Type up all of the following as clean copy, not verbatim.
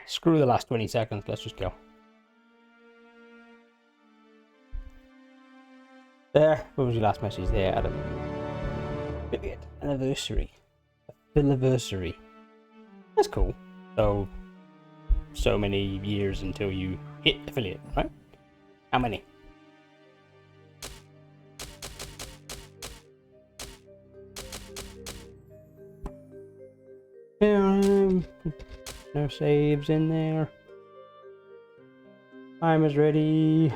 Screw the last 20 seconds. Let's just go. There. What was your last message there, Adam? Affiliate anniversary. Anniversary. That's cool. So many years until you hit affiliate, right? How many? No saves in there. Time is ready.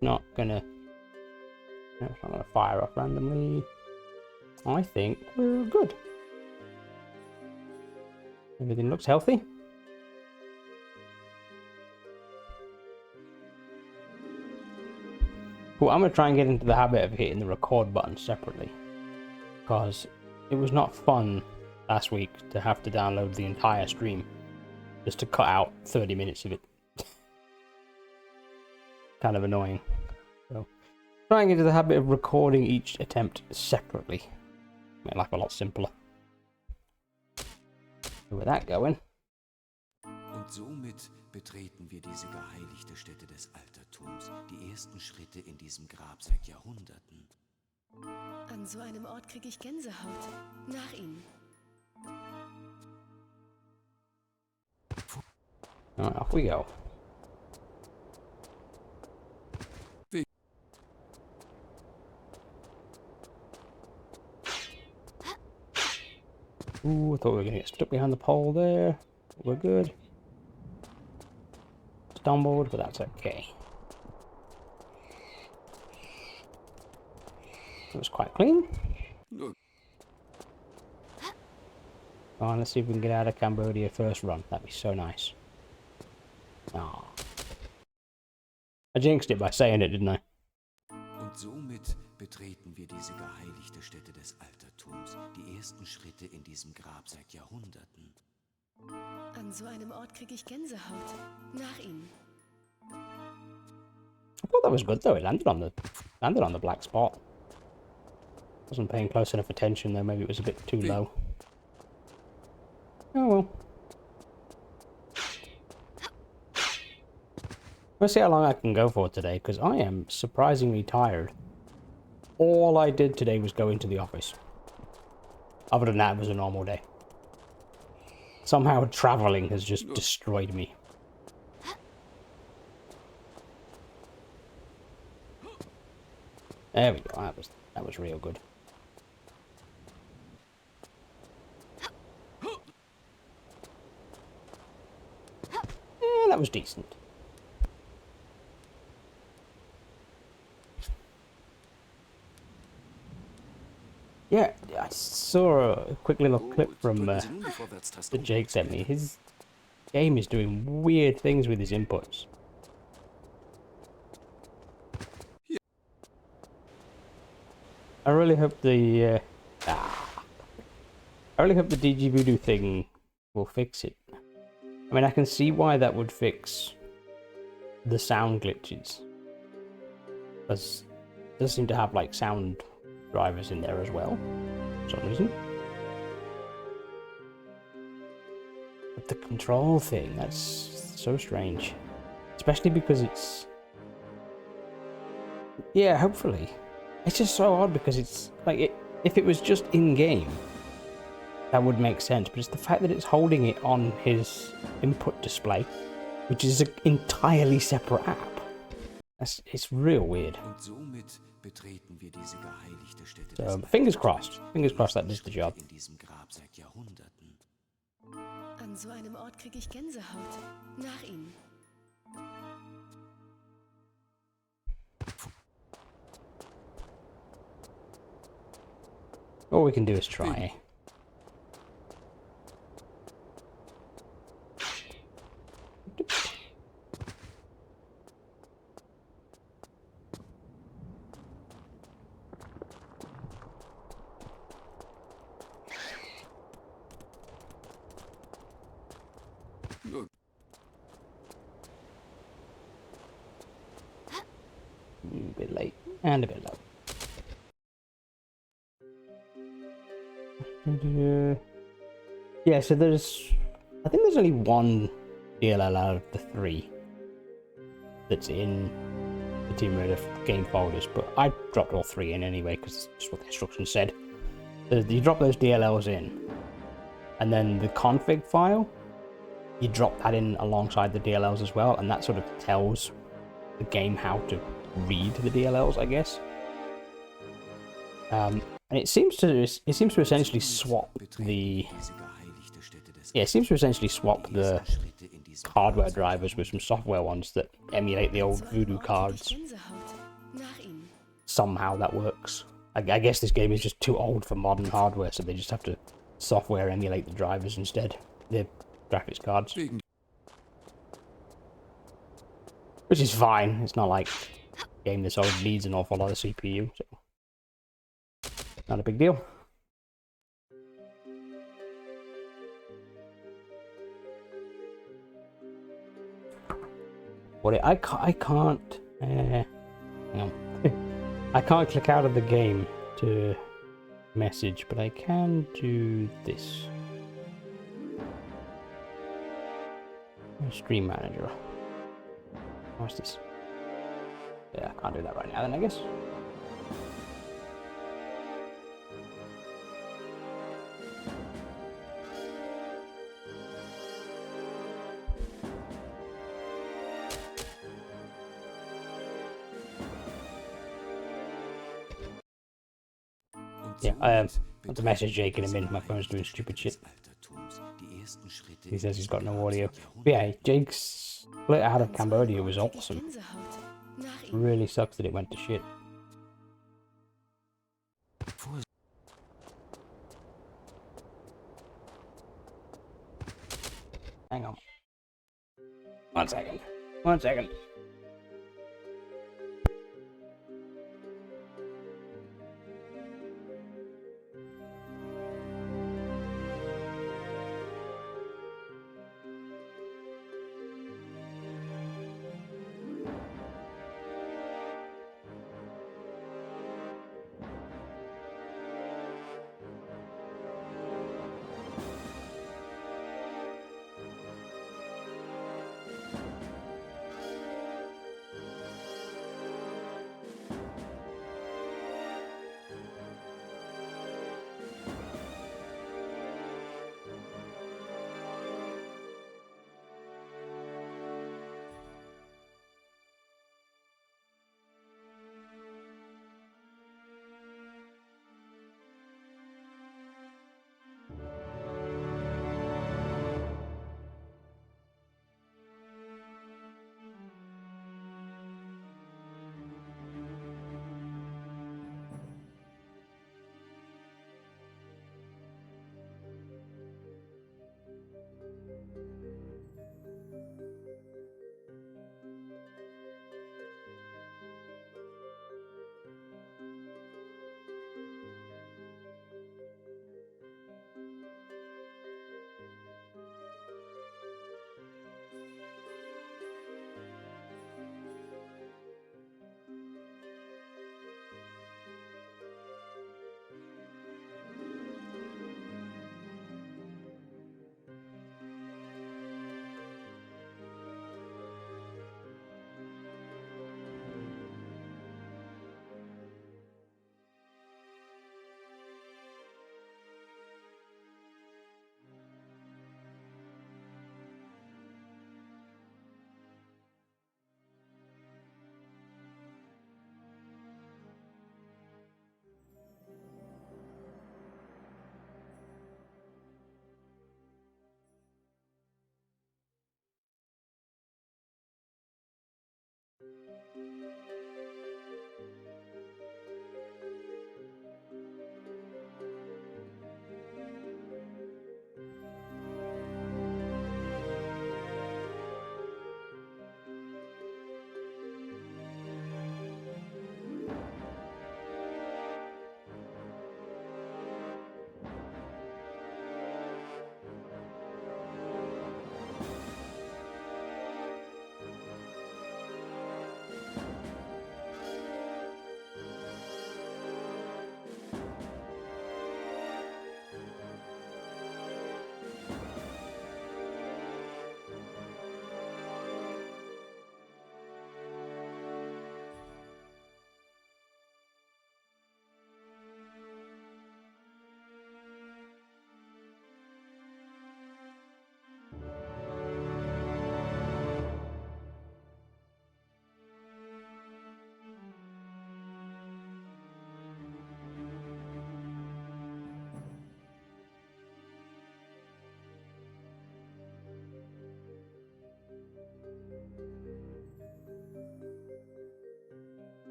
Not gonna. No, it's not gonna fire off randomly. I think we're good. Everything looks healthy. Well, I'm gonna try and get into the habit of hitting the record button separately, because it was not fun last week to have to download the entire stream just to cut out 30 minutes of it. Kind of annoying. So, trying into the habit of recording each attempt separately. Make life a lot simpler. So with that going. Und somit betreten wir diese geheiligte Stätte des Altertums, die ersten Schritte in diesem Grab seit Jahrhunderten. An so einem Ort kriege ich Gänsehaut. Nach Ihnen. Alright, off we go. Ooh, I thought we were going to get stuck behind the pole there. We're good. Stumbled, but that's okay. It was quite clean. Come on, let's see if we can get out of Cambodia first run. That'd be so nice. Oh. I jinxed it by saying it, didn't I? Und somit betreten wir diese geheiligte Stätte des Altertums, die ersten Schritte in diesem Grab seit Jahrhunderten. An so einem Ort kriege ich Gänsehaut. Nach Ihnen. I thought that was good though. It landed on the black spot. Wasn't paying close enough attention though. Maybe it was a bit too low. Oh well. Let's see how long I can go for today, because I am surprisingly tired. All I did today was go into the office. Other than that, it was a normal day. Somehow traveling has just destroyed me. There we go. That was real good. Yeah, that was decent. Yeah, I saw a quick little clip from that Jake sent me. His game is doing weird things with his inputs. I really hope the DG Voodoo thing will fix it. I mean, I can see why that would fix the sound glitches, because it does seem to have like sound drivers in there as well, for some reason. But the control thing, that's so strange. Especially because it's... Yeah, hopefully. It's just so odd because it's like, if it was just in-game, that would make sense. But it's the fact that it's holding it on his input display, which is an entirely separate app. It's real weird. So, fingers crossed. Fingers crossed that does the job. An so einem Ort kriege ich Gänsehaut. Nach Ihnen. All we can do is try. A bit late and a bit low. Yeah, so there's I think there's only one DLL out of the 3 that's in the Team Raider game folders, but I dropped all 3 in anyway because that's what the instructions said. You drop those DLLs in, and then the config file, you drop that in alongside the DLLs as well, and that sort of tells the game how to read the DLLs, I guess. And it seems to essentially swap the hardware drivers with some software ones that emulate the old Voodoo cards. Somehow that works. I guess this game is just too old for modern hardware, so they just have to software emulate the drivers instead, the graphics cards. Which is fine. It's not like a game this old needs an awful lot of CPU, so not a big deal. What I can't hang on. I can't click out of the game to message, but I can do this. Stream manager. What's this? Yeah, I can't do that right now then, I guess. Yeah, I have to message Jake in a minute. My phone's doing stupid shit. He says he's got no audio. But yeah, Jake's split out of Cambodia was awesome. Really sucks that it went to shit. Hang on. 1 second. 1 second.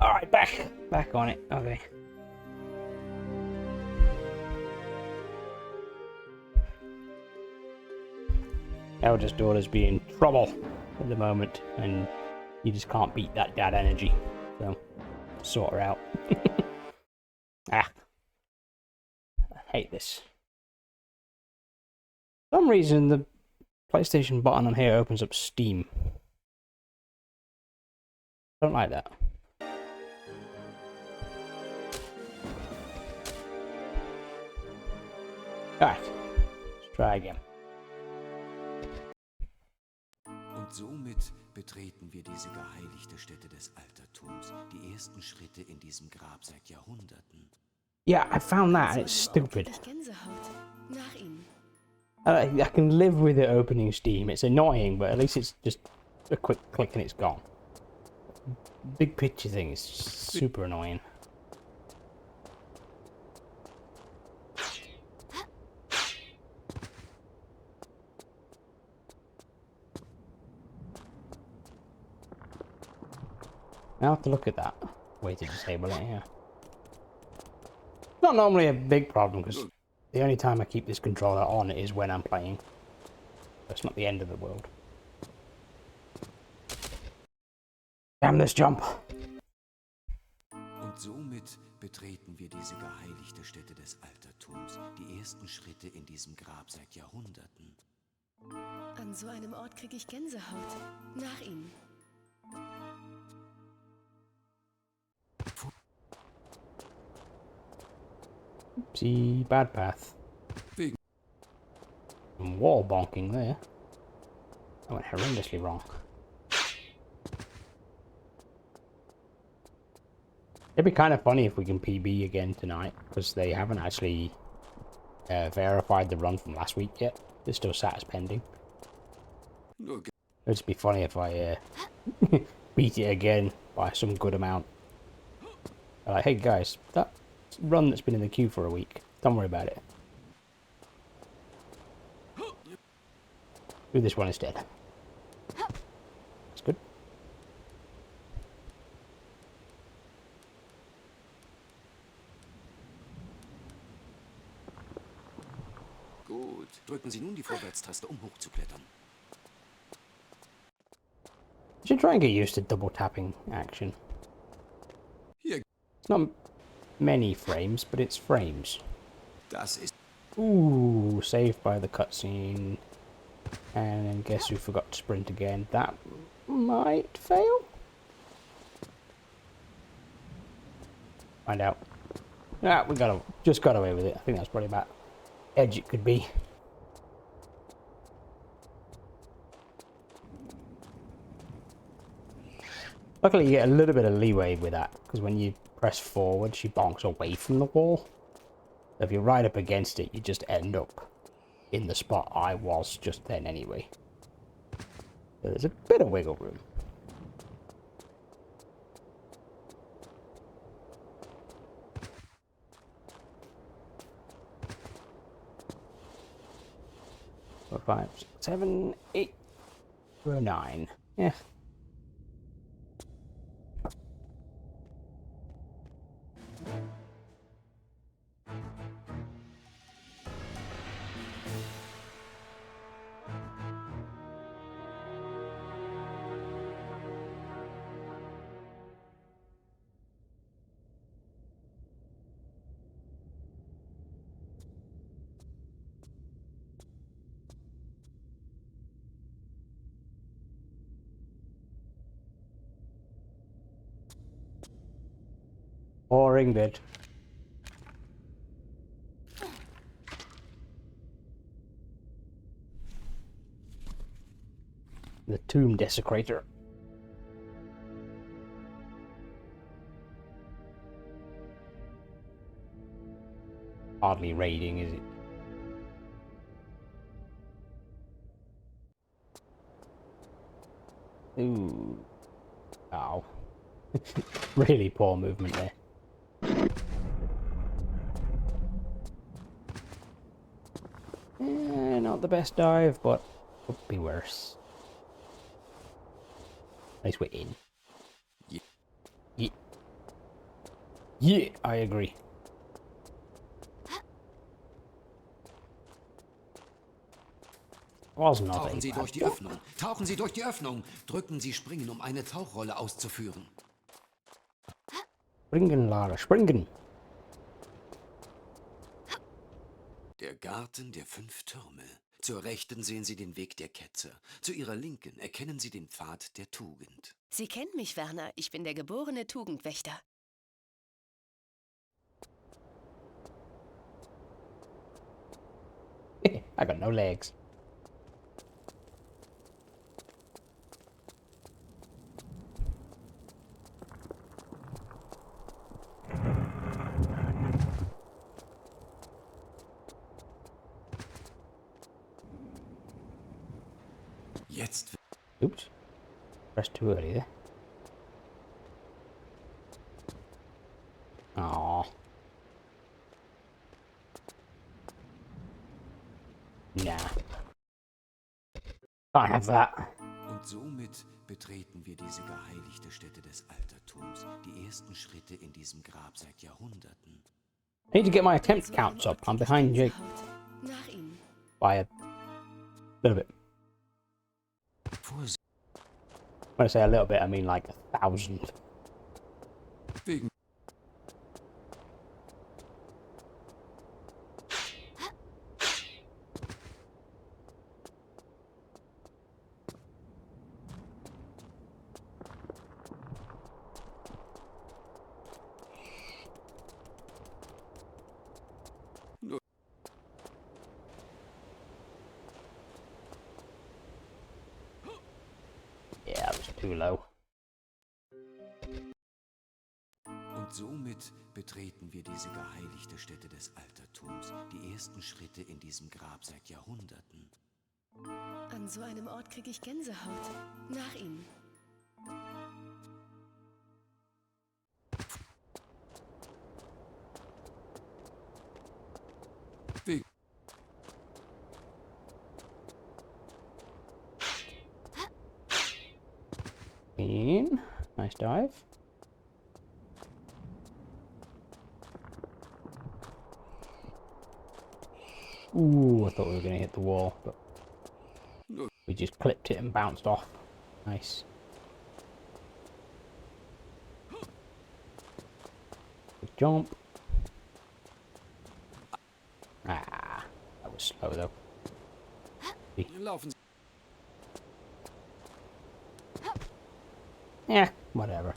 Alright, back on it. Okay. Eldest daughter's be in trouble at the moment, and you just can't beat that dad energy. So, sort her out. Ah. I hate this. For some reason, the PlayStation button on here opens up Steam. Don't like that. Alright, let's try again. Und somit betreten wir diese geheiligte Stätte des Altertums, die ersten Schritte in diesem Grab seit Jahrhunderten. Yeah, I found that and it's stupid. Nach ihnen. I can live with it opening Steam. It's annoying, but at least it's just a quick click and it's gone. Big picture thing is super annoying. I'll have to look at that. Way to disable it, yeah. Not normally a big problem, because the only time I keep this controller on is when I'm playing. That's not the end of the world. Damn this jump! Und somit betreten wir diese geheiligte Stätte des Altertums, die ersten Schritte in diesem Grab seit Jahrhunderten. An so einem Ort kriege ich Gänsehaut. Nach ihnen. See, bad path. Wegen. Some wall bonking there. I went horrendously wrong. It'd be kind of funny if we can PB again tonight, because they haven't actually verified the run from last week yet. They're still sat as pending. Okay. It'd just be funny if I beat it again by some good amount. Like, hey guys, that run that's been in the queue for a week, don't worry about it. Do this one instead. That's good. Gut. Drücken Sie nun die Vorwärtstaste, um hochzuklettern. You should try and get used to double tapping action. Hier. It's not many frames, but it's frames. Das ist... Ooh, saved by the cutscene. And then guess who forgot to sprint again? That might fail? Find out. Ah, we just got away with it. I think that's probably about edge it could be. Luckily you get a little bit of leeway with that, because when you press forward she bonks away from the wall. So if you're right up against it, you just end up in the spot I was just then anyway. So there's a bit of wiggle room. Four, 5, 6, 7, 8, 9. Yeah. Boring bit. The tomb desecrator. Hardly raiding, is it? Ooh. Ow. Really poor movement there. Not the best dive, but Could be worse. At least we're in. Yeah. Yeah. Yeah, I agree. Was not Tauchen a Sie bad durch die job. Öffnung. Tauchen Sie durch die Öffnung. Drücken Sie Springen, um eine Tauchrolle auszuführen. Springen, Lara, springen. Der Garten der 5 Türme. Zur Rechten sehen Sie den Weg der Ketzer. Zu Ihrer Linken erkennen Sie den Pfad der Tugend. Sie kennen mich, Werner. Ich bin der geborene Tugendwächter. I got no legs. Jetzt Oops. Pressed too early there. Aww. Nah. Can't have that. Und somit betreten wir diese geheiligte Stätte des Altertums. Die ersten Schritte in diesem Grab seit Jahrhunderten. I need to get my attempt An so einem counts up. Ort I'm krieg ich behind Jake Gänsehaut. Nach Ihnen. by a little bit. Vorsicht. When I say a little bit, I mean like 1,000. Wegen Yeah, that was too low. Und somit betreten wir diese geheiligte Stätte des Altertums. Die ersten Schritte in diesem Grab seit Jahrhunderten. An so einem Ort krieg ich Gänsehaut. Nach Ihnen. Wegen In. Nice dive. Ooh, I thought we were going to hit the wall, but we just clipped it and bounced off. Nice. Good jump. Ah, that was slow though. Laufen Sie. Yeah, whatever.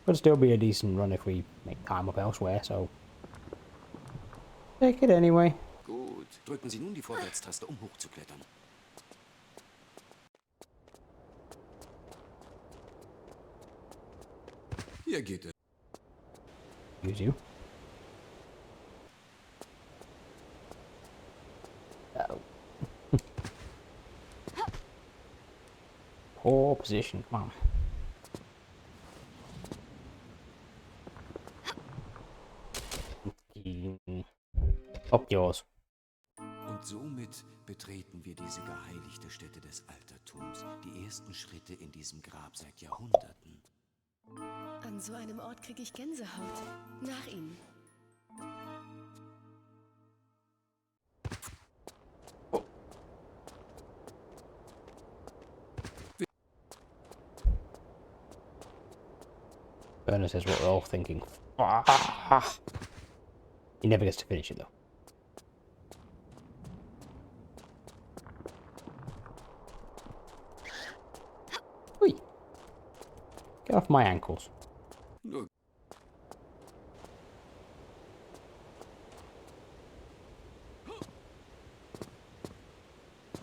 Could still be a decent run if we make time up elsewhere, so take it anyway. Gut. Drücken Sie nun die Vorwärtstaste, um hochzuklettern. Hier geht es. Use you. Oh. Poor position, come on. Up yours. Und somit betreten wir diese geheiligte Stätte des Altertums. Die ersten Schritte in diesem Grab seit Jahrhunderten. An so einem Ort krieg ich Gänsehaut. Nach Ihnen. Burner says what we're all thinking. Ah. He never gets to finish it though. Oi. Get off my ankles. Nur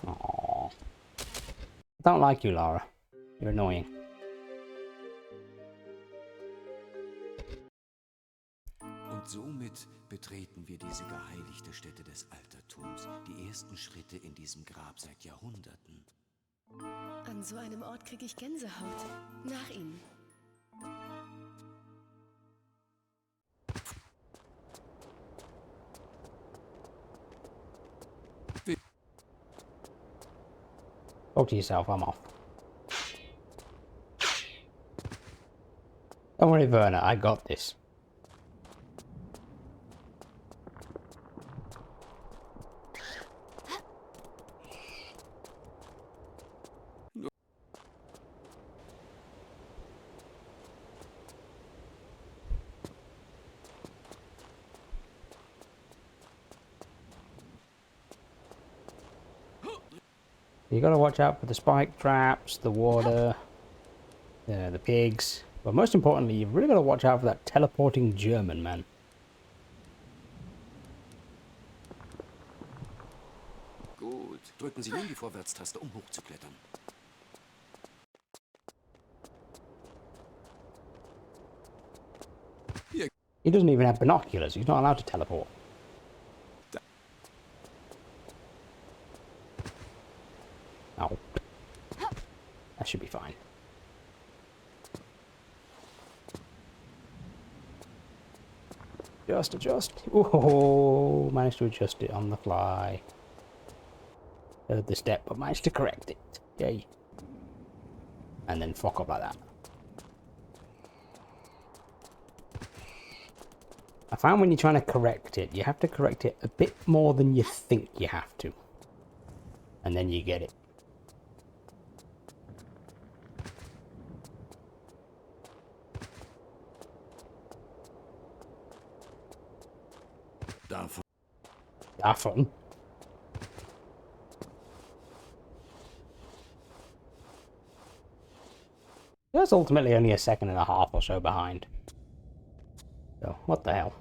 Aww. I don't like you, Lara. You're annoying. Und somit betreten wir diese geheiligte Stätte des Altertums. Die ersten Schritte in diesem Grab seit Jahrhunderten. An so einem Ort krieg ich Gänsehaut. Nach Ihnen. Talk to yourself, I'm off. Don't worry, Werner, I got this. You gotta watch out for the spike traps, the water, the pigs. But most importantly, you've really gotta watch out for that teleporting German man. Gut. Drücken Sie nun die Vorwärtstaste, um hochzuklettern. He doesn't even have binoculars. He's not allowed to teleport. Oh. That should be fine. Adjust. Oh, managed to adjust it on the fly. Heard the step, but managed to correct it. Yay. And then fuck up like that. I found when you're trying to correct it, you have to correct it a bit more than you think you have to. And then you get it. Davon. That's ultimately only a second and a half or so behind. So, what the hell?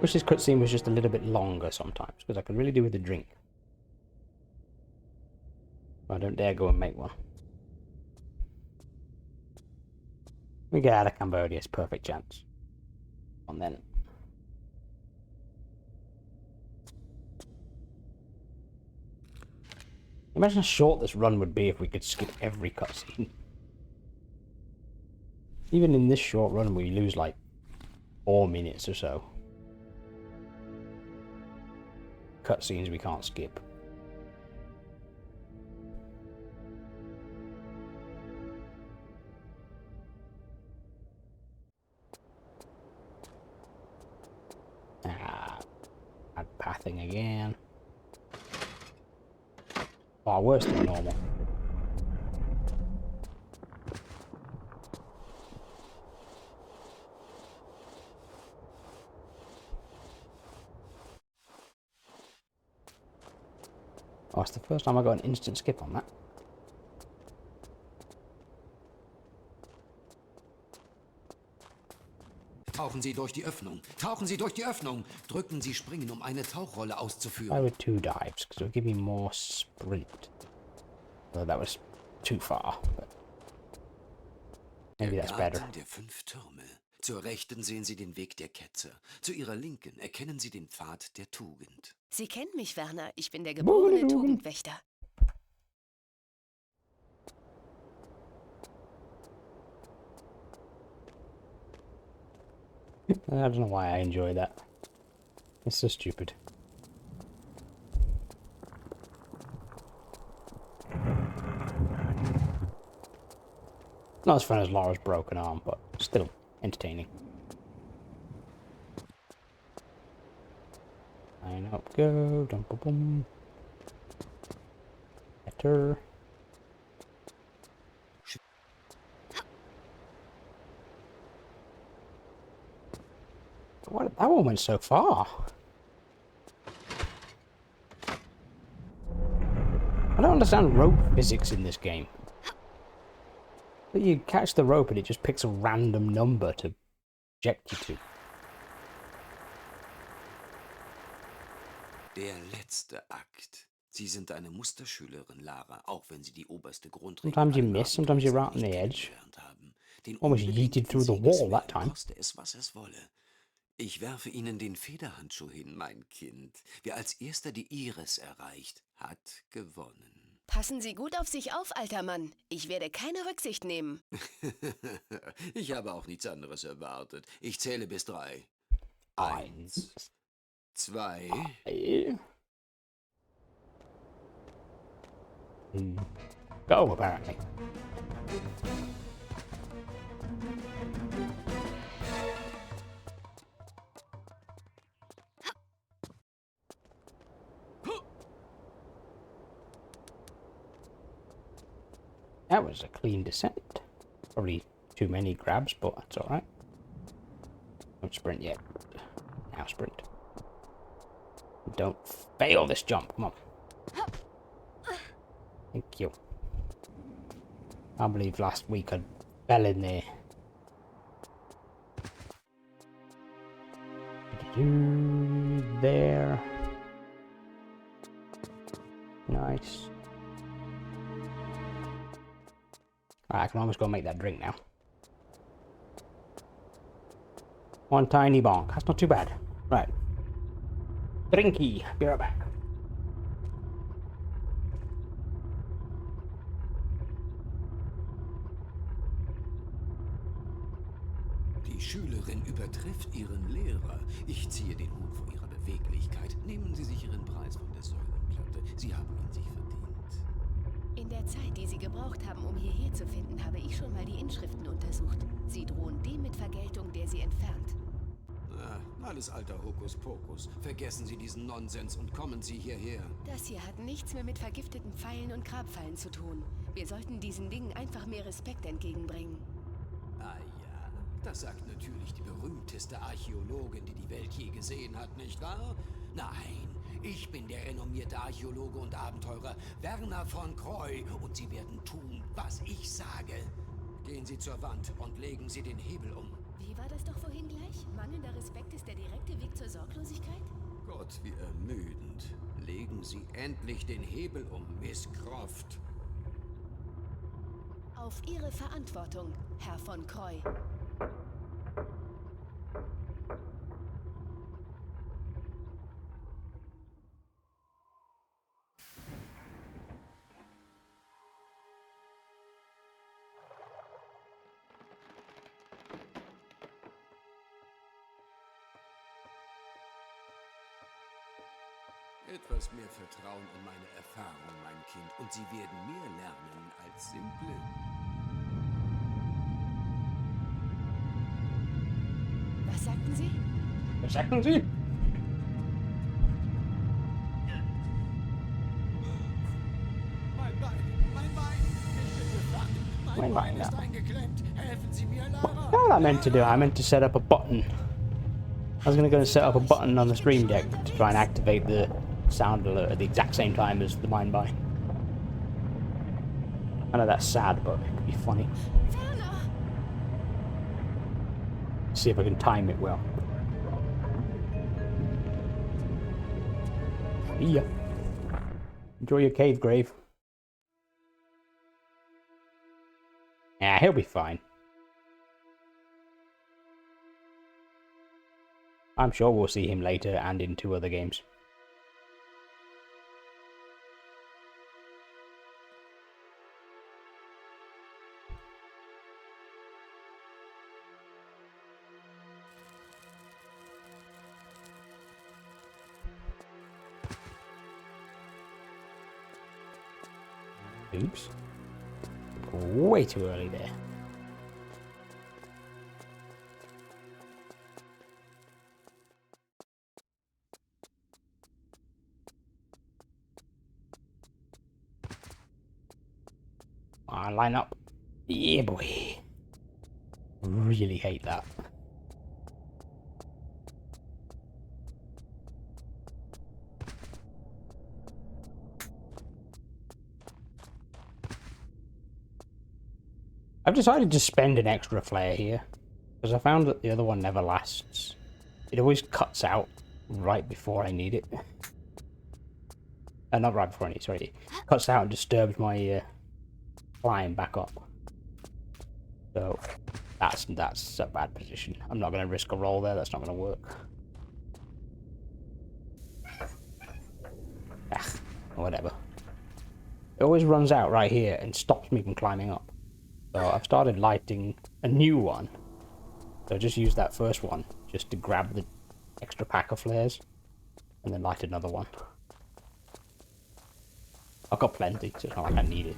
Wish this cutscene was just a little bit longer sometimes, because I could really do with a drink. But I don't dare go and make one. We get out of Cambodia, it's perfect chance. And then. Imagine how short this run would be if we could skip every cutscene. Even in this short run, we lose like 4 minutes or so. Cutscenes we can't skip. Bad pathing again. Far worse than normal. Oh, it's the first time I got an instant skip on that. Tauchen Sie durch die Öffnung. Tauchen Sie durch die Öffnung. Drücken Sie Springen, um eine Tauchrolle auszuführen. I would 2 dives, because it would give me more sprint. So that was too far, but maybe that's better. Der 5 Türme. Zur Rechten sehen Sie den Weg der Ketzer. Zu Ihrer Linken erkennen Sie den Pfad der Tugend. Sie kennen mich, Werner. Ich bin der geborene Tugendwächter. I don't know why I enjoy that. It's so stupid. Not as fun as Laura's broken arm, but still entertaining. Line up, go, dum bum bum. Better. What? That one went so far. I don't understand rope physics in this game. But you catch the rope and it just picks a random number to eject you to. Der letzte Akt. Sie sind eine Musterschülerin, Lara, auch wenn Sie die oberste Grundregel Sometimes you miss, sometimes you're right on the edge. Almost yeeted through the wall that time. Koste es, was es wolle. Ich werfe Ihnen den Federhandschuh hin, mein Kind. Wer als erster die Iris erreicht, hat gewonnen. Passen Sie gut auf sich auf, alter Mann. Ich werde keine Rücksicht nehmen. Ich habe auch nichts anderes erwartet. Ich zähle bis 3. 1, Eins. 2. Go, apparently. That was a clean descent. Probably too many grabs, but that's alright. Don't sprint yet. Now sprint. Don't fail this jump. Come on. Thank you. I believe last week I fell in there. There. Nice. Alright, I can almost go make that drink now. One tiny bonk. That's not too bad. Right. Drinky. Be right back. Die Schülerin übertrifft ihren Lehrer. Ich ziehe den Hut vor ihrer Beweglichkeit. Nehmen Sie sich Ihren Preis von der Säulenplatte. Sie haben ihn sich verdient. In der Zeit, die Sie gebraucht haben, um hierher zu finden, habe ich schon mal die Inschriften untersucht. Sie drohen dem mit Vergeltung, der sie entfernt. Alles alter Hokuspokus. Vergessen Sie diesen Nonsens und kommen Sie hierher. Das hier hat nichts mehr mit vergifteten Pfeilen und Grabfallen zu tun. Wir sollten diesen Dingen einfach mehr Respekt entgegenbringen. Ah ja, das sagt natürlich die berühmteste Archäologin, die die Welt je gesehen hat, nicht wahr? Nein, ich bin der renommierte Archäologe und Abenteurer Werner von Croy und Sie werden tun, was ich sage. Gehen Sie zur Wand und legen Sie den Hebel um. Wie war das doch vorhin gleich? Mangelnder Respekt ist der direkte Weg zur Sorglosigkeit? Gott, wie ermüdend. Legen Sie endlich den Hebel um, Miss Croft. Auf Ihre Verantwortung, Herr von Croy. Etwas mehr Vertrauen in meine Erfahrung, mein Kind, und Sie werden mehr lernen als simple. Was sagten Sie? Was sagten Sie? Mein Bein! Ich bin gefangen! Mein Bein ist eingeklemmt! Helfen Sie mir, Lara! What I meant to do, I meant to set up a button. I was going to go and set up a button on the stream deck to try and activate the sound alert at the exact same time as the mine buy. I know that's sad, but it could be funny. Werner! See if I can time it well. Yeah. Enjoy your cave, Grave. Yeah, he'll be fine. I'm sure we'll see him later and in 2 other games. Oops. Way too early there. Line up. Yeah, boy. Really hate that. I've decided to spend an extra flare here, because I found that the other one never lasts. It always cuts out right before I need it. Not right before I need it, sorry. It cuts out and disturbs my climb back up. So that's a bad position. I'm not going to risk a roll there, that's not going to work. Whatever. it always runs out right here and stops me from climbing up. So I've started lighting a new one. So just use that first one just to grab the extra pack of flares and then light another one. I've got plenty, so it's not like I need it.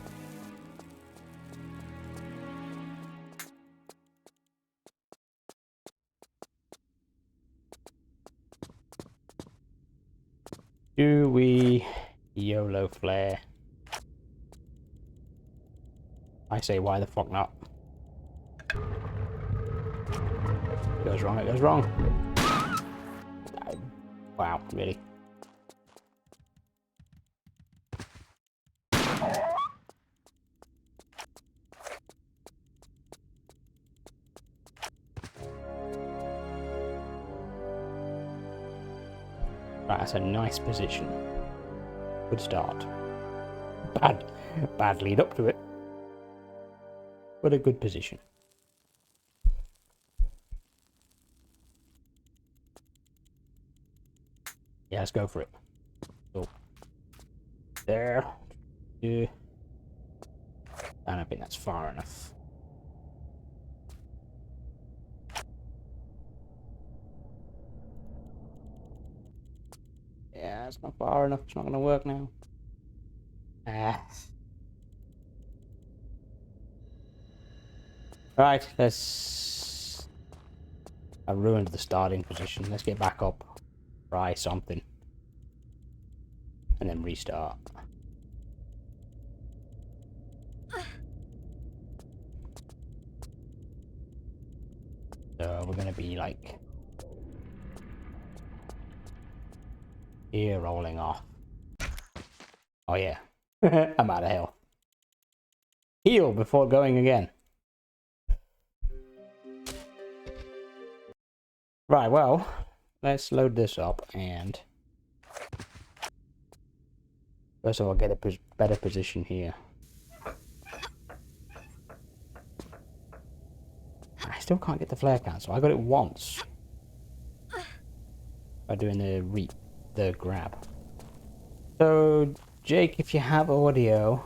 Do we YOLO flare? I say, why the fuck not? It goes wrong, it goes wrong. Wow, really? Right, that's a nice position. Good start. Bad lead up to it. But a good position. Yeah, let's go for it. So, there. Yeah. I don't think that's far enough. Yeah, it's not far enough. It's not going to work now. Right, let's... I ruined the starting position. Let's get back up. Try something. And then restart. So we're going to be like... here rolling off. Oh yeah. I'm out of hell. Heal before going again. Right, well, let's load this up and first of all get a better position here. I still can't get the flare cancel. I got it once by doing the grab. So Jake, if you have audio,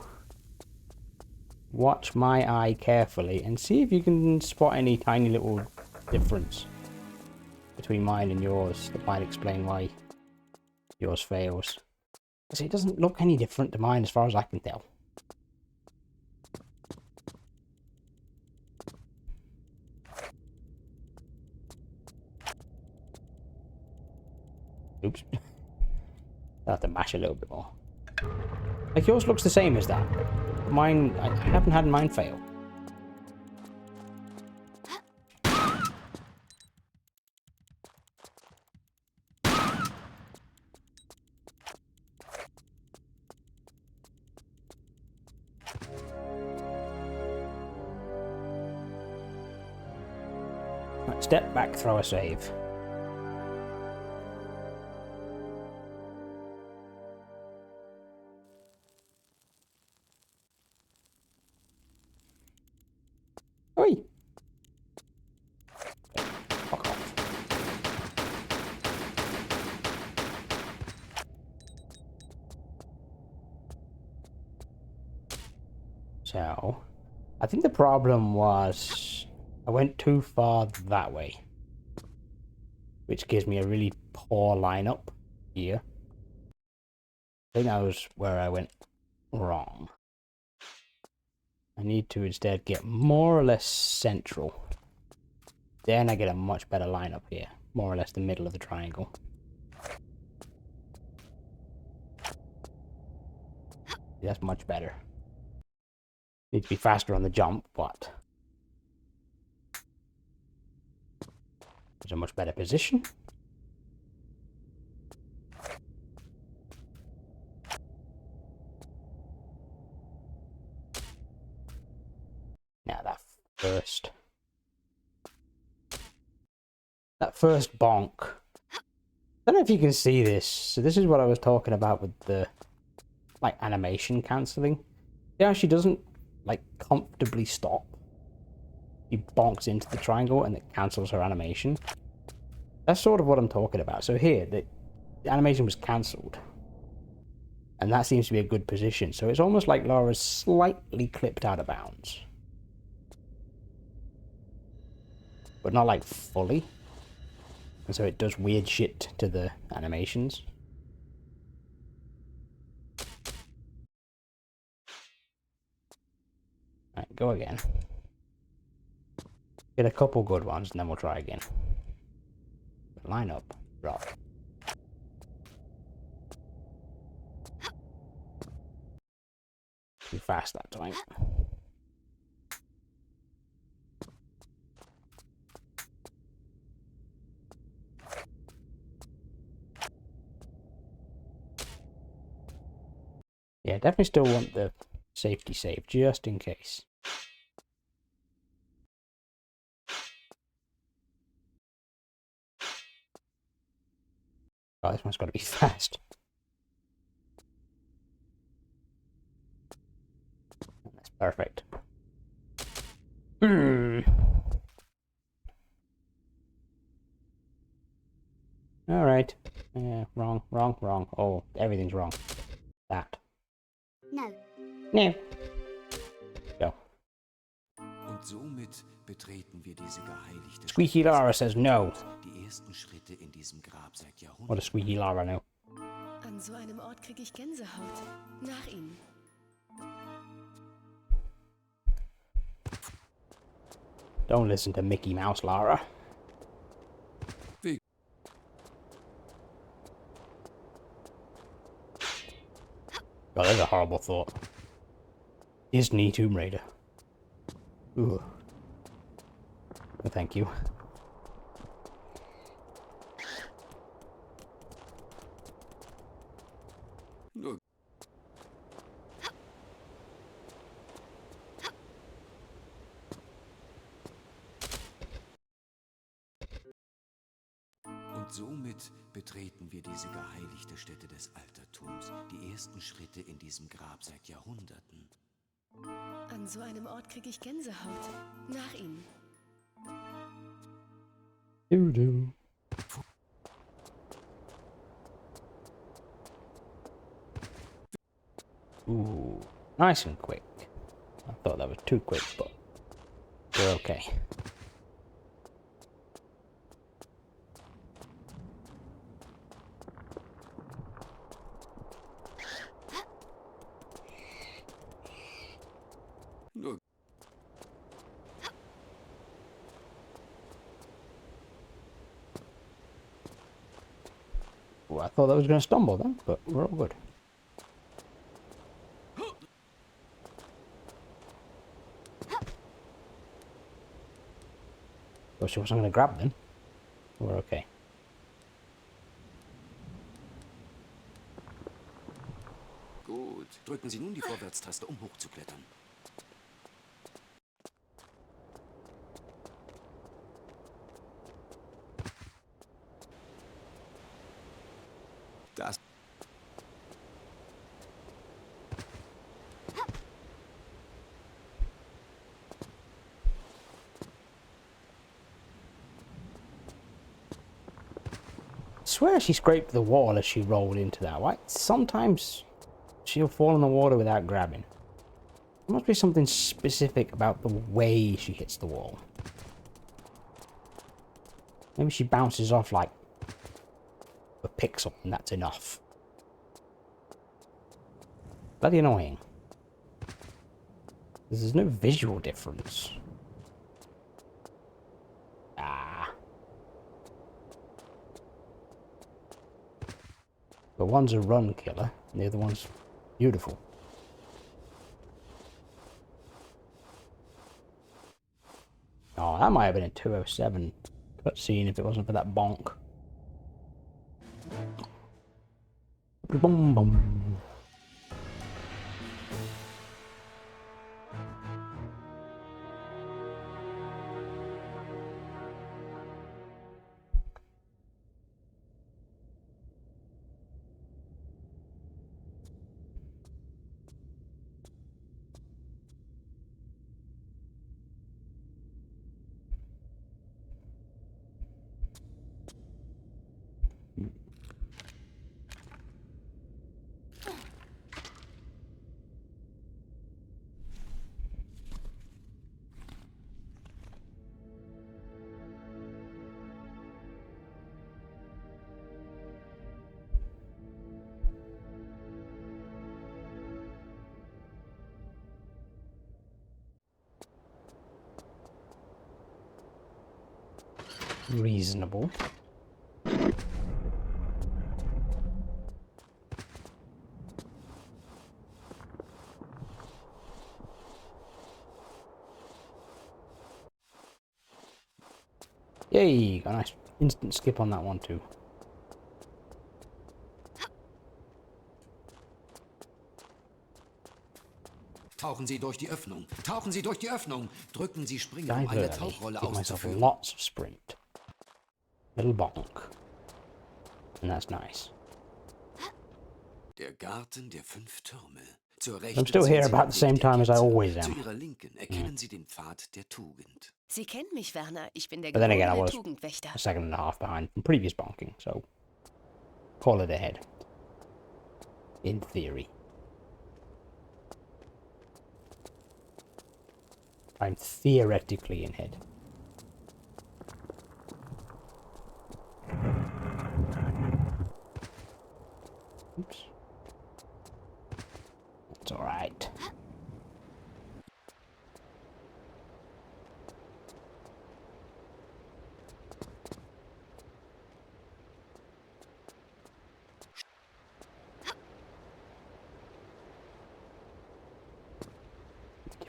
watch my eye carefully and see if you can spot any tiny little difference between mine and yours that might explain why yours fails. Because it doesn't look any different to mine as far as I can tell. Oops. I'll have to mash a little bit more. Like yours looks the same as that. Mine, I haven't had mine fail. Right, step back, throw a save. Oi! Fuck off. So, I think the problem was I went too far that way, which gives me a really poor lineup here. I think that was where I went wrong. I need to instead get more or less central. Then I get a much better lineup here. More or less the middle of the triangle. That's much better. Need to be faster on the jump, but it's a much better position. Now that first bonk. I don't know if you can see this. So this is what I was talking about with the like animation cancelling. It actually doesn't like comfortably stop. He bonks into the triangle and it cancels her animation. That's sort of what I'm talking about. So here, the animation was cancelled. And that seems to be a good position. So it's almost like Laura's slightly clipped out of bounds. But not like fully. And so it does weird shit to the animations. Alright, go again. Get a couple good ones and then we'll try again. Line up. Drop. Too fast that time. Yeah, definitely still want the safety save, just in case. Oh, this one's got to be fast. That's perfect. Alright. Yeah, wrong, wrong, wrong. Oh, everything's wrong. That. No. No. Go. Und somit betreten wir diese geheiligte Squeaky Lara says no. Die ersten Schritte in diesem Grab seit Jahrhunderten. What does Squeaky Lara know? An so einem Ort kriege ich Gänsehaut. Nach ihnen. Don't listen to Mickey Mouse, Lara. God, that's a horrible thought. Disney Tomb Raider. Ooh. No, thank you. Nur Und somit betreten wir diese geheiligte Stätte des Altertums. Die ersten Schritte in diesem Grab seit Jahrhunderten. An so einem Ort kriege ich Gänsehaut. Nach ihnen. Do-do. Ooh, nice and quick. I thought that was too quick, but we're okay. Nur Ooh, I thought that was going to stumble then, but we're all good. Well, she wasn't going to grab then. We're okay. gut. Drücken Sie nun die Vorwärtstaste, um hochzuklettern. Das. I swear she scraped the wall as she rolled into that. Why? Sometimes she'll fall in the water without grabbing. There must be something specific about the way she hits the wall. Maybe she bounces off like a pixel and that's enough. Bloody annoying. There's no visual difference. Ah. The one's a run killer, and the other one's beautiful. Oh, that might have been a 207 cutscene if it wasn't for that bonk. Boom, boom. reasonable. Yay, got a nice instant skip on that one too. Tauchen Sie durch die Öffnung. Tauchen Sie durch die Öffnung. Drücken Sie Springen, um Dive eine early. Tauchrolle Give myself auszuführen. lots of sprint. Little bonk. And that's nice. Der Garten der 5 Türme. Zur I'm Rechten still sehen here Sie about den the Weg same der time as I Ketzer. always Zu am. Ihrer Linken erkennen Sie den Pfad der Tugend. Sie kennen mich, Werner. Ich bin der But then again, I geborene was Tugendwächter. a second and a half behind from previous bonking, so call it ahead. In theory. I'm theoretically in head. Oops. That's alright.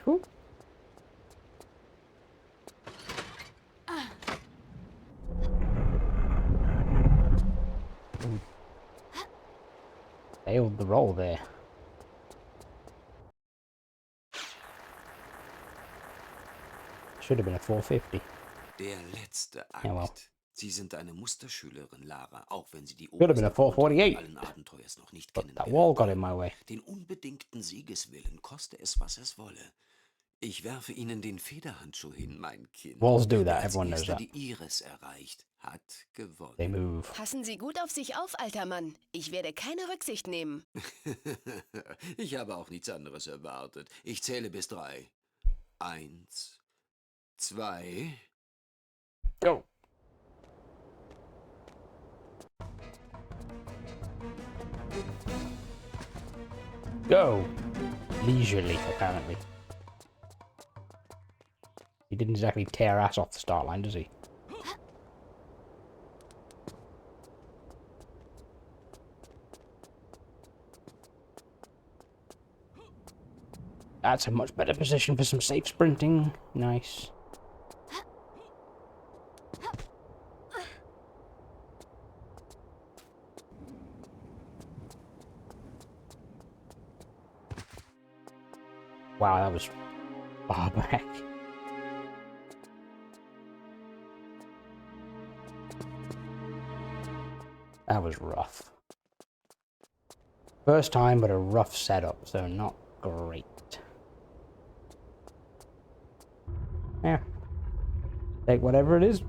Whew. Failed the roll there. Should have been a 450. Der letzte Akt. Ja, well. Sie sind eine Musterschülerin, Lara, auch wenn Sie die Could have been a obersten Grundregeln 448. allen Abenteuers noch nicht But that kennengelernt wall got in haben. my way. Den unbedingten Siegeswillen, koste es, was es wolle. Ich werfe Ihnen den Federhandschuh hin, mein Kind. Walls do that, Wer als everyone knows erster that. die Iris erreicht, hat gewonnen. They move. Passen Sie gut auf sich auf, alter Mann. Ich werde keine Rücksicht nehmen. Ich habe auch nichts anderes erwartet. Ich zähle bis 3. 1, 2... Go. Go. Leisurely, apparently. He didn't exactly tear ass off the start line, does he? That's a much better position for some safe sprinting. Nice. Wow, that was far back. That was rough. First time, but a rough setup, so not great. Yeah. Take whatever it is.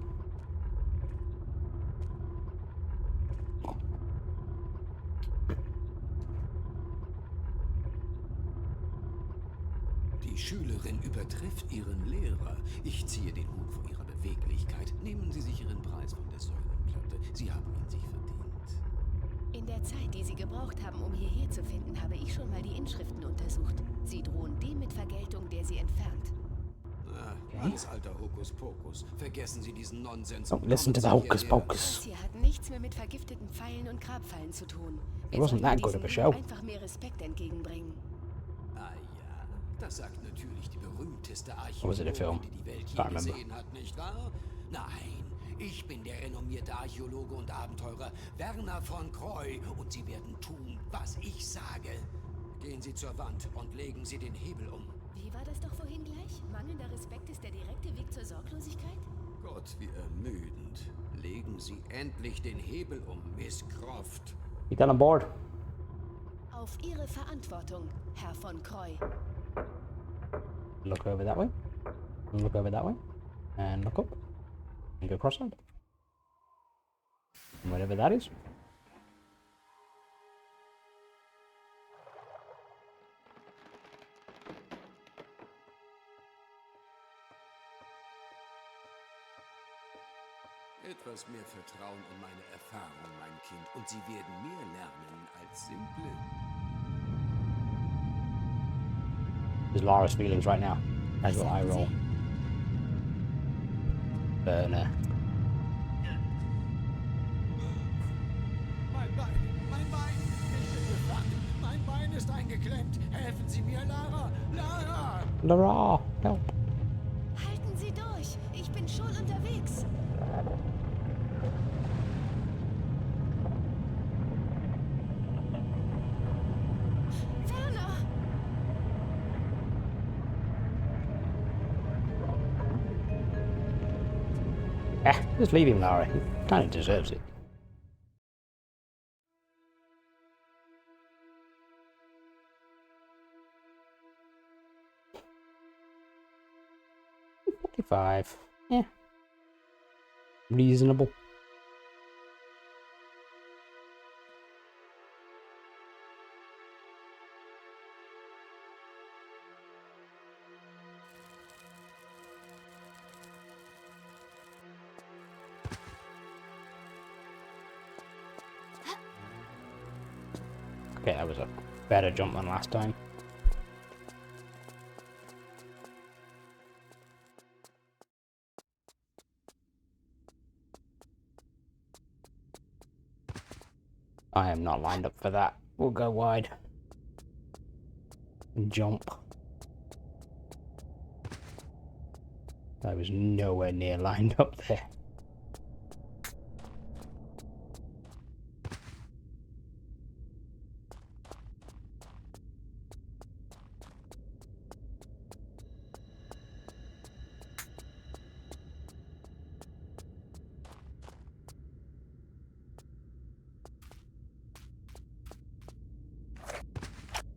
Die Schülerin übertrifft ihren Lehrer. Ich ziehe den Hut vor ihrer Beweglichkeit. Nehmen Sie sich Ihren Preis von der Säulenplatte. Sie haben ihn sich verdient. In der Zeit, die Sie gebraucht haben, um hierher zu finden, habe ich schon mal die Inschriften untersucht. Sie drohen dem mit Vergeltung, der sie entfernt. Alles alter Hokuspokus. Vergessen Sie diesen Nonsens. Don't listen to the Kommen Sie hocus hierher. pocus. Das hier hat nichts mehr mit vergifteten Pfeilen und Grabfallen zu tun. It wasn't that good of a show. Einfach mehr Respekt entgegenbringen. Ah ja, das sagt natürlich die berühmteste was it, a film? Archäologin, die die Welt je Can't remember. gesehen hat, nicht wahr? Nein, ich bin der renommierte Archäologe und Abenteurer Werner von Croy und Sie werden tun, was ich sage. Gehen Sie zur Wand und legen Sie den Hebel um. Wie war das doch vorhin gleich? Mangelnder Respekt ist der direkte Weg zur Sorglosigkeit? Gott, wie ermüdend. Legen Sie endlich den Hebel um, Miss Croft. You done on board? Auf Ihre Verantwortung, Herr von Croy. Look over that way. Look over that way. And look up. And go cross-eyed. Whatever that is. Etwas mehr Vertrauen in meine Erfahrung, mein Kind, und Sie werden mehr lernen als simple. There's Lara's feelings right now. That's what I roll. Burner. eingeklemmt. Helfen Sie mir, Lara. Lara! Lara, help. Halten Sie durch. Ich bin schon unterwegs. Werner! Just leave him, Lara. He kind of deserves it. $45. Yeah. Reasonable. Okay, that was a better jump than last time. I am not lined up for that. We'll go wide. And jump. I was nowhere near lined up there.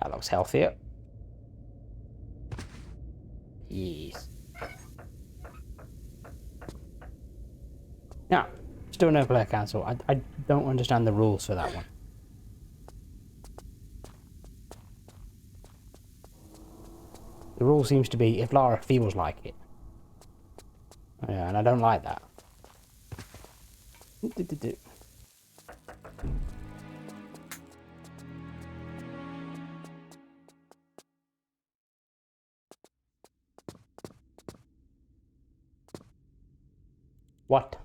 That looks healthier. Yes. Now, still no player cancel. I don't understand the rules for that one. The rule seems to be if Lara feels like it. Yeah, and I don't like that. What?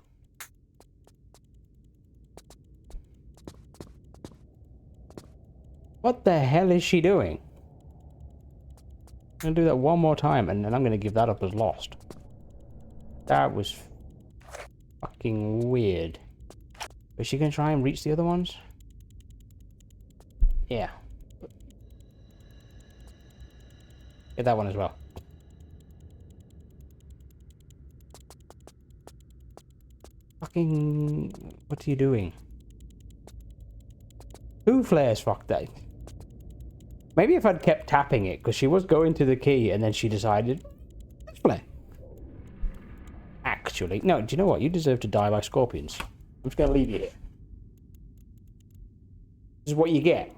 What the hell is she doing? I'm gonna do that one more time and then I'm gonna give that up as lost. That was fucking weird. Is she gonna try and reach the other ones? Yeah. Get that one as well. Fucking... What are you doing? Who flares fucked that? Maybe if I'd kept tapping it, because she was going to the key and then she decided... Let's flare. Actually... No, do you know what? You deserve to die by scorpions. I'm just gonna leave you here. This is what you get.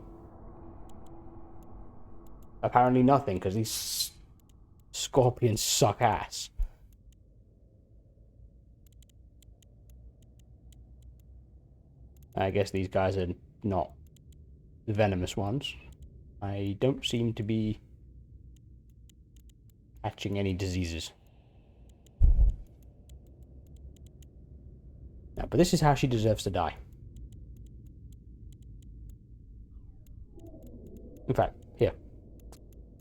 Apparently nothing, because these scorpions suck ass. I guess these guys are not the venomous ones. I don't seem to be catching any diseases. No, but this is how she deserves to die. In fact, here.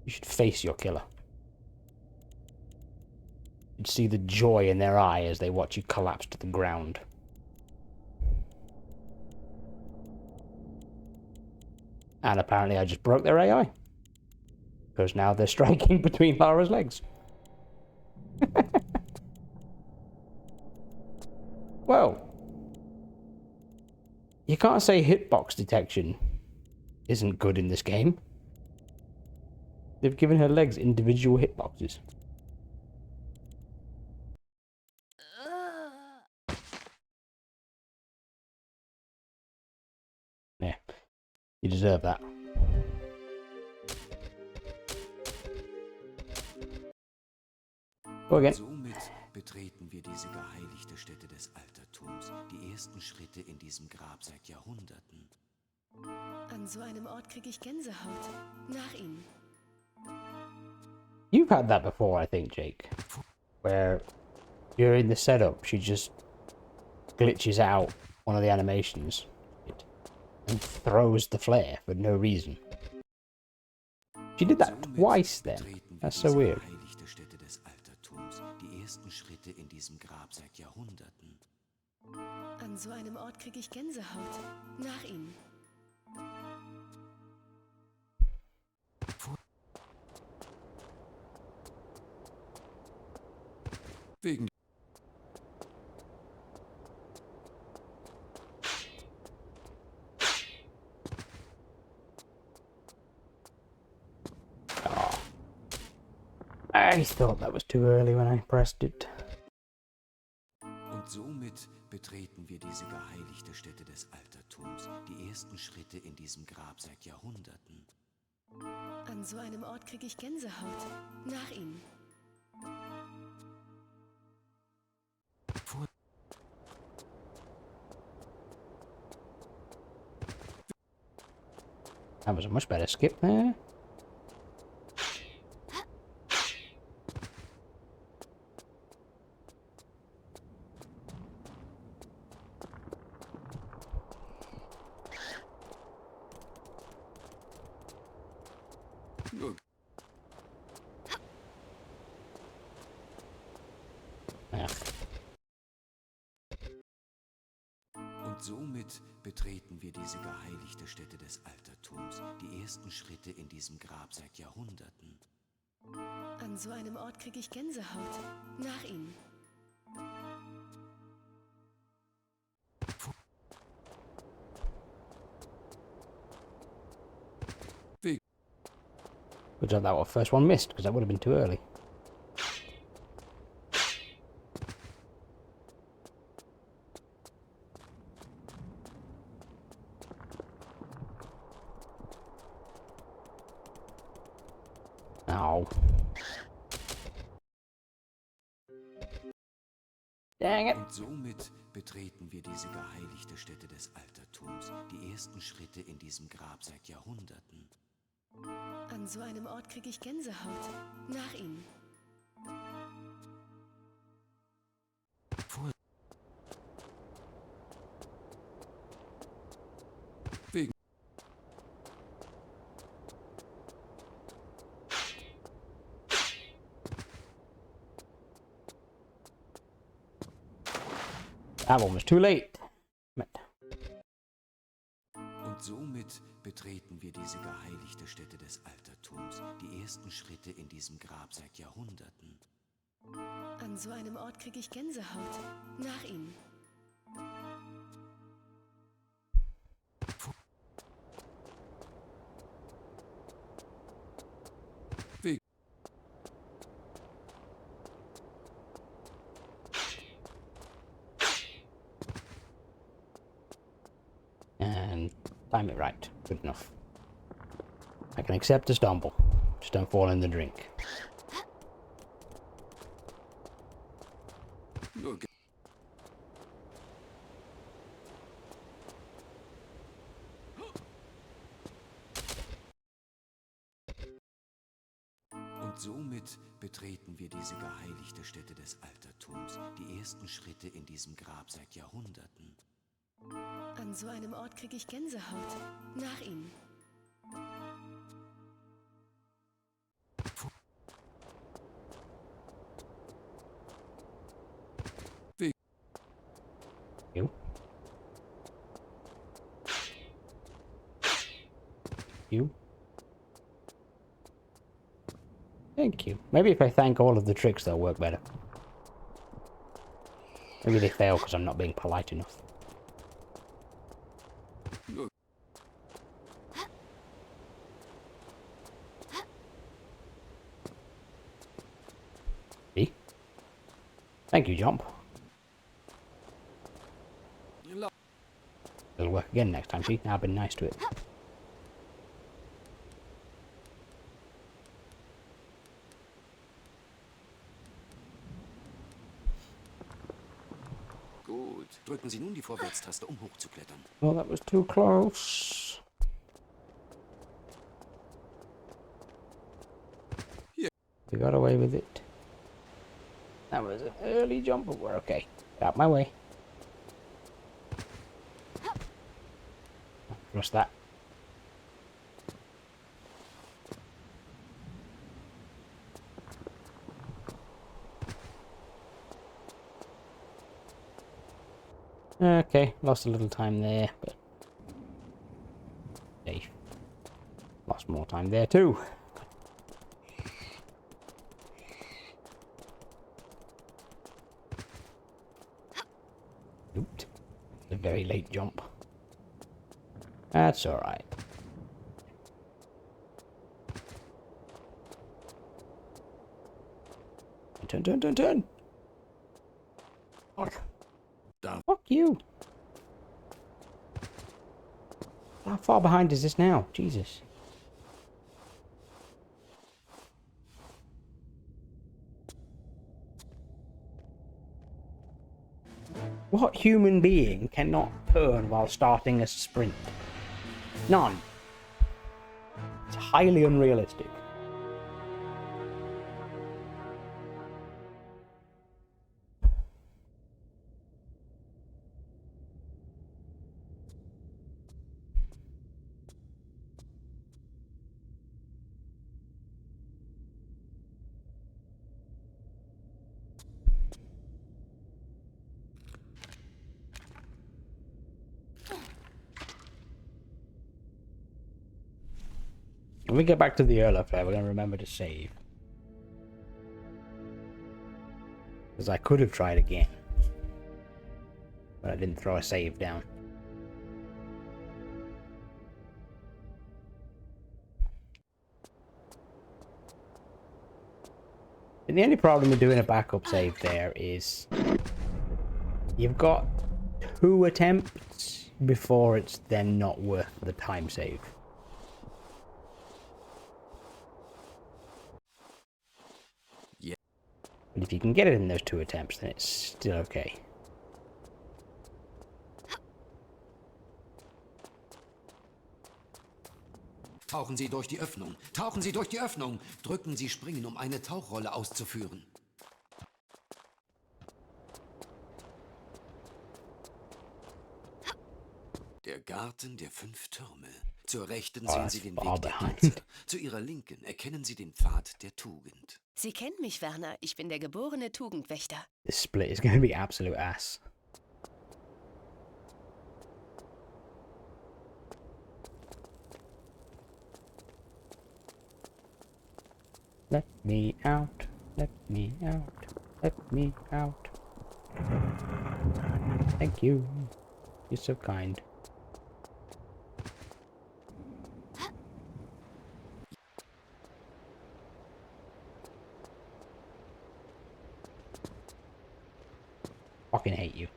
You should face your killer. You'd see the joy in their eye as they watch you collapse to the ground. And apparently I just broke their AI. Because now they're striking between Lara's legs. Well. You can't say hitbox detection isn't good in this game. They've given her legs individual hitboxes. Yeah. You deserve that. Go again. Somit betreten wir diese geheiligte Stätte des Altertums, die ersten Schritte in diesem Grab seit Jahrhunderten. An so einem Ort kriege ich Gänsehaut. Nach Ihnen. You've had that before, I think, Jake. Where you're in the setup, she just glitches out one of the animations and throws the flare for no reason. She did that twice then. That's so weird. Geheiligte Stätte des Altertums, die ersten Schritte in diesem Grab seit Jahrhunderten. An so einem Ort kriege ich Gänsehaut. Nach Ihnen. Wegen I thought that was too early when I pressed it. Und somit betreten wir diese geheiligte Stätte des Altertums, die ersten Schritte in diesem Grab seit Jahrhunderten. An so einem Ort kriege ich Gänsehaut. Nach Ihnen. That was a much better skip there. Ja. Und somit betreten wir diese geheiligte Stätte des Altertums, die ersten Schritte in diesem Grab seit Jahrhunderten. An so einem Ort kriege ich Gänsehaut. Nach Ihnen. Good job that was first one missed, because that would have been too early. Ow. Dang it. Und somit betreten wir diese geheiligte Stätte des Altertums, die ersten Schritte in diesem Grab seit Jahrhunderten. An so einem Ort kriege ich Gänsehaut. Nach Ihnen. Wegen That one was too late. Und somit betreten wir diese geheiligte Stätte des Altertums, die ersten Schritte in diesem Grab seit Jahrhunderten. An so einem Ort kriege ich Gänsehaut. Nach Ihnen. Wegen And time it right. Good enough. I can accept a stumble. Just don't fall in the drink. nur ge- Und somit betreten wir diese geheiligte Stätte des Altertums, die ersten Schritte in diesem Grab seit Jahrhunderten. An so einem Ort kriege ich Gänsehaut. Nach Ihnen. You. You. Thank you. Maybe if I thank all of the tricks, they'll work better. Maybe they fail because I'm not being polite enough. Nur See? Thank you, Jump. la- It'll work again next time, see? I've been nice to it. Gut. Drücken Sie nun die Vorwärtstaste, um hochzuklettern. Well, that was too close. Yeah. We got away with it. That was an early jump, but we're okay. Out my way. Trust that. Okay, lost a little time there, but safe. Lost more time there too. Oops. A very late jump. That's alright. Turn, turn, turn, turn! Fuck. Fuck you! How far behind is this now? Jesus. What human being cannot turn while starting a sprint? None. It's highly unrealistic. When we get back to the Earl Flare, we're going to remember to save. Because I could have tried again. But I didn't throw a save down. And the only problem with doing a backup save there is you've got 2 attempts before it's then not worth the time save. Yeah. But if you can get it in those 2 attempts, then it's still okay. Tauchen Sie durch die Öffnung. Tauchen Sie durch die Öffnung. Drücken Sie Springen, um eine Tauchrolle auszuführen. Der Garten der 5 Türme. Zur Rechten sehen Sie den Weg der Plätze. Zu Ihrer Linken erkennen Sie den Pfad der Tugend. Sie kennen mich, Werner. Ich bin der geborene Tugendwächter. This split is going to be absolute ass. Let me out, let me out, let me out. Thank you. You're so kind. Fucking hate you.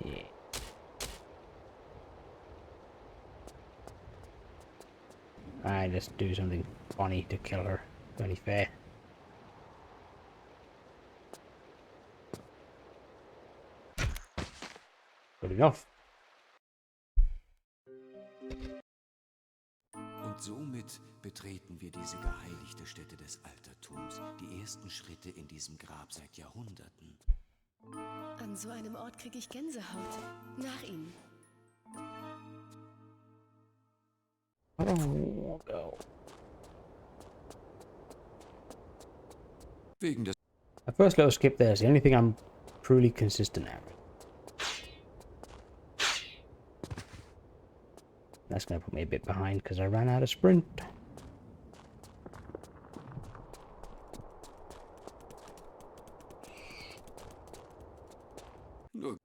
Yeah. Alright, let's do something funny to kill her. Very fair. Good enough. Und somit betreten wir diese geheiligte Stätte des Altertums, die ersten Schritte in diesem Grab seit Jahrhunderten. An so einem Ort kriege ich Gänsehaut. Nach Ihnen. Oh, go. Wegen des The first little skip there is the only thing I'm truly consistent at. That's going to put me a bit behind because I ran out of sprint. Nur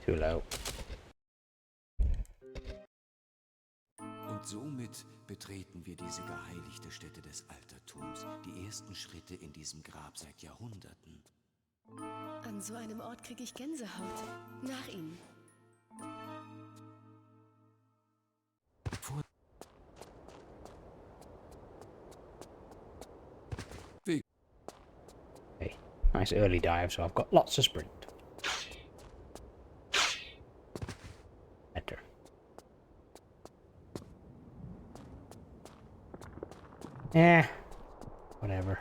Too low. Und somit betreten wir diese geheiligte Stätte des Altertums, die ersten Schritte in diesem Grab seit Jahrhunderten. An so einem Ort kriege ich Gänsehaut. Nach Ihnen. Vor Okay, nice early dive, so I've got lots of sprint. Better. Yeah, whatever.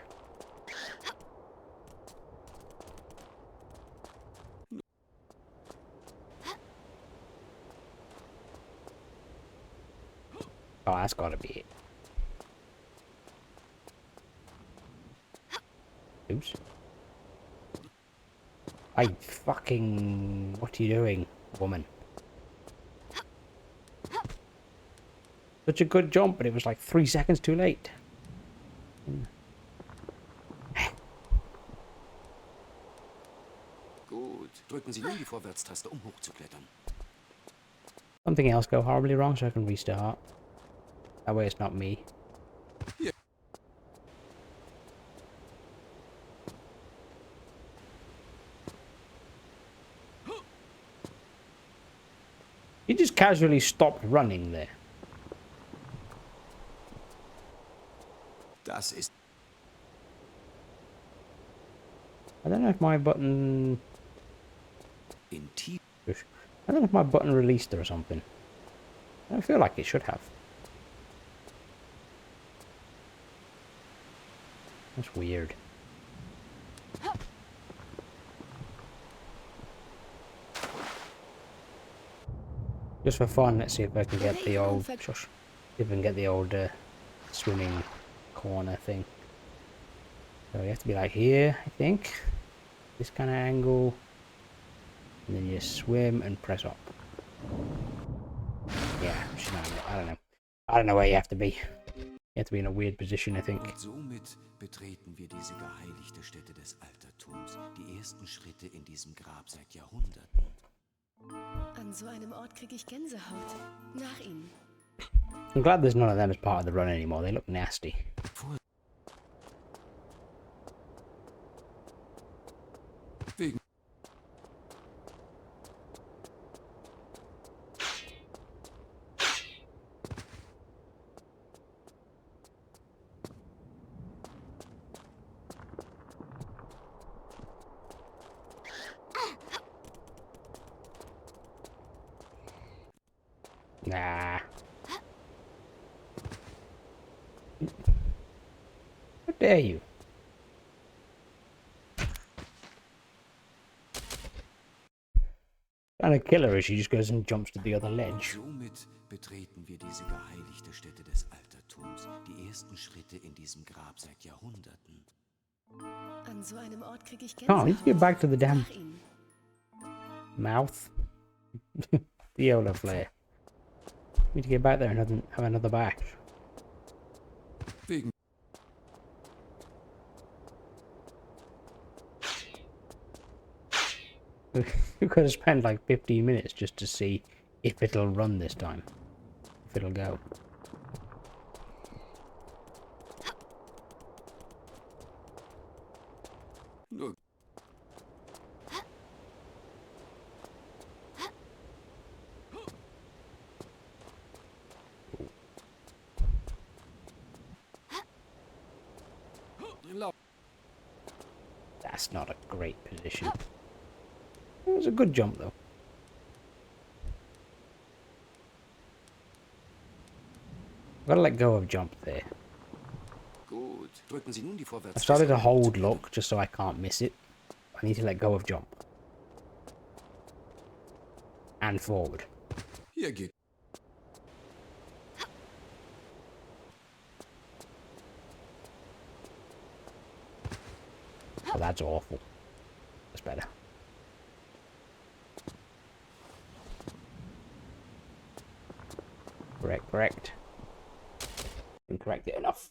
Oh, that's gotta be it. Oops. I fucking... What are you doing, woman? Such a good jump, but it was like 3 seconds too late. Gut. Drücken Sie nun die Vorwärtstaste, um hochzuklettern. Something else go horribly wrong so I can restart. That way it's not me. Yeah. You just casually stopped running there. Das ist... I don't know if my button... In tief... I don't know if my button released or something. I don't feel like it should have. That's weird. Just for fun, let's see if I can get the old... Shush. See if I can get the old swimming corner thing. So you have to be like here, I think. This kind of angle. And then you swim and press up. Yeah, I don't know. I don't know where you have to be. You have to be in a weird position, I think. Und somit betreten wir diese geheiligte Stätte des Altertums. Die ersten Schritte in diesem Grab seit Jahrhunderten. An so einem Ort kriege ich Gänsehaut. Nach ihnen. I'm glad there's none of them as part of the run anymore. They look nasty. Wegen... Nah. How dare you? Trying to kill her as she just goes and jumps to the other ledge. Somit betreten wir diese geheiligte Stätte des Altertums. Die ersten Schritte in diesem Grab seit Jahrhunderten. An so einem Ort kriege ich Oh, I Gänsehaut. need to get back to the damn Nach ihnen. mouth. Viola flare. Need to get back there and have another bash. Wegen... We could have spent like 15 minutes just to see if it'll run this time. If it'll go. Nur... That's not a great position. It was a good jump though. Gotta let go of jump there. Gut. Drücken Sie nun die I Vorwärtstaste. started to um hold hochzuklettern. look just so I can't miss it. I need to let go of jump. And forward. Hier geht... Oh, that's awful. That's better. Correct, correct. Didn't correct it enough.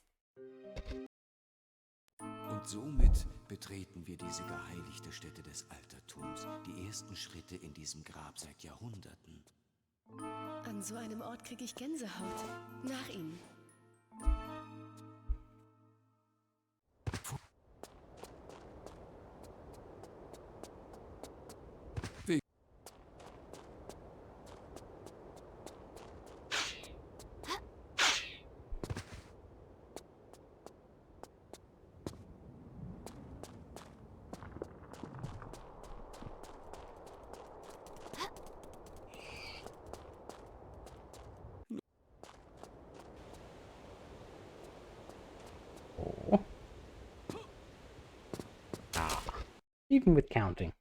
Und somit betreten wir diese geheiligte Stätte des Altertums. Die ersten Schritte in diesem Grab seit Jahrhunderten. An so einem Ort kriege ich Gänsehaut. Nach ihnen. Oh. Ah. Even with counting.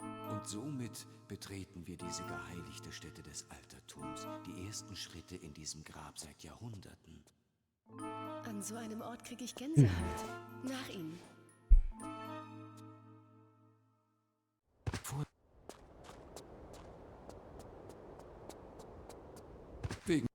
Und somit betreten wir diese geheiligte Stätte des Altertums. Die ersten Schritte in diesem Grab seit Jahrhunderten. An so einem Ort kriege ich Gänsehaut. Nach Ihnen. Wegen.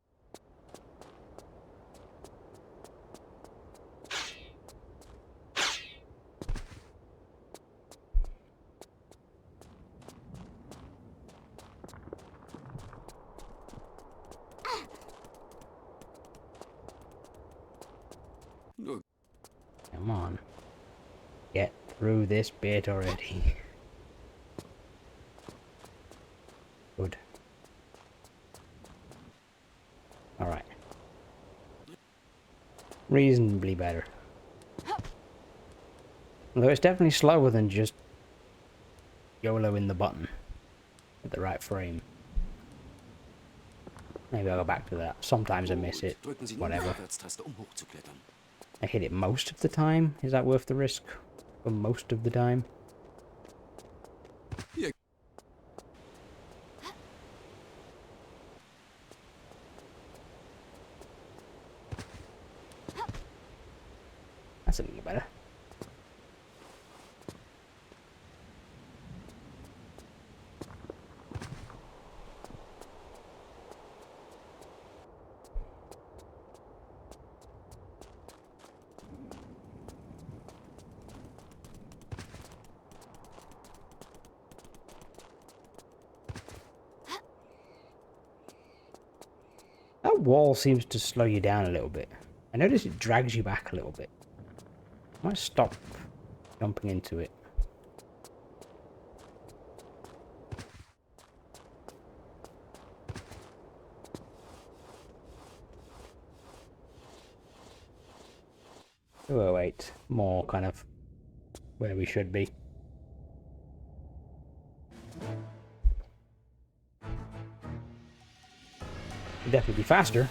Nur Come on. Get through this bit already. Good. Alright. Reasonably better. Although it's definitely slower than just YOLOing the button at the right frame. Maybe I'll go back to that. Sometimes I miss it. drücken Sie nun die Whatever. Aufwärtstaste, um hochzuklettern. I hit it most of the time. Is that worth the risk? For most of the time? Hier. That's a little better. That wall seems to slow you down a little bit. I notice it drags you back a little bit. I might stop jumping into it. Oh wait, more kind of where we should be. Could definitely be faster.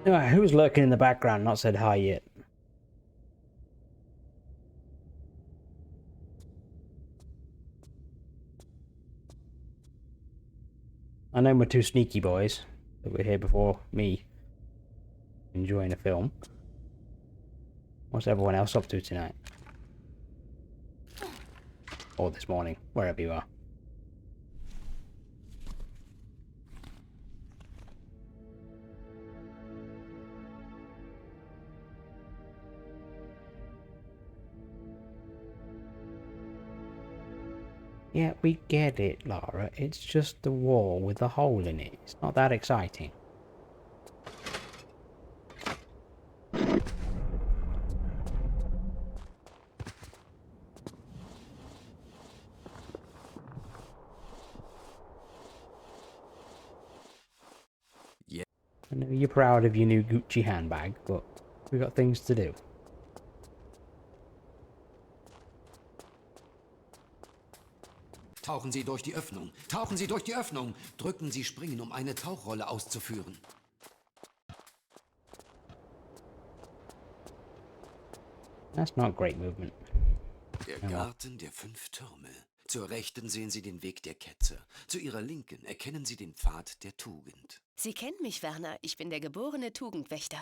Alright, who's lurking in the background? Not said hi yet. I know we're two sneaky boys that were here before me, enjoying a film. What's everyone else up to tonight? Or this morning, wherever you are. Yeah, we get it, Lara. It's just the wall with a hole in it. It's not that exciting. Yeah. I know you're proud of your new Gucci handbag, but we've got things to do. Tauchen Sie durch die Öffnung. Tauchen Sie durch die Öffnung. Drücken Sie Springen, um eine Tauchrolle auszuführen. That's not great movement. Der Garten der 5 Türme. Zur Rechten sehen Sie den Weg der Ketzer. Zu Ihrer Linken erkennen Sie den Pfad der Tugend. Sie kennen mich, Werner. Ich bin der geborene Tugendwächter.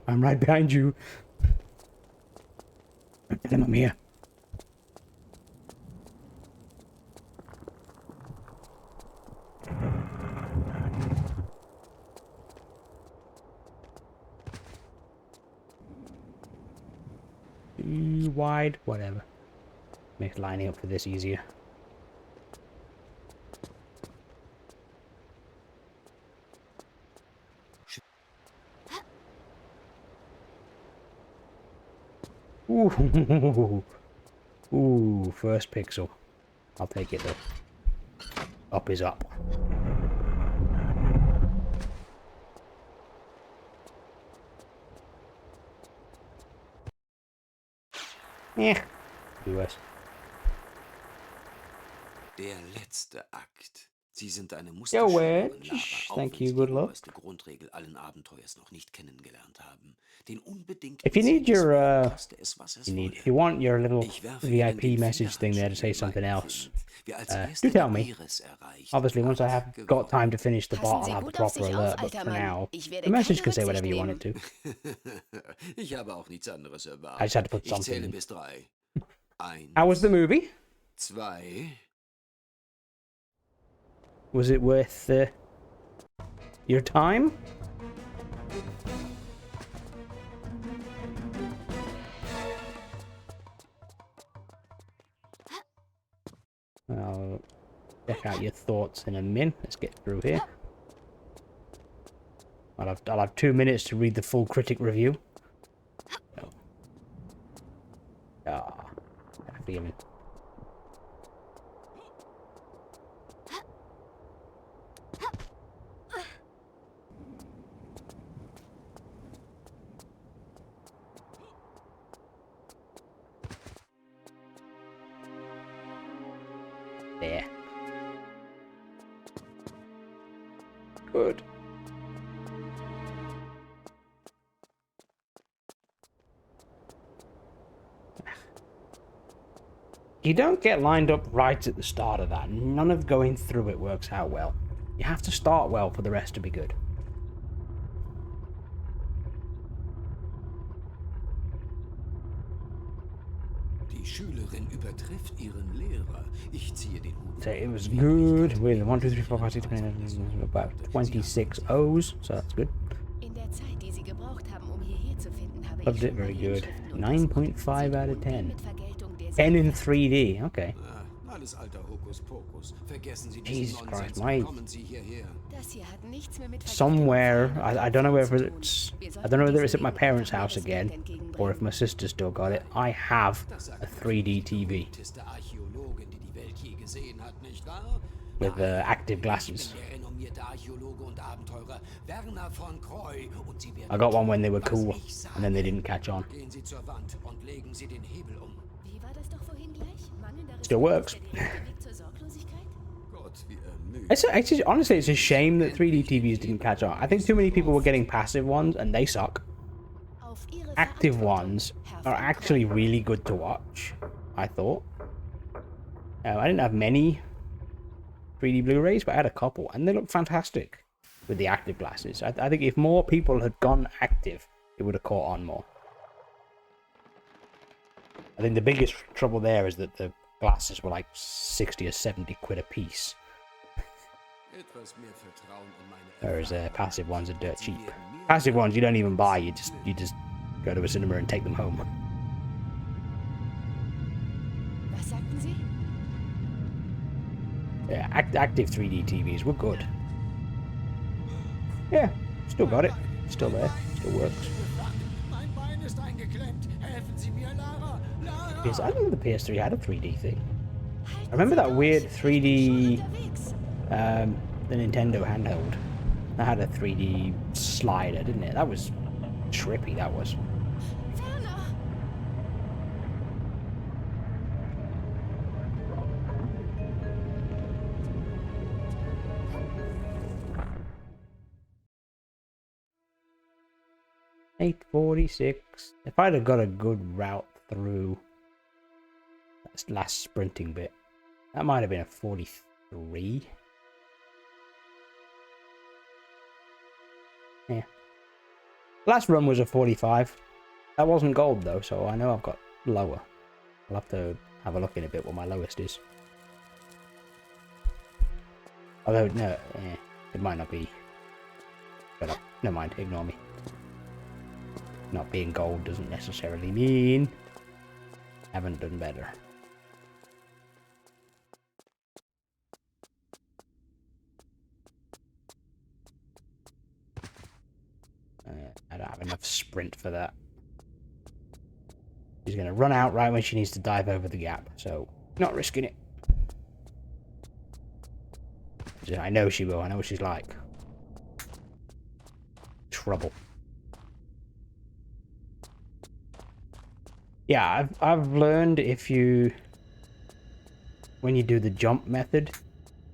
I'm right behind you. I'm here. Too wide, whatever. Makes lining up for this easier. Ooh, ooh, first pixel. I'll take it though. Up is up. US. Der letzte Akt. Sie sind eine Yo, Musterschülerin, Lara, Wedge. auch Thank wenn you, Sie die good luck. oberste Grundregel allen Abenteuers noch nicht kennengelernt haben. Den unbedingten If you need Siegeswillen, your, koste es, was es wolle. if you want your little Ich werfe Ihnen VIP den message thing there to say Federhandschuh, something mein else, Kind. Wer als do erster tell die me. Iris erreicht, Obviously, once I hat have got time gewonnen. to finish the Passen bot, I'll Sie have the gut auf proper sich auf, alert, but alter for Mann. now, Ich the werde message keine can say Rücksicht whatever you want nehmen. it to. Ich habe auch nichts anderes erwartet. I just had to put Ich zähle something. bis 3. How was the 1, movie? 2. Was it worth your time? I'll check out your thoughts in a min. Let's get through here. I'll have 2 minutes to read the full critic review. Oh. Ah, I have to give it. There. Good. You don't get lined up right at the start of that. None of going through it works out well. You have to start well for the rest to be good. Die Schülerin übertrifft ihren Lehrer. Ich ziehe den Hut. So it was good with 1, 2, 3, 4, 5, 6, 7, 8, about 26 O's, so that's good. In der Zeit, die Sie gebraucht haben, um hierher zu finden, habe Loved ich it, schon mal very die good. Inschriften untersucht. 9.5 out of Sie drohen 10. mit Vergeltung, der Sie 10 in entlassen. 3D, okay. Alles alter Hokuspokus. Vergessen Sie Jesus diesen Christ, Nonsens my- und kommen Sie hierher. Das hier hat nichts mehr mit Somewhere, Vergeltung I don't know whether zu tun. it's, Wir I sollten don't know whether diesen it's at my Dingen parents' einfach house mehr das Geld again, entgegenbringen. or if my sister still got it. I have Das sagt a 3D TV berühmteste Archäologin, die die Welt je gesehen hat, nicht wahr? with active Ich glasses. bin der renommierte Archäologe und Abenteurer Werner von Croy und Sie werden I got one when they were was cool, ich sage. and then they didn't catch on. Gehen Sie zur Wand und legen Sie den Hebel um. Wie war das doch vorhin gleich? Mangelnder Still works. Respekt ist der direkte Weg zur Sorglosigkeit? Gott, wie ermüdend. It's honestly, it's a shame that 3D TVs didn't catch on. I think too many people were getting passive ones, and they suck. Auf Ihre Active Verantwortung, ones Herr are von actually Croy. really good to watch, I thought. I didn't have many 3D Blu-rays, but I had a couple, and they look fantastic with the active glasses. I think if more people had gone active, it would have caught on more. I think the biggest trouble there is that the glasses were like 60 or 70 quid a piece, Etwas mehr Vertrauen in meine whereas passive ones are dirt Sie cheap. werden mehr Passive ones you don't even buy, you just go to a cinema and take them home. Was sagten Sie? Yeah, active 3D TVs were good. Yeah, still got it. Still there. Still works. Mein Bein ist eingeklemmt. Helfen Sie mir, Lara. Lara. Because I think the PS3 had a 3D thing. Halten I remember Sie that durch. weird Ich bin 3D, schon unterwegs. the Nintendo handheld. That had a 3D slider, didn't it? That was trippy, that was. Werner! 846. If I'd have got a good route through that last sprinting bit, that might have been a 43. Yeah. Last run was a 45. That wasn't gold though, so I know I've got lower. I'll have to have a look in a bit what my lowest is. Although, no, it might not be. Shut up. Never mind, ignore me. Not being gold doesn't necessarily mean haven't done better. I don't have enough sprint for that. She's going to run out right when she needs to dive over the gap, so not risking it. I know she will. I know what she's like. Trouble. Yeah, I've learned when you do the jump method,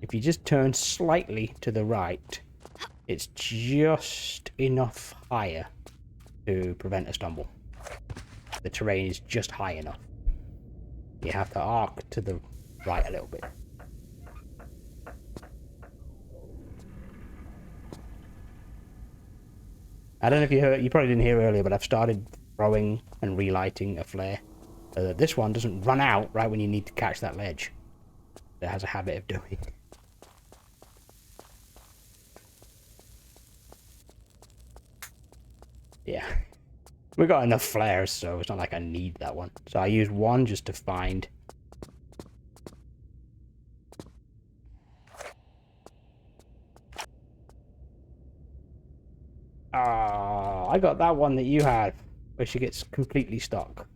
If you just turn slightly to the right, it's just enough higher to prevent a stumble. The terrain is just high enough. You have to arc to the right a little bit. I don't know if you heard, you probably didn't hear earlier, but I've started throwing and relighting a flare. So that this one doesn't run out right when you need to catch that ledge. It has a habit of doing. Yeah. We got enough flares, so it's not like I need that one. So I use one just to find. Ah, I got that one that you had, where she gets completely stuck.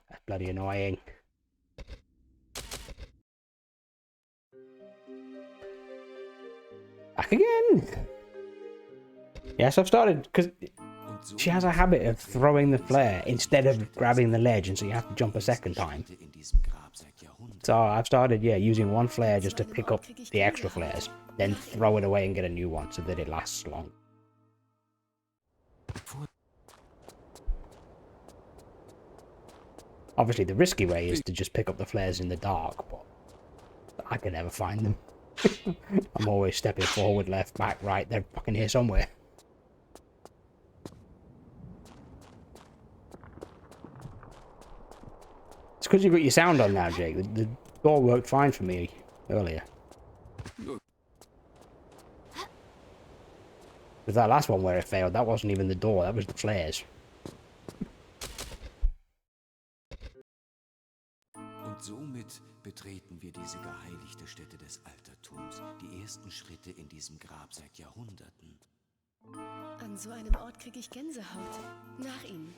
That's bloody annoying. Back again! Yes, I've started, because she has a habit of throwing the flare instead of grabbing the ledge, and so you have to jump a second time. So I've started, yeah, using one flare just to pick up the extra flares, then throw it away and get a new one so that it lasts long. Obviously, the risky way is to just pick up the flares in the dark, but I can never find them. I'm always stepping forward, left, back, right. They're fucking here somewhere. It's because you've got your sound on now, Jake. The door worked fine for me earlier. With that last one where it failed, that wasn't even the door, that was the flares. Und somit betreten wir diese geheiligte Stätte des Altertums, die ersten Schritte in diesem Grab seit Jahrhunderten. An so einem Ort kriege ich Gänsehaut. Nach Ihnen.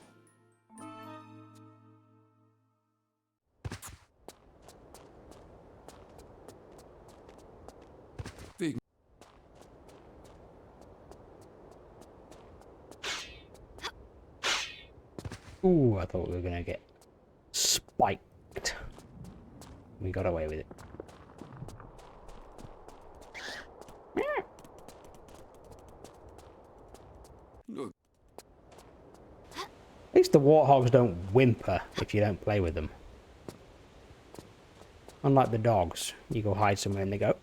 Ooh, I thought we were gonna get spiked. We got away with it. At least the warthogs don't whimper if you don't play with them. Unlike the dogs, you go hide somewhere and they go.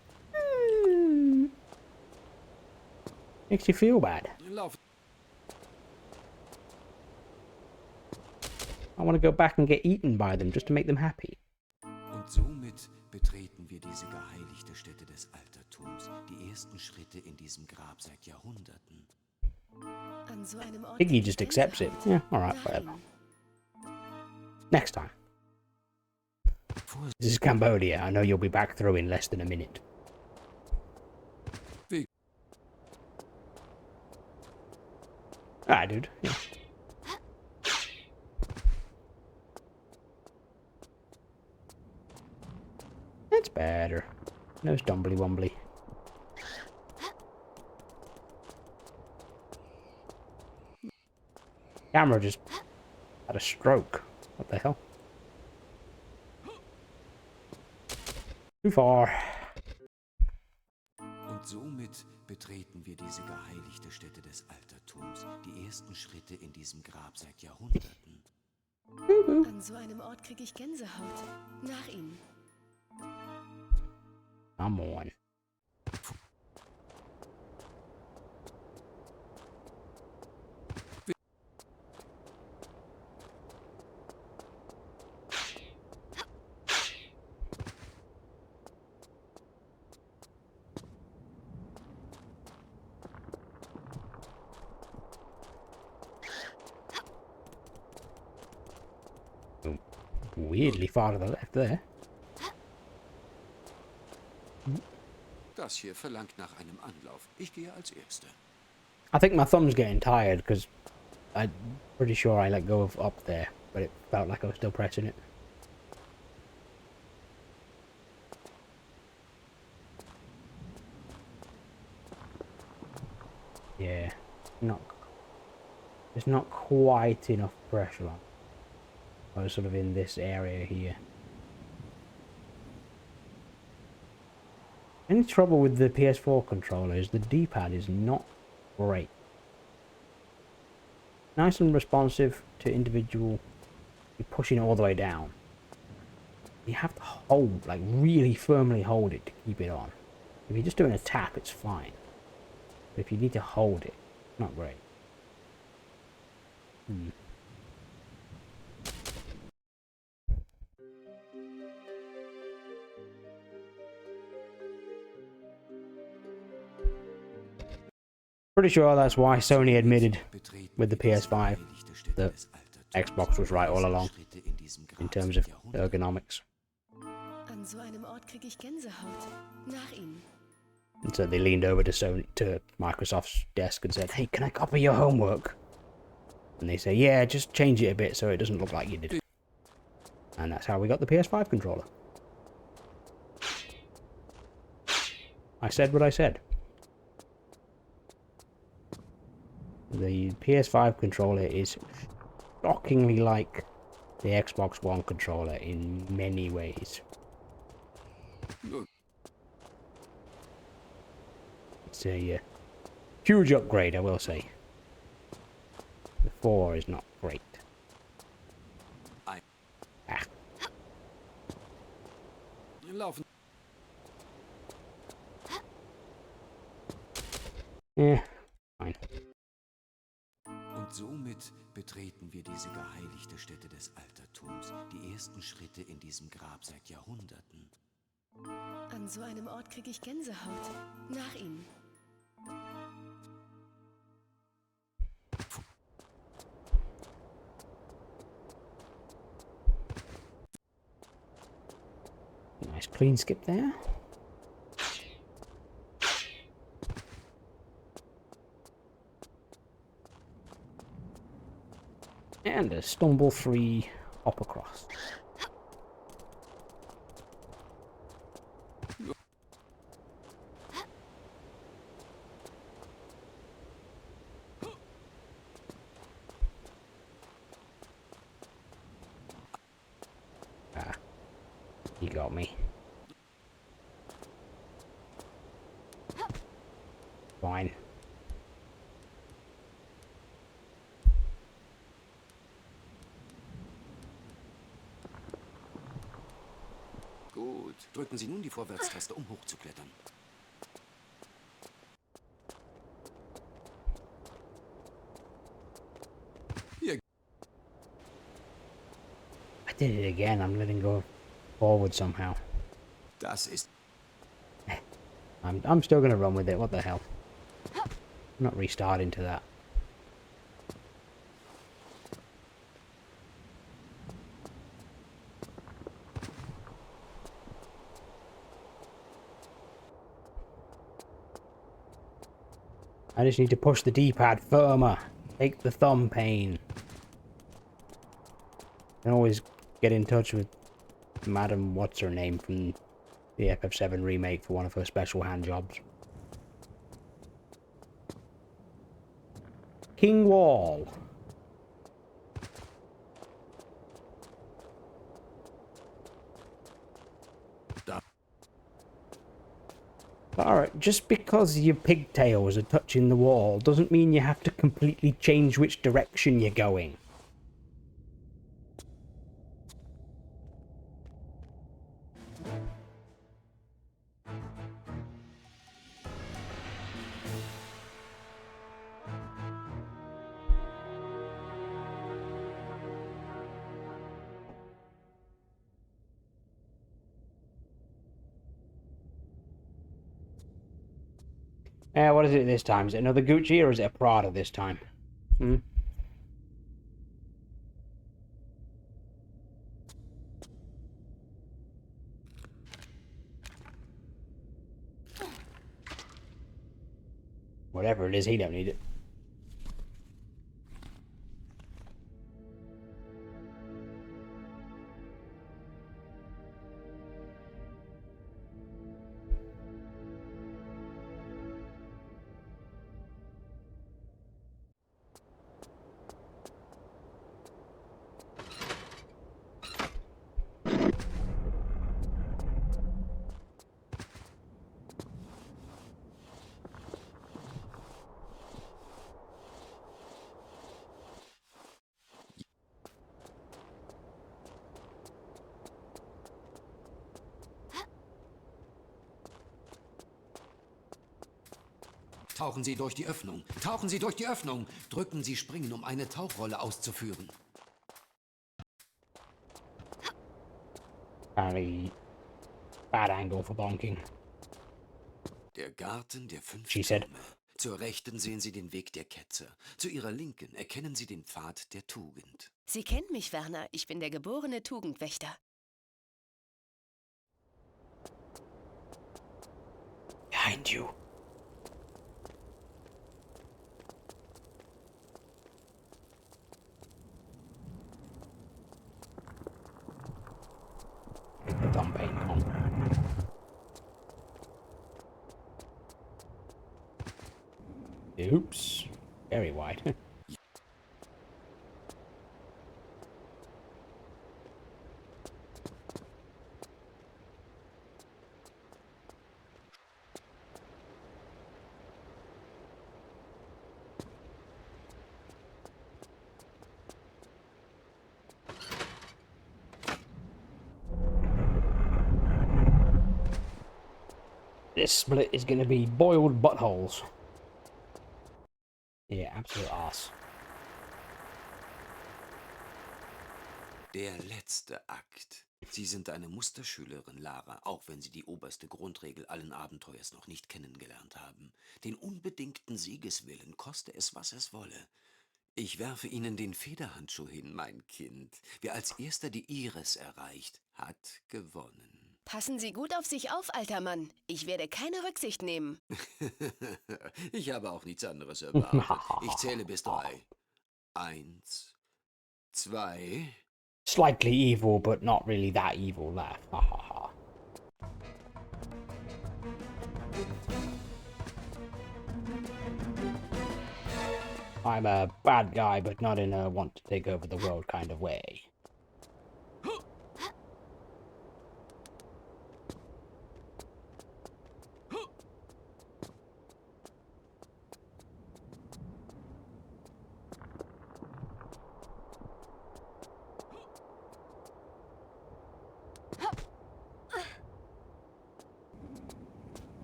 Makes you feel bad. I want to go back and get eaten by them just to make them happy. Und somit betreten wir diese geheiligte Stätte des Altertums, die ersten Schritte in diesem Grab seit Jahrhunderten. An so einem Ort Iggy just accepts it. Yeah, alright, whatever. Next time. This is Cambodia. I know you'll be back through in less than a minute. Alright, dude. Yeah. That's better. No stumbly wumbly. Camera just had a stroke. What the hell? Too far. Und somit betreten wir diese geheiligte Stätte des Altertums, die ersten Schritte in diesem Grab seit Jahrhunderten. An so einem Ort kriege ich Gänsehaut. Nach Ihnen. Come on. Weirdly far to the left there. Das hier verlangt nach einem Anlauf. Ich gehe als Erster. I think my thumb's getting tired because I'm pretty sure I let go of up there, but it felt like I was still pressing it. Yeah, there's not quite enough pressure on. I was sort of in this area here. Any trouble with the PS4 controller is the D-pad is not great. Nice and responsive to individual. You're pushing it all the way down. You have to hold, like really firmly hold it to keep it on. If you're just doing a tap, it's fine. But if you need to hold it, not great. Pretty sure that's why Sony admitted with the PS5 that Xbox was right all along in terms of ergonomics. An so einem Ort kriege ich Gänsehaut. Nach Ihnen. And so they leaned over to Microsoft's desk and said, "Hey, can I copy your homework?" And they say, "Yeah, just change it a bit so it doesn't look like you did." And that's how we got the PS5 controller. I said what I said. The PS5 controller is shockingly like the Xbox One controller in many ways. It's a huge upgrade, I will say. The 4 is not great. Yeah, fine. Und somit betreten wir diese geheiligte Stätte des Altertums, die ersten Schritte in diesem Grab seit Jahrhunderten. An so einem Ort kriege ich Gänsehaut. Nach Ihnen. Nice clean skip there. And a stumble-free hop across. Ah, he got me. Fine. Gut, drücken Sie nun die Vorwärtstaste, um hochzuklettern. Hier. I did it again. I'm letting go forward somehow. Das ist... I'm still gonna run with it. What the hell? I'm not restarting to that. I just need to push the D-pad firmer. Take the thumb pain. You can always get in touch with Madam What's Her Name from the FF7 remake for one of her special hand jobs. King Wall. Alright, just because your pigtails are touching the wall doesn't mean you have to completely change which direction you're going. What is it this time? Is it another Gucci or is it a Prada this time? Whatever it is, he don't need it. Tauchen Sie durch die Öffnung. Tauchen Sie durch die Öffnung. Drücken Sie Springen, um eine Tauchrolle auszuführen. Apparently, bad angle for bonking. Der Garten der 5 She said. Türme. Zur Rechten sehen Sie den Weg der Ketzer. Zu Ihrer Linken erkennen Sie den Pfad der Tugend. Sie kennt mich, Werner. Ich bin der geborene Tugendwächter. Behind you. Thumb paint on. Oops. Very wide. This split is going to be boiled buttholes. Yeah, absolute arse. Der letzte Akt. Sie sind eine Musterschülerin, Lara, auch wenn Sie die oberste Grundregel allen Abenteuers noch nicht kennengelernt haben. Den unbedingten Siegeswillen, koste es, was es wolle. Ich werfe Ihnen den Federhandschuh hin, mein Kind. Wer als erster die Iris erreicht, hat gewonnen. Passen Sie gut auf sich auf, alter Mann. Ich werde keine Rücksicht nehmen. Ich habe auch nichts anderes erwartet. Ich zähle bis 3. 1, 2... Slightly evil, but not really that evil there. Ha ha ha. I'm a bad guy, but not in a want to take over the world kind of way.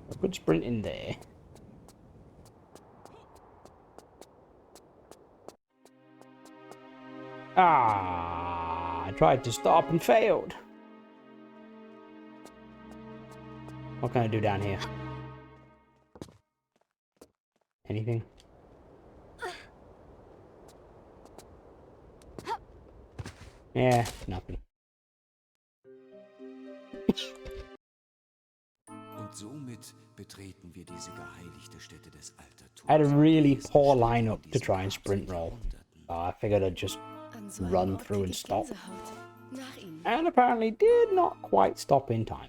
A good sprint in there. Ah, I tried to stop and failed. What can I do down here? Anything? Yeah, nothing. Und somit betreten wir diese geheiligte Stätte des Altertums. I had a really poor lineup to try and sprint roll. I figured I'd just An so einem run Ort through krieg and ich stop. Gänsehaut. Nach Ihnen. And apparently did not quite stop in time.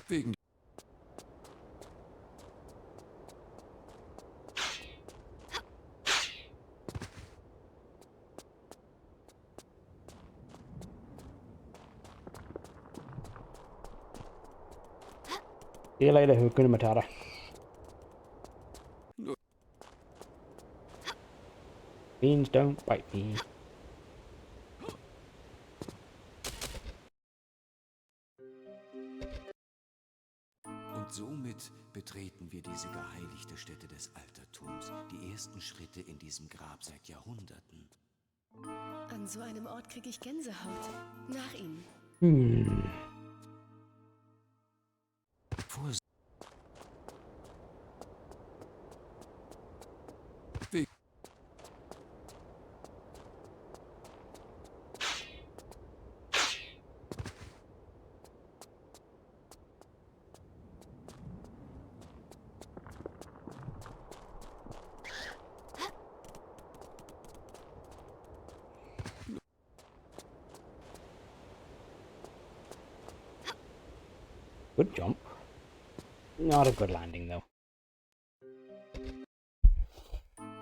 Wegen See you later, Hakuna Matata. Beans don't bite me. Und somit betreten wir diese geheiligte Stätte des Altertums. Die ersten Schritte in diesem Grab seit Jahrhunderten. An so einem Ort krieg ich Gänsehaut. Nach Ihnen. Vor Good jump. Not a good landing though.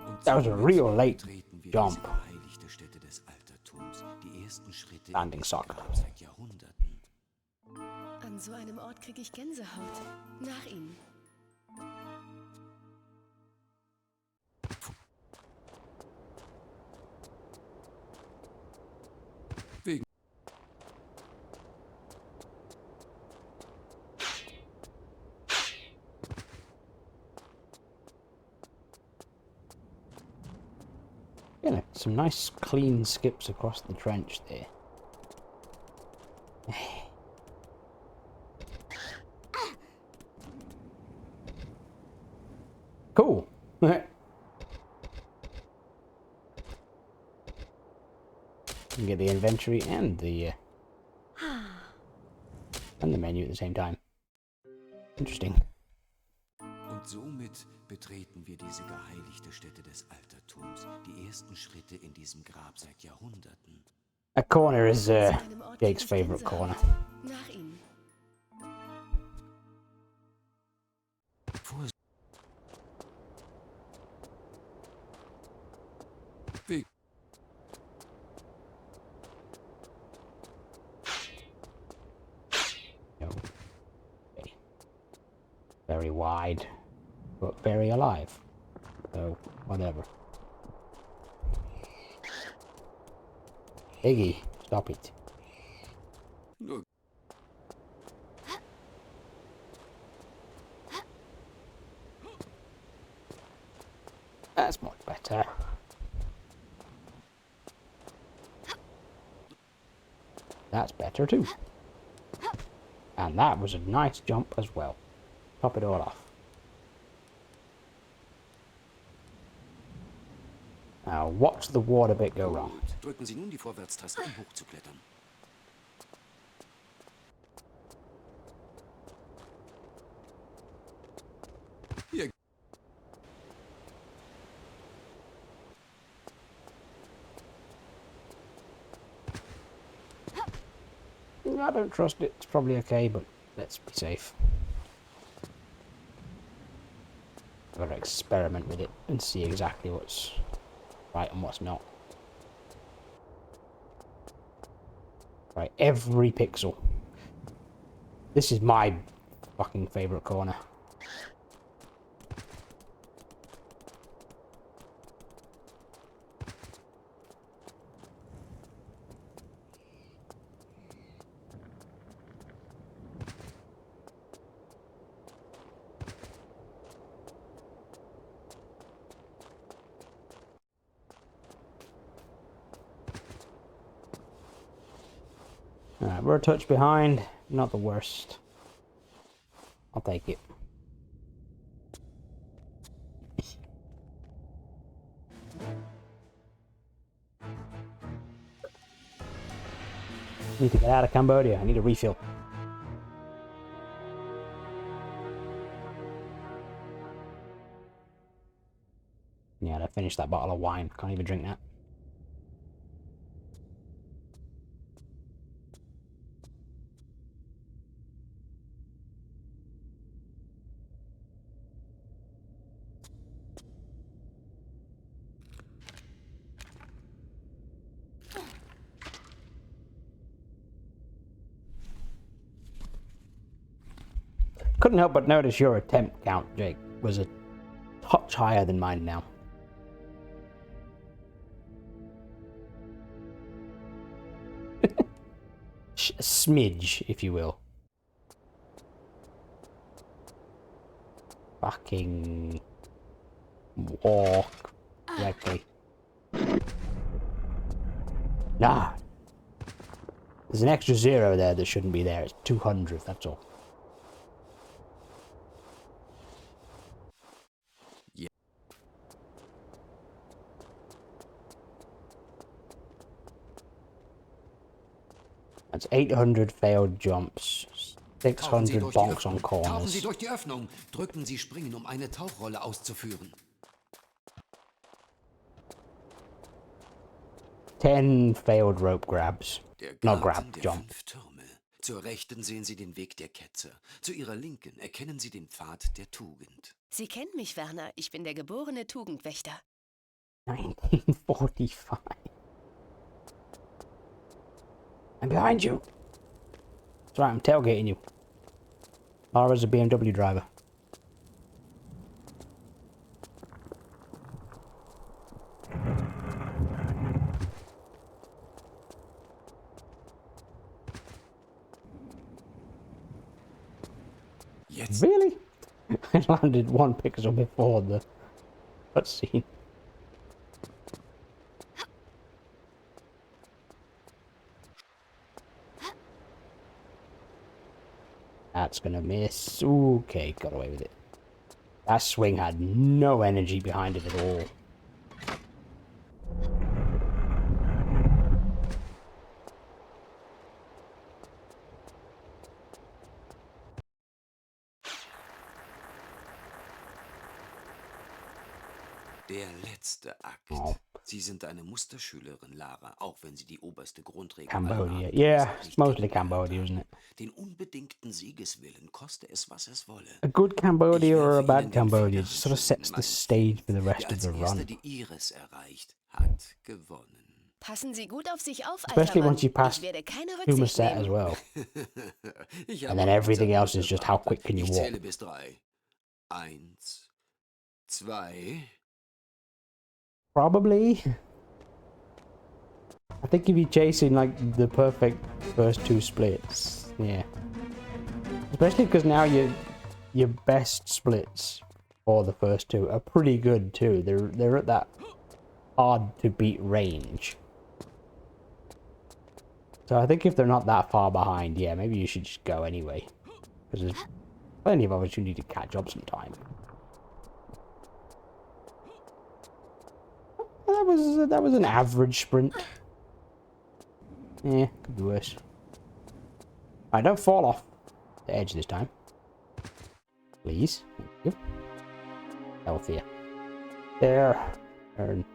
Und That was a somit real late betreten wir jump. diese geheiligte Stätte des Altertums. Die ersten Schritte Landing in diesem sucked. Grab seit Jahrhunderten. An so einem Ort krieg ich Gänsehaut. Nach Ihnen. Wegen Yeah, some nice clean skips across the trench there. Cool. You can get the inventory and the menu at the same time. Interesting. Und somit betreten wir diese geheiligte Stätte des Altertums, die ersten Schritte in diesem Grab seit Jahrhunderten. That corner is Zu einem Ort Jake's gibt es favorite corner. Gänsehaut. Nach Ihnen. Okay. Very wide, but very alive. So, whatever. Iggy, stop it. Nur That's much better. That's better too. And that was a nice jump as well. Top it all off. Now watch the water bit go wrong. gut. Drücken Sie nun die Vorwärtstaste, um hochzuklettern. Hier. I don't trust it. It's probably okay, but let's be safe. I've got to experiment with it and see exactly what's right and what's not. Right, every pixel. This is my fucking favourite corner. Alright, we're a touch behind. Not the worst. I'll take it. Need to get out of Cambodia. I need a refill. Yeah, I finished that bottle of wine. Can't even drink that. Couldn't help but notice your attempt count, Jake, was a touch higher than mine now. A smidge, if you will. Fucking walk correctly. Nah. There's an extra zero there that shouldn't be there. It's 200, that's all. That's 800 failed jumps, 600 bonks on Tauchen Sie corners. durch die Öffnung. Drücken Sie Springen, um eine Tauchrolle auszuführen. 10 failed rope grabs. Der Not Garten grab, der jump. 5 Türme. Zur Rechten sehen Sie den Weg der Ketzer. Zu Ihrer Linken erkennen Sie den Pfad der Tugend. Sie kennen mich, Werner. Ich bin der geborene Tugendwächter. 1945. I'm behind you. That's right, I'm tailgating you. Lara's a BMW driver. Jetzt Really? I landed one pixel before the cutscene. That's gonna miss. Okay, got away with it. That swing had no energy behind it at all. Der letzte Akt. Oh. Sie sind eine Musterschülerin, Lara, auch wenn Sie die oberste Grundregel Cambodia. aller Yeah, Abenteuer it's nicht mostly kennengelernt Cambodia, haben. isn't it? Den unbedingten Siegeswillen, koste es, was es wolle. A good Cambodia Ich or a werfe bad Ihnen den Cambodia Finger just sort of zu, sets the mein stage for the Wer rest of als the erster run. die Iris erreicht, hat gewonnen. Passen Sie gut auf sich auf, alter Especially Mann. once you pass Ich werde keine Rücksicht Somerset as nehmen. well. Ich And habe then auf everything dieser else is gute just how Warte. quick can you Ich walk. zähle bis 3. 1, 2. Probably. I think if you're chasing like the perfect first 2 splits, yeah. Especially because now your best splits for the first 2 are pretty good too. They're at that hard to beat range. So I think if they're not that far behind, yeah, maybe you should just go anyway, because there's plenty of opportunity to catch up sometime. That was an average sprint. Yeah, could be worse. Alright, don't fall off the edge this time. Please. Thank you. Healthier. There.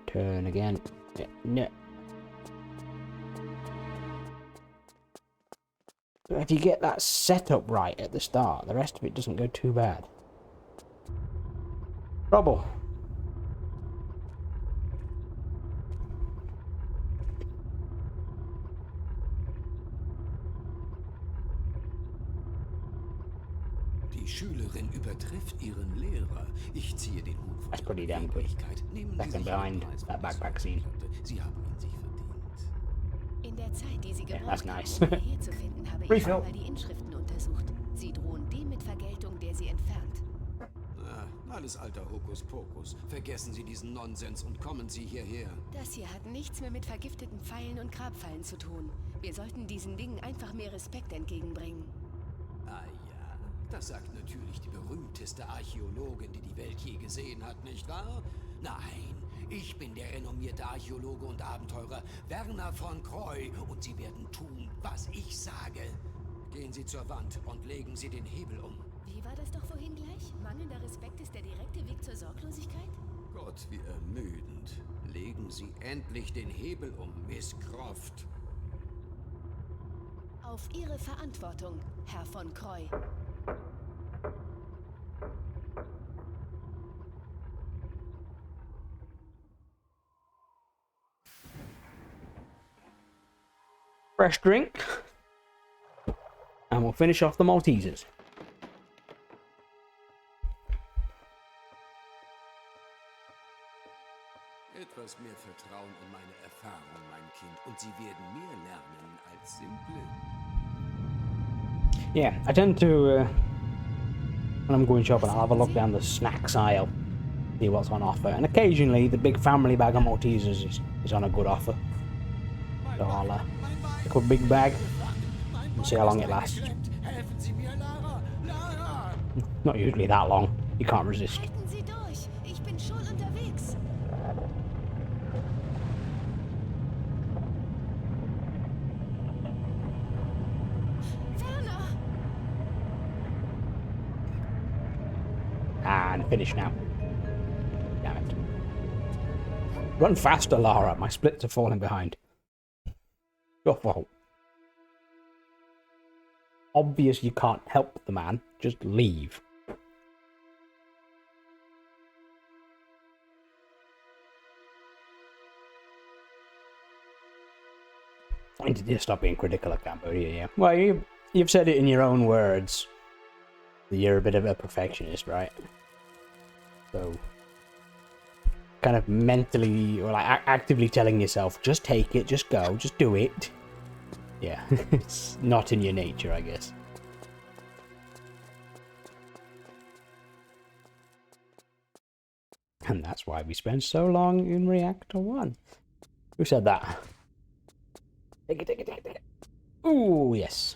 Turn again. Yeah, no. So if you get that setup right at the start, the rest of it doesn't go too bad. Trouble. Die Schülerin übertrifft ihren Lehrer. Ich ziehe den Hut vor That's ihrer pretty damn good. Beweglichkeit. Nehmen Sie Second sich behind einen Preis that von der backpack scene. Sorgenplatte. Sie haben ihn sich verdient. In der Zeit, die Sie Yeah, gebraucht that's haben, nice. um hierher zu finden, habe ich Refill. schon mal die Inschriften untersucht. Sie drohen dem mit Vergeltung, der sie entfernt. Alles alter Hokuspokus. Vergessen Sie diesen Nonsens und kommen Sie hierher. Das hier hat nichts mehr mit vergifteten Pfeilen und Grabfallen zu tun. Wir sollten diesen Dingen einfach mehr Respekt entgegenbringen. Ah ja, das sagt natürlich die berühmteste Archäologin, die die Welt je gesehen hat, nicht wahr? Nein, ich bin der renommierte Archäologe und Abenteurer Werner von Croy und Sie werden tun, was ich sage. Gehen Sie zur Wand und legen Sie den Hebel um. Wie war das doch vorhin gleich? Mangelnder Respekt ist der direkte Weg zur Sorglosigkeit? Gott, wie ermüdend. Legen Sie endlich den Hebel um, Miss Croft. Auf Ihre Verantwortung, Herr von Croy. Fresh drink. And we'll finish off the Maltesers. Etwas mehr Vertrauen in meine Erfahrung, mein Kind, und Sie werden mehr lernen als simple. Yeah, I tend to, when I'm going shopping, I'll have a look down the snacks aisle, see what's on offer, and occasionally the big family bag of Maltesers is on a good offer. So I'll pick up a big bag and see how long it lasts. Helfen Sie mir, Lara! Lara! Not usually that long, you can't resist. Halten Sie durch! Ich bin schon unterwegs! Werner! And finish now. Damn it. Run faster, Lara, my splits are falling behind. Your fault. Obvious you can't help the man, just leave. I need to stop being critical of Cambodia, yeah. Well, you've said it in your own words. That you're a bit of a perfectionist, right? So, kind of mentally, or like actively telling yourself, just take it, just go, just do it. Yeah, it's not in your nature, I guess. And that's why we spend so long in Reactor 1. Who said that? Take it, take it, take it, take it. Ooh, yes.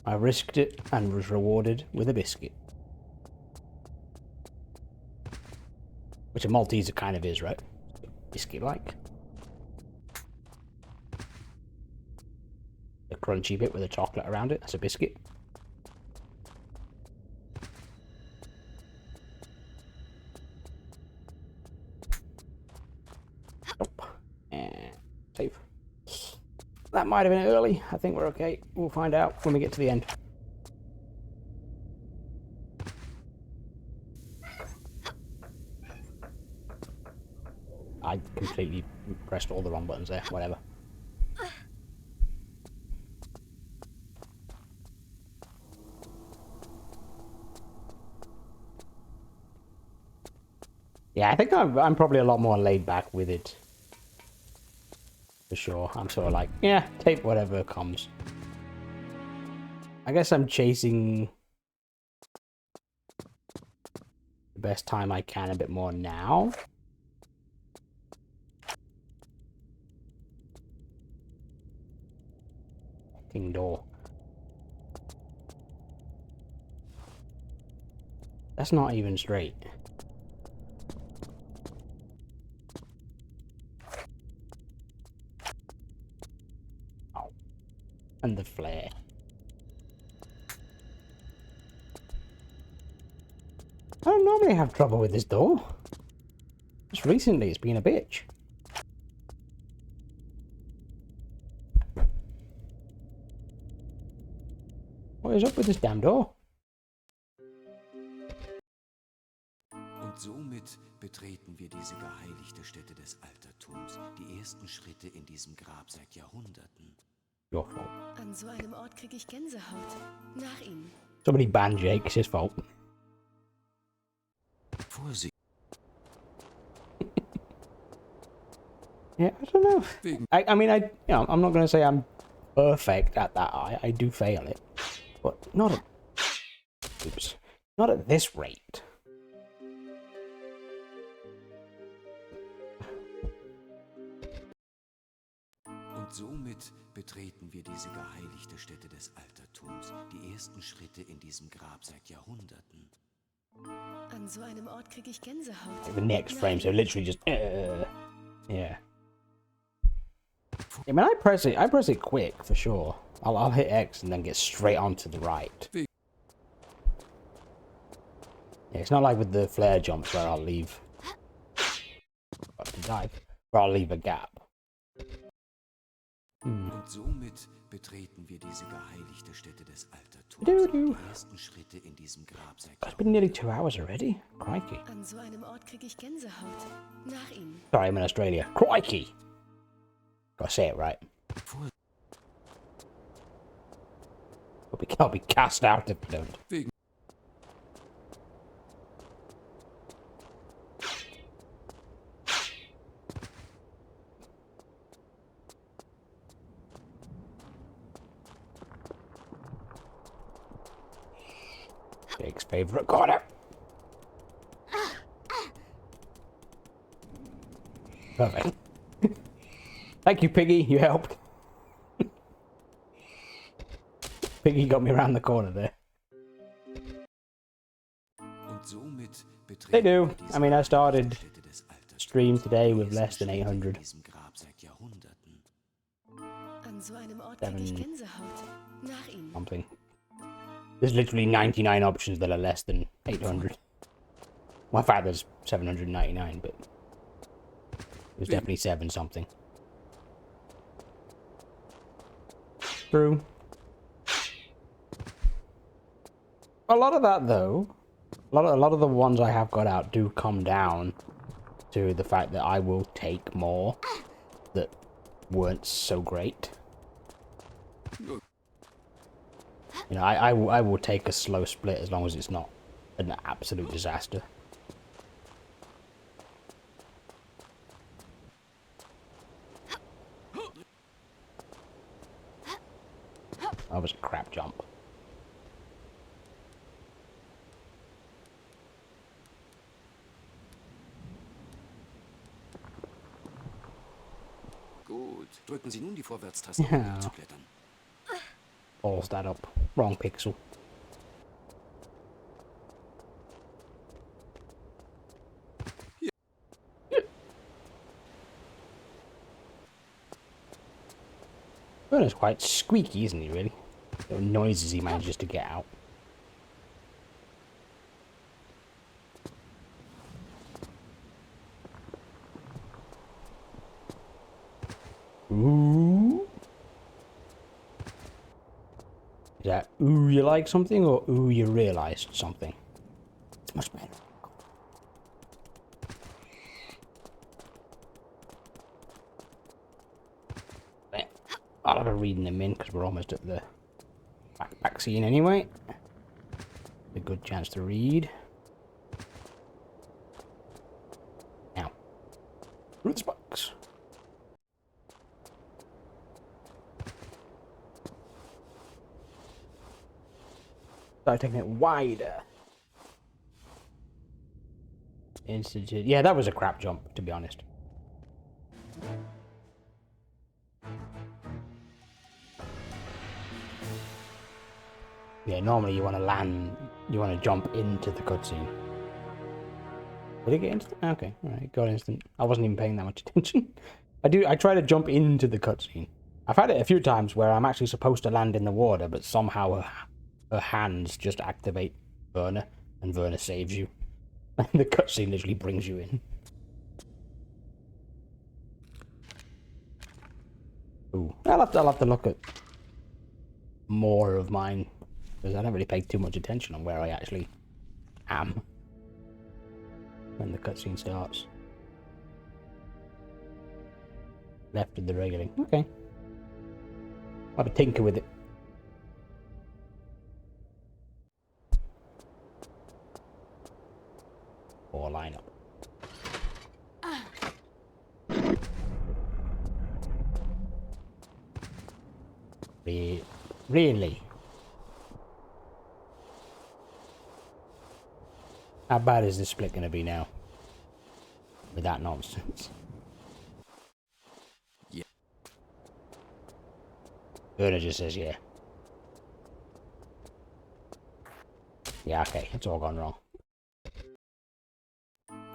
I risked it and was rewarded with a biscuit. Which a Malteser kind of is, right? Biscuit-like. The crunchy bit with the chocolate around it, that's a biscuit. Nope. And save. That might have been early. I think we're okay. We'll find out when we get to the end. I completely pressed all the wrong buttons there. Whatever. Yeah, I think I'm probably a lot more laid back with it. For sure. I'm sort of like, yeah, take whatever comes. I guess I'm chasing the best time I can a bit more now. Fucking door. That's not even straight. Oh. And the flare. I don't normally have trouble with this door. Just recently it's been a bitch. What is up with this damn door? Und somit betreten wir diese geheiligte Stätte des Altertums. Die ersten Schritte in diesem Grab seit Jahrhunderten. Your fault. An so einem Ort kriege ich Gänsehaut. Nach Ihnen. Somebody banned Jake, it's his fault. Vorsicht. Yeah, I don't know. I mean, you know, I'm not going to say I'm perfect at that. I do fail it. But not at... Oops. Not at this rate. Und somit betreten wir diese geheiligte Stätte des Altertums. Die ersten Schritte in diesem Grab seit Jahrhunderten. An so einem Ort kriege ich Gänsehaut. The next frame, so literally just... yeah. I mean, I press it quick, for sure. I'll hit X and then get straight onto the right. Yeah, it's not like with the flare jumps where I'll leave... where I'll leave a gap. Und somit betreten wir diese geheiligte Stätte des Altertums. Die ersten Schritte in diesem Grab seit It's been nearly 2 hours already. Crikey. An so einem Ort kriege ich Gänsehaut. Nach Ihnen. Sorry, I'm in Australia. Crikey! Gotta say it right. I'll be cast out if you don't. Jake's favorite corner. Perfect. Thank you, Piggy. You helped. Piggy got me around the corner there. They do. I mean, I started stream today with less than 800. An so einem Ort kriege ich Gänsehaut. Nach Ihnen. Something. There's literally 99 options that are less than 800. Well, in fact, there's 799, but there's definitely 7 something. True. A lot of that, though, a lot of the ones I have got out do come down to the fact that I will take more that weren't so great. You know, I will take a slow split as long as it's not an absolute disaster. That was a crap jump. Gut, drücken Sie nun die Vorwärtstaste, um Ja. zu klettern. balls that up. Wrong pixel. Burner's quite squeaky, isn't he, really? The noises he manages to get out. Ooh. Is that ooh you like something or ooh you realised something? It's much better. I'll have a read in a minute because we're almost at the backpack scene anyway. A good chance to read. Now, roots box. Start taking it wider. Institute. Yeah, that was a crap jump, to be honest. Yeah, normally you want to land, you want to jump into the cutscene. Did it get instant? Okay, alright, got instant. I wasn't even paying that much attention. I try to jump into the cutscene. I've had it a few times where I'm actually supposed to land in the water, but somehow her hands just activate Werner, and Werner saves you. And the cutscene literally brings you in. Ooh, I'll have to look at more of mine, because I don't really pay too much attention on where I actually am when the cutscene starts. Left of the railing. Okay. I'll have a tinker with it. Or line up. Really? How bad is this split going to be now? With that nonsense. Yeah. Werner just says yeah. Yeah, okay, it's all gone wrong.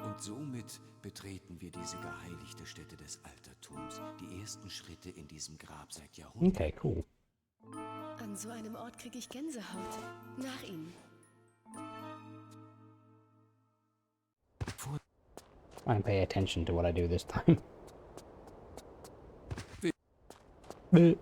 Und somit betreten wir diese geheiligte Stätte des Altertums. Die ersten Schritte in diesem Grab seit Jahrhunderten. Okay, cool. An so einem Ort kriege ich Gänsehaut. Nach Ihnen. I don't pay attention to what I do this time. Nur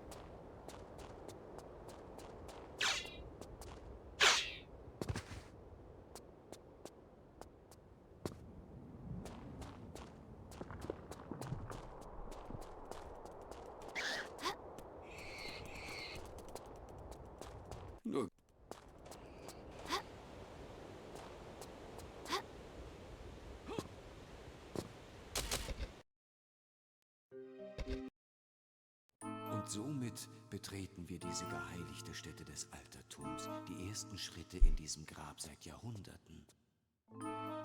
Und somit betreten wir diese geheiligte Stätte des Altertums. Die ersten Schritte in diesem Grab seit Jahrhunderten.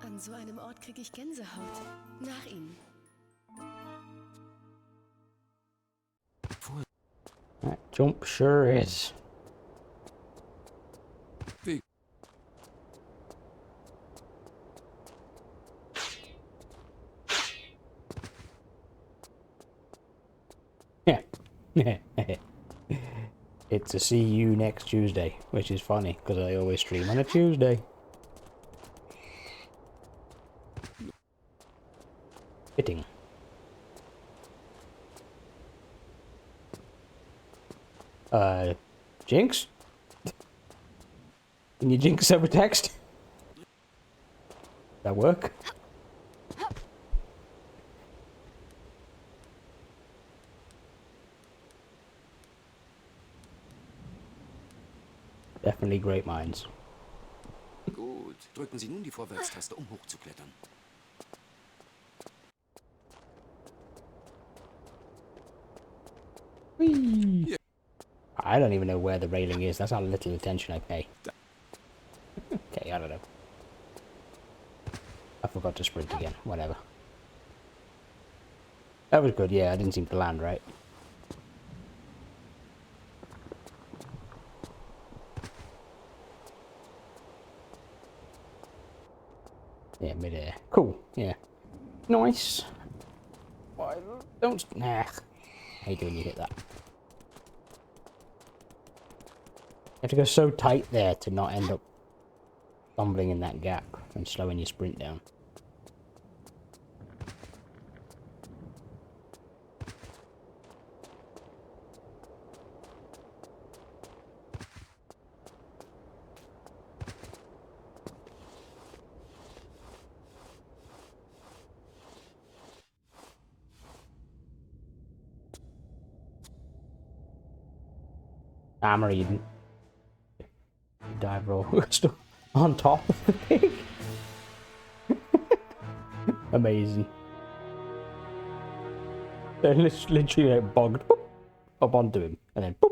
An so einem Ort kriege ich Gänsehaut. Nach Ihnen. That jump sure is. Yeah. It's a see you next Tuesday, which is funny because I always stream on a Tuesday. Fitting. Jinx? Can you jinx over text? That work? Definitely great minds. Gut, drücken Sie nun die Vorwärtstaste, um hochzuklettern. Whee! I don't even know where the railing is. That's how little attention I pay. Okay, I don't know. I forgot to sprint again. Whatever. That was good. Yeah, I didn't seem to land right. Yeah, midair. Cool. Yeah. Nice. Why don't... Nah. I hate it when you hit that. You have to go so tight there to not end up stumbling in that gap and slowing your sprint down. Hammer Eden. Dive roll. Still on top of the pig. Amazing. They're literally like bogged boop, up onto him and then boop.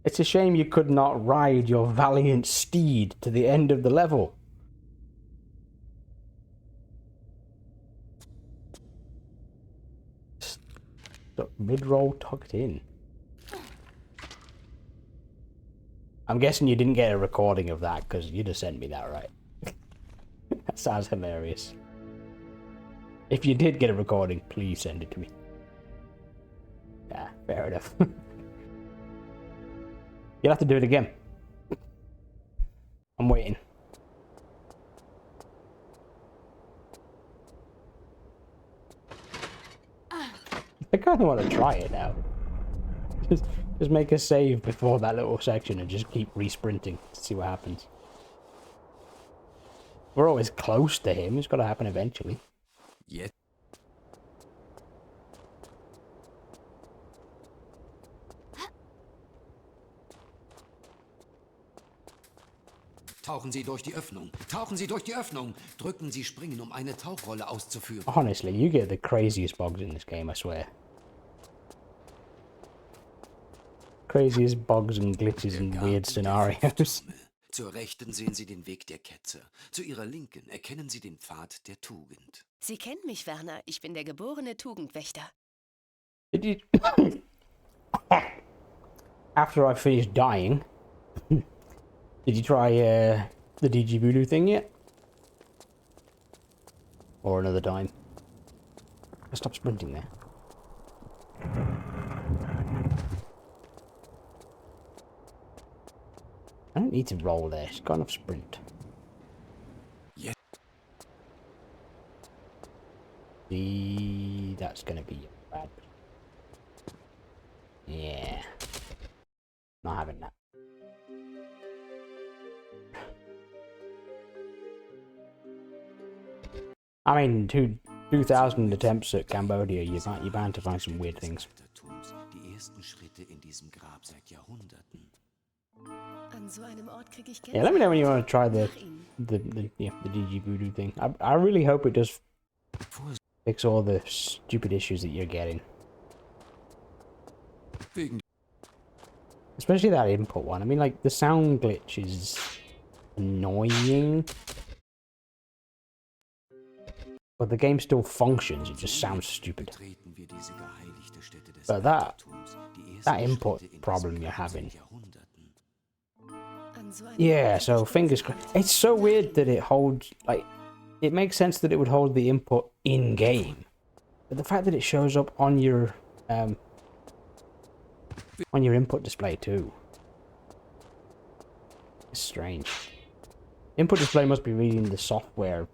It's a shame you could not ride your valiant steed to the end of the level. So mid-roll tucked in. I'm guessing you didn't get a recording of that because you'd have sent me that, right? That sounds hilarious. If you did get a recording, please send it to me. Yeah, fair enough. You'll have to do it again. I'm waiting. I kind of want to try it now. Just make a save before that little section and just keep re-sprinting to see what happens. We're always close to him. It's got to happen eventually. Yeah. Tauchen Sie durch die Öffnung. Tauchen Sie durch die Öffnung. Drücken Sie Springen, um eine Tauchrolle auszuführen. Honestly, you get the craziest bugs in this game, I swear. Craziest bugs and glitches and weird scenarios. Zur Rechten sehen Sie den Weg der Ketzer. Zu Ihrer Linken erkennen Sie den Pfad der Tugend. Sie kennen mich, Werner. Ich bin der geborene Tugendwächter. Did you... After I finished dying... Did you try the DG Voodoo thing yet? Or another time? Stop sprinting there. I don't need to roll there. She's got enough sprint. Yeah. That's gonna be bad. Yeah. Not having that. I mean, 2,000 attempts at Cambodia, you're bound to find some weird things. Die ersten Schritte in diesem Grab seit Jahrhunderten. An so einem Ort krieg ich Yeah, let me know when you want to try the DG Voodoo thing. I really hope it does fix all the stupid issues that you're getting. Especially that input one. I mean, like, the sound glitch is annoying. But the game still functions, it just sounds stupid. But that input problem you're having. Yeah, so fingers crossed. It's so weird that it holds, like, it makes sense that it would hold the input in-game. But the fact that it shows up on your input display too. It's strange. Input display must be reading the software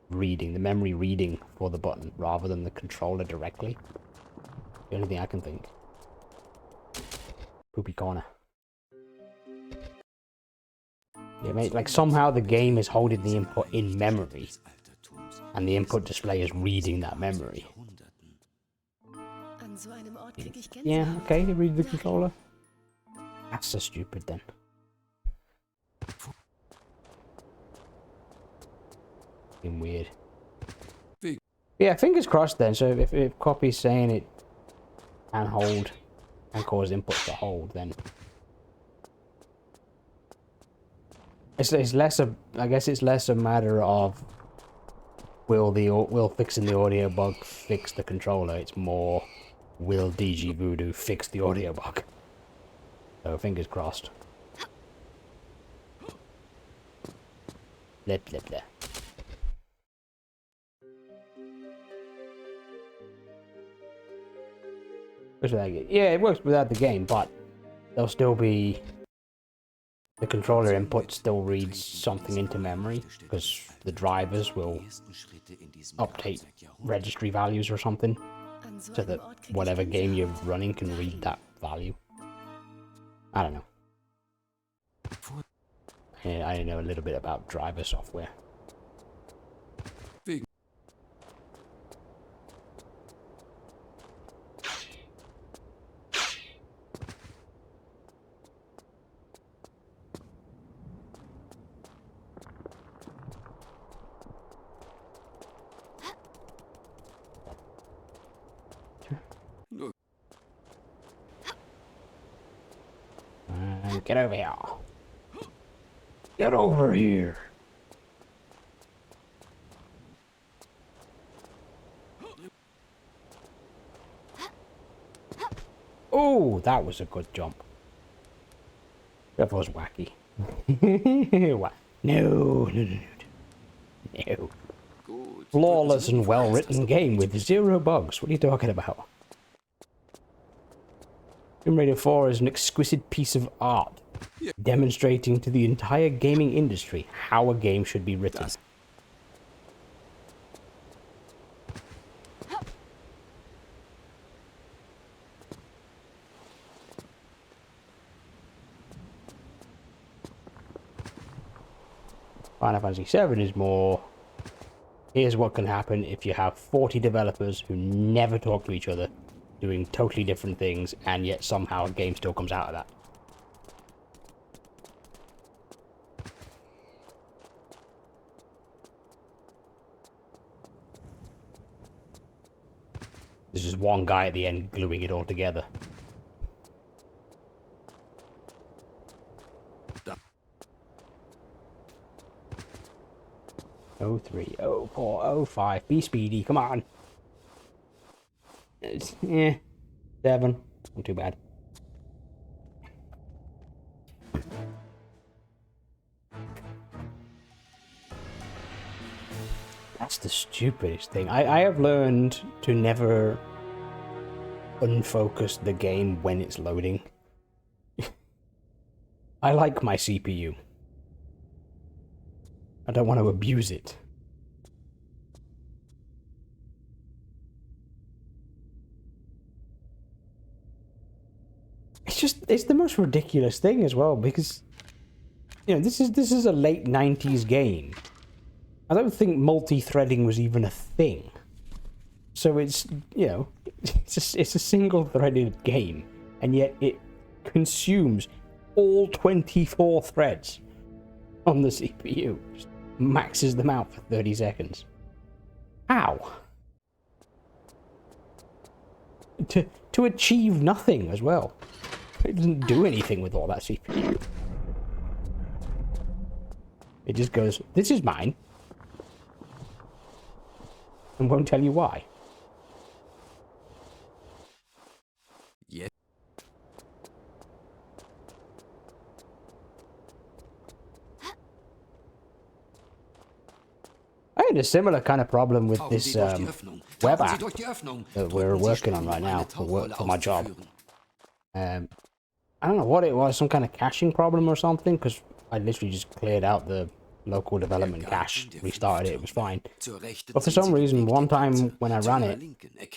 reading, the memory reading for the button, rather than the controller directly. The only thing I can think. Poopy corner. Yeah, mate, like somehow the game is holding the input in memory, and the input display is reading that memory. Yeah, okay, you read the controller. That's so stupid then. Fucking weird. Yeah, fingers crossed then. So if copy's saying it can hold and cause inputs to hold, then it's less a, I guess it's less a matter of will fixing the audio bug fix the controller. It's more, will DG Voodoo fix the audio bug? So fingers crossed. blah, blah, blah. Yeah, it works without the game, but there'll still be... The controller input still reads something into memory, because the drivers will update registry values or something, so that whatever game you're running can read that value. I don't know. Yeah, I know a little bit about driver software. Get over here. Get over here. Oh, that was a good jump. That was wacky. No. No. Flawless and well-written game with 0 bugs. What are you talking about? Tomb Raider 4 is an exquisite piece of art, demonstrating to the entire gaming industry how a game should be written. Final Fantasy VII is more, here's what can happen if you have 40 developers who never talk to each other, doing totally different things, and yet somehow a game still comes out of that. There's just one guy at the end gluing it all together. Oh 03, 04, 05. Be speedy, come on. Yeah, 7. Not too bad. That's the stupidest thing. I have learned to never unfocus the game when it's loading. I like my CPU. I don't want to abuse it. It's the most ridiculous thing as well, because you know, this is a late 90s game. I don't think multi-threading was even a thing. So it's, you know, it's a single-threaded game, and yet it consumes all 24 threads on the CPU. Just maxes them out for 30 seconds. How? To achieve nothing as well. It doesn't do anything with all that CPU. It just goes, this is mine. And won't tell you why. Yeah. I had a similar kind of problem with this web app that we're working on right now for my job. I don't know what it was, some kind of caching problem or something, because I literally just cleared out the local development cache, restarted it, it was fine. But for some reason, one time when I ran it,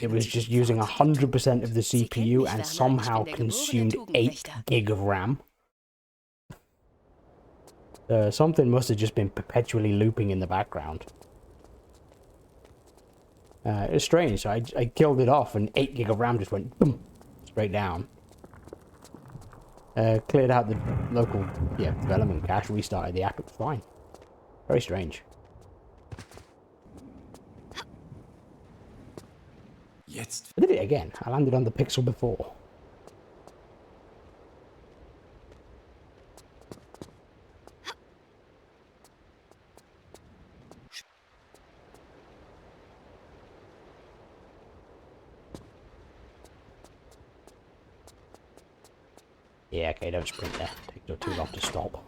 it was just using 100% of the CPU and somehow consumed 8 gig of RAM. Something must have just been perpetually looping in the background. It's strange, so I killed it off and 8 gig of RAM just went boom, straight down. Cleared out the local development cache, restarted the app, it was fine. Very strange. I did it again. I landed on the pixel before. Yeah, okay, don't sprint there. Takes too long to stop.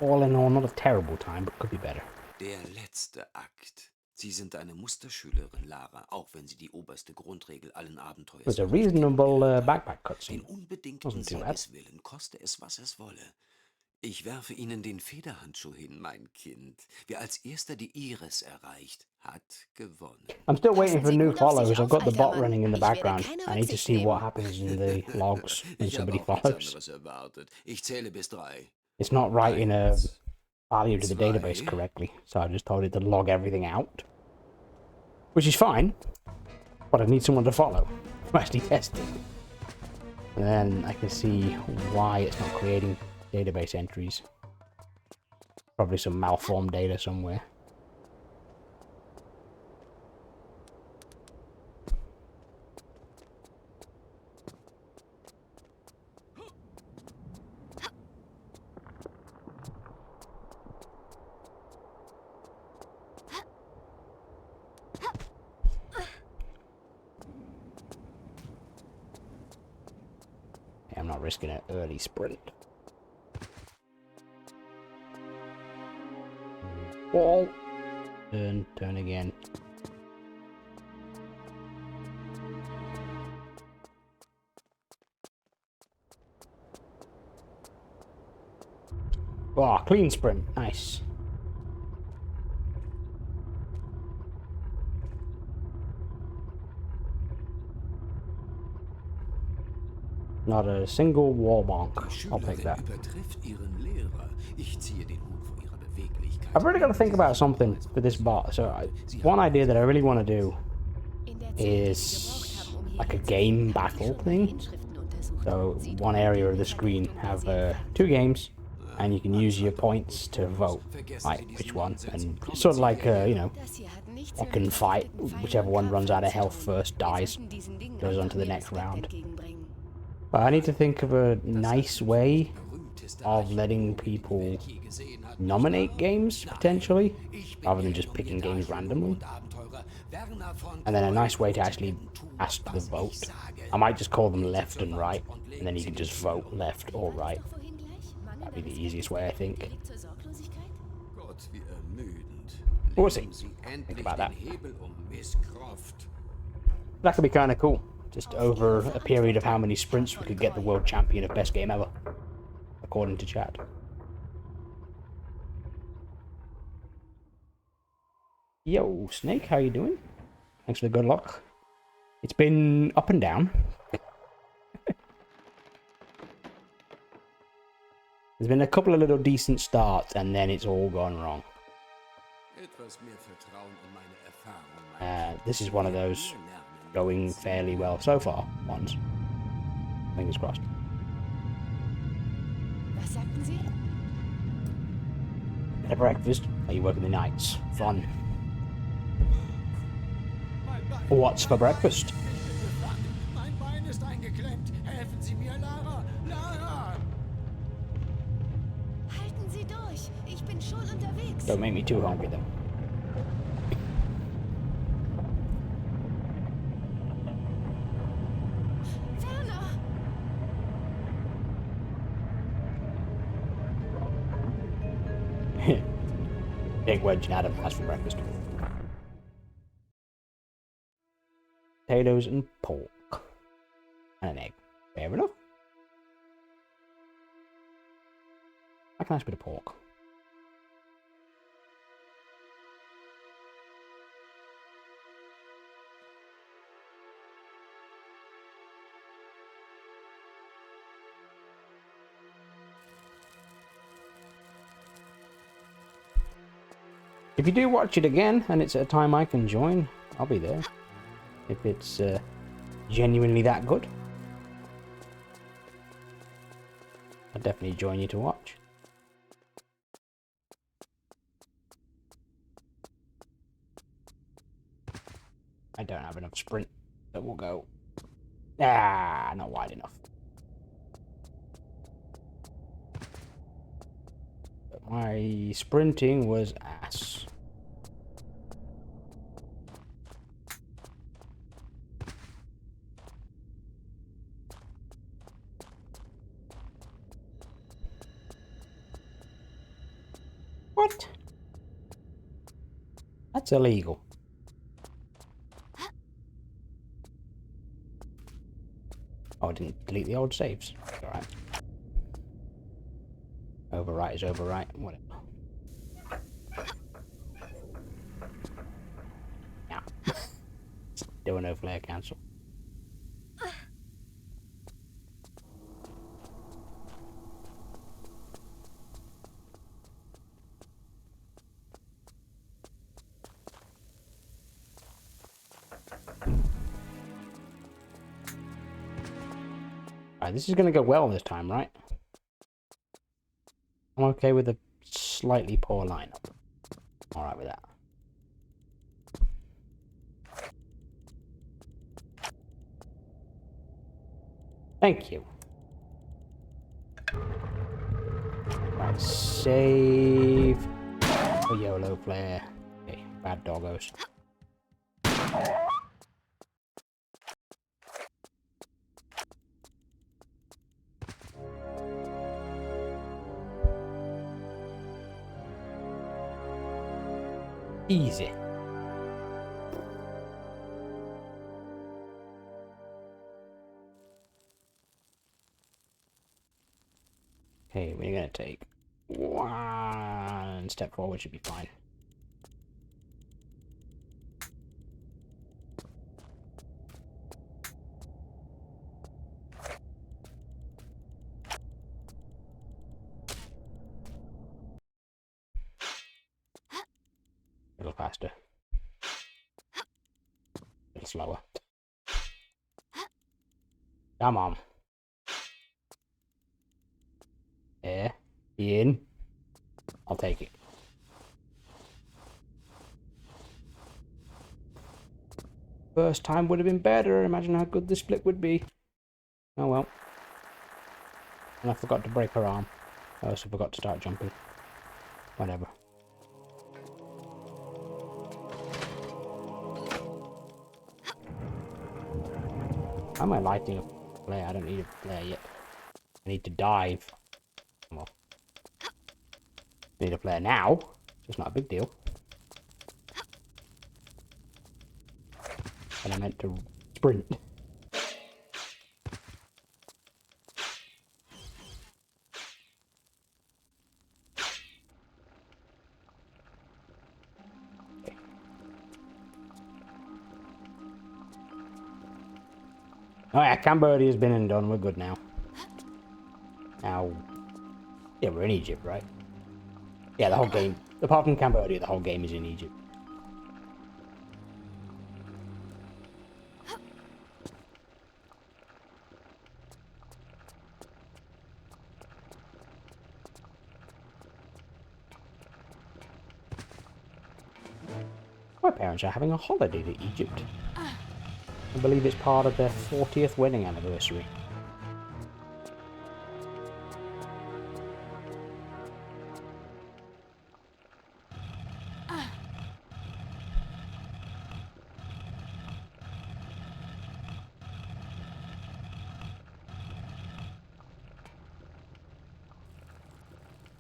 all in all, not a terrible time, but could be better. Der letzte Akt. Sie sind eine Musterschülerin, Lara, auch wenn Sie die oberste Grundregel allen Abenteuers It was a noch nicht reasonable kennengelernt haben. backpack Den cutscene. unbedingten Wasn't too bad. Siegeswillen, koste es, was es wolle. Ich werfe Ihnen den Federhandschuh hin, mein Kind. Wer als erster die Iris erreicht, hat gewonnen. I'm still waiting for Passen Sie new gut auf sich followers. I've auf, got the alter bot Mann. running in the Ich werde background. keine I need to Rücksicht see what nehmen. happens in the logs when Ich habe somebody auch nichts follows. anderes erwartet. Ich zähle bis 3. It's not writing a Eins, value to the database zwei. correctly, so I just told it to log everything out. Which is fine, but I need someone to follow to actually test it. And then I can see why it's not creating database entries. Probably some malformed data somewhere. I'm not risking an early sprint. Wall. Turn again. Oh, clean sprint. Nice. Not a single wall bonk. I'll take that. Übertrifft ihren Lehrer. Ich ziehe den Hut vor ihrer Beweglichkeit. I've really got to think about something for this bot. So one idea that I really want to do is like a game battle thing. So one area of the screen have 2 games, and you can use your points to vote, like which one. And it's sort of like you know, second fight. Whichever one runs out of health first dies, goes on to the next round. But I need to think of a nice way of letting people nominate games, potentially, rather than just picking games randomly. And then a nice way to actually ask the vote. I might just call them left and right, and then you can just vote left or right. That'd be the easiest way, I think. Gott, wie ermüdend. We'll see. Legen Sie Think endlich about that. den Hebel Miss Croft. That could be kind of cool. Just over a period of how many sprints we could get the world champion of best game ever, according to chat. Yo, Snake, how you doing? Thanks for the good luck. It's been up and down. There's been a couple of little decent starts, and then it's all gone wrong. Etwas mehr Vertrauen in meine Erfahrung, This is one of those going fairly well so far ones. Fingers crossed. Was sagten Sie? Bit of breakfast. Are you working the nights? Fun. What's for breakfast? Mein Bein ist eingeklemmt. Helfen Sie mir, Lara. Lara! Halten Sie durch. Ich bin schon unterwegs. Don't make me too hungry though. Werner! Big wedge and Adam has for breakfast. Potatoes and pork. And an egg. Fair enough. Like a nice bit of pork. If you do watch it again and it's at a time I can join, I'll be there. If it's genuinely that good, I'll definitely join you to watch. I don't have enough sprint, so we'll go. Ah, not wide enough. But my sprinting was ass. What? That's illegal. Oh, I didn't delete the old saves. Alright. Overwrite is overwrite. Whatever. Yeah. Still no flare cancel. Alright, this is going to go well this time, right? I'm okay with a slightly poor lineup. Alright with that. Thank you. Right, save. Oh, YOLO flare. Okay, bad doggos. Easy. Okay, we're gonna take one step forward, should be fine. A little faster. A little slower. Come on. There. In. I'll take it. First time would have been better. Imagine how good this split would be. Oh well. And I forgot to break her arm. I also forgot to start jumping. Whatever. How am I lighting a flare? I don't need a flare yet. I need to dive. Well, I need a flare now. It's not a big deal. And I meant to sprint. Oh yeah, Cambodia's been and done. We're good now. Now, yeah, we're in Egypt, right? Yeah, the whole game, apart from Cambodia, the whole game is in Egypt. My parents are having a holiday to Egypt. I believe it's part of their 40th wedding anniversary.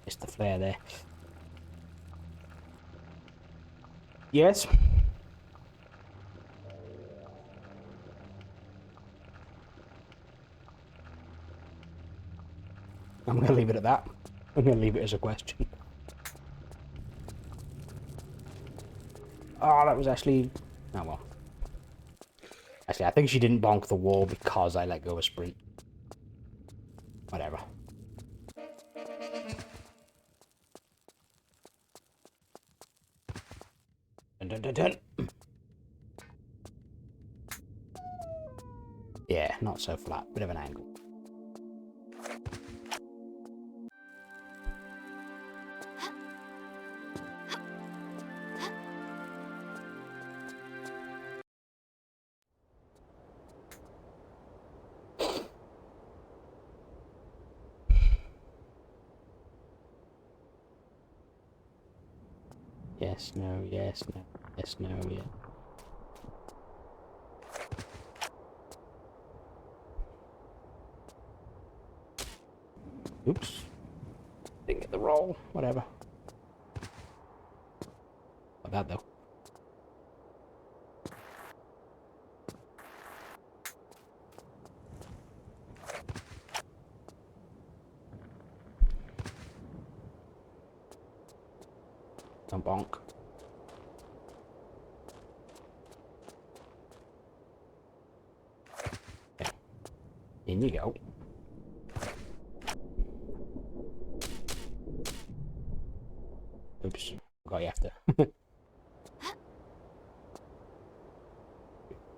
It's the flare there. Yes. I'm going to leave it at that. I'm going to leave it as a question. Oh, that was actually... Oh, well. Actually, I think she didn't bonk the wall because I let go of sprint. Whatever. Dun, dun, dun, dun. Yeah, not so flat. Bit of an angle. Yes, no, yes, no, yes, no, yeah. Oops. Didn't get the roll. Whatever. that though. Don't bonk. Okay. In you go. Oops. Got you after.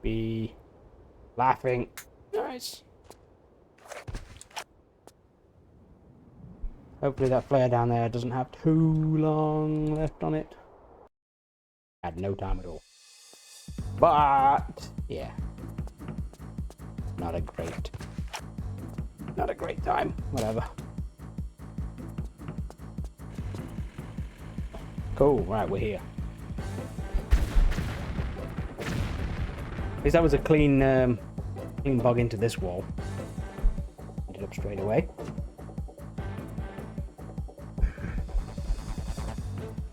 Be laughing. Nice. Hopefully that flare down there doesn't have too long left on it. Had no time at all. But yeah. Not a great time. Whatever. Cool, right, we're here. At least that was a clean bug into this wall. Ended up straight away.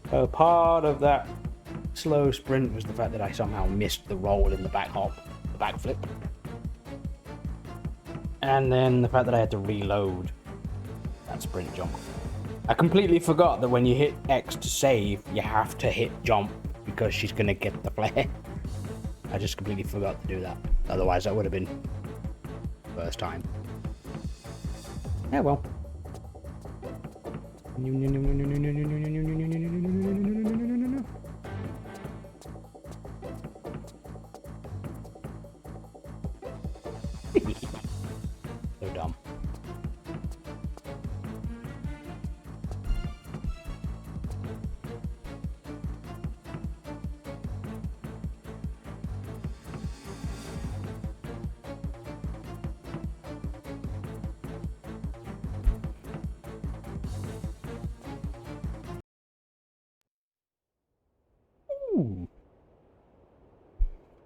So part of that slow sprint was the fact that I somehow missed the roll in the back hop, the backflip. And then the fact that I had to reload that sprint jump. I completely forgot that when you hit X to save, you have to hit jump because she's gonna get the flare. I just completely forgot to do that. Otherwise, that would have been first time. Yeah, well. So dumb. Ooh.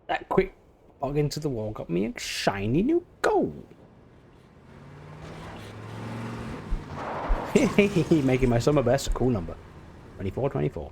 That quick bug into the wall got me a shiny new gold. Making my summer best a cool number. 2424.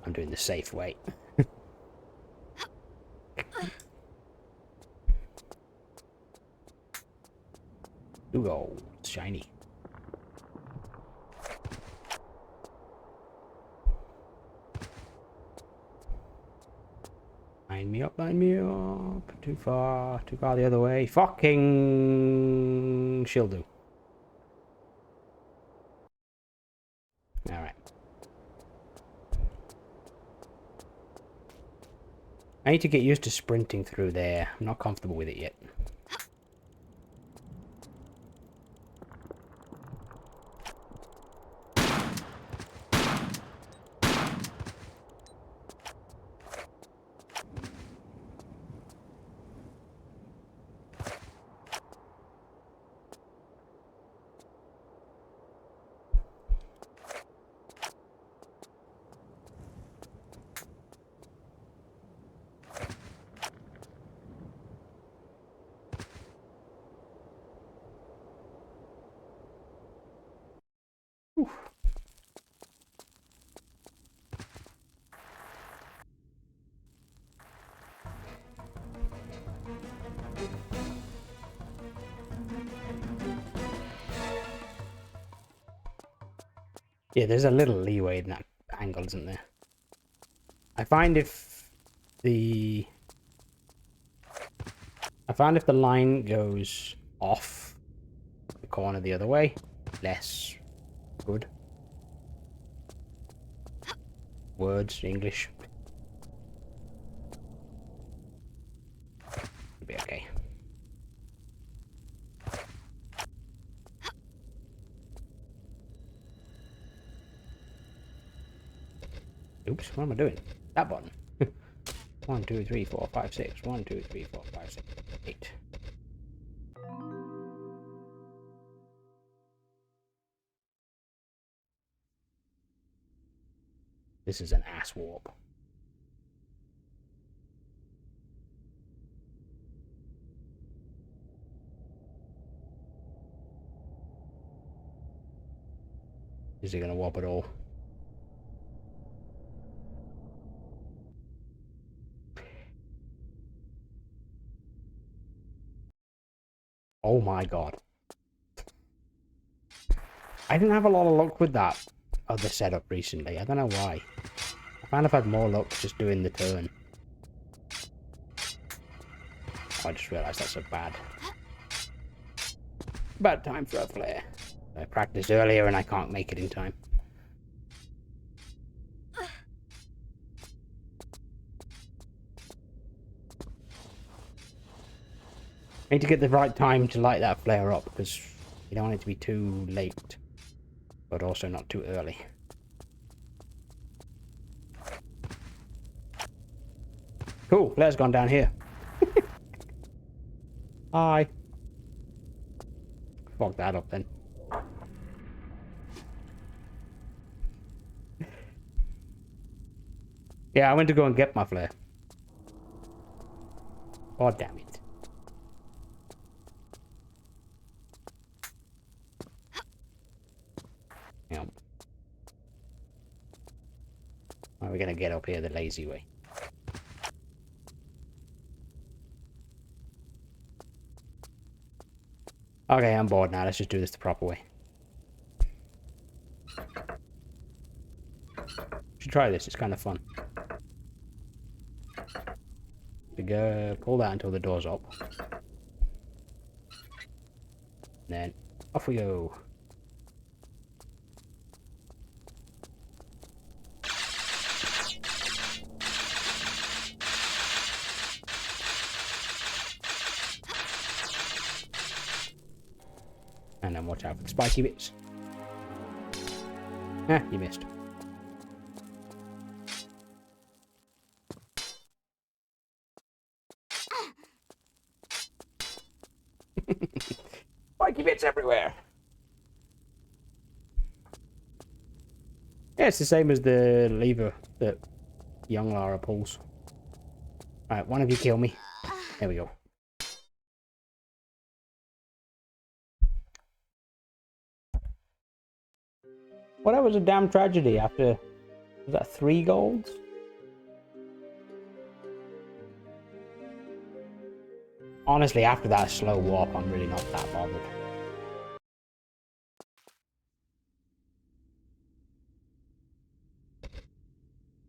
I'm doing the safe way. Ooh, oh, it's shiny. Line me up, line me up. Too far the other way. Fucking she'll do. Alright. I need to get used to sprinting through there. I'm not comfortable with it yet. Oof. Yeah, there's a little leeway in that angle, isn't there? I find if the line goes off the corner the other way, less good. Words, English. It'll be okay. Oops, what am I doing? That button. 1, 2, 3, 4, 5, 6. 1, 2, 3, 4, 5, 6, 8. This is an ass warp. Is he gonna warp at all? Oh my god. I didn't have a lot of luck with that other setup recently. I don't know why. I found I've had more luck just doing the turn. Oh, I just realised that's a bad time for a flare. I practiced earlier and I can't make it in time. I need to get the right time to light that flare up because you don't want it to be too late, but also not too early. Cool, flare's gone down here. Hi. Fuck that up then. Yeah, I went to go and get my flare. Oh, damn it. Yeah. How are we gonna get up here the lazy way? Okay, I'm bored now. Let's just do this the proper way. Should try this. It's kind of fun. We go pull that until the door's up. Then off we go. And then watch out for the spiky bits. Ah, you missed. Spiky bits everywhere. Yeah, it's the same as the lever that young Lara pulls. Alright, one of you kill me. There we go. Well, that was a damn tragedy after... Was that 3 golds? Honestly, after that slow warp, I'm really not that bothered.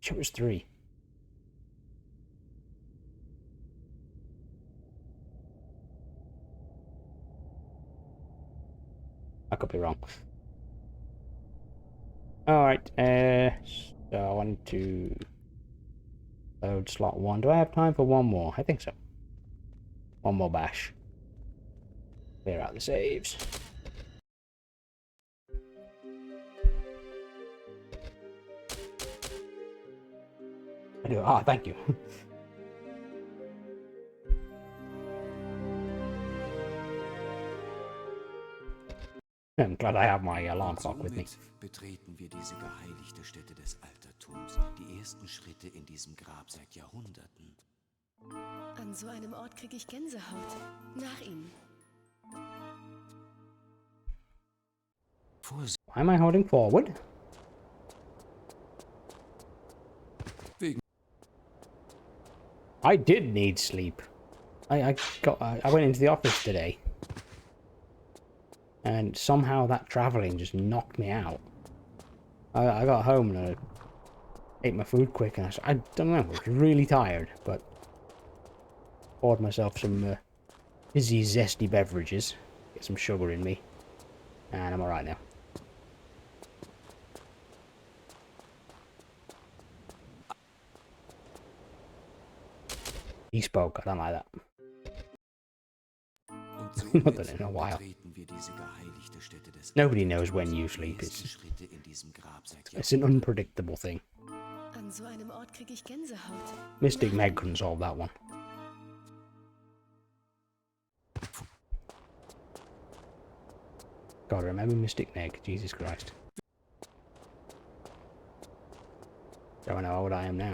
It was 3. I could be wrong. Alright, so I want to load slot 1. Do I have time for one more? I think so. One more bash. Clear out the saves. I do. Ah, thank you. I'm glad I have my alarm clock with me. Betreten wir diese geheiligte Stätte des Altertums, die ersten Schritte in diesem Grab seit Jahrhunderten. An so einem Ort kriege ich Gänsehaut. Nach Ihnen. Why am I holding forward? I did need sleep. I went into the office today. And somehow that travelling just knocked me out. I got home and I ate my food quick and I don't know, I was really tired, but poured myself some fizzy, zesty beverages, get some sugar in me, and I'm alright now. He spoke, I don't like that. Not done it in a while. Nobody knows when you sleep. It's an unpredictable thing. An An so einem Ort kriege ich Gänsehaut. Mystic Meg couldn't solve that one. God, remember Mystic Meg. Jesus Christ. Don't know how old I am now.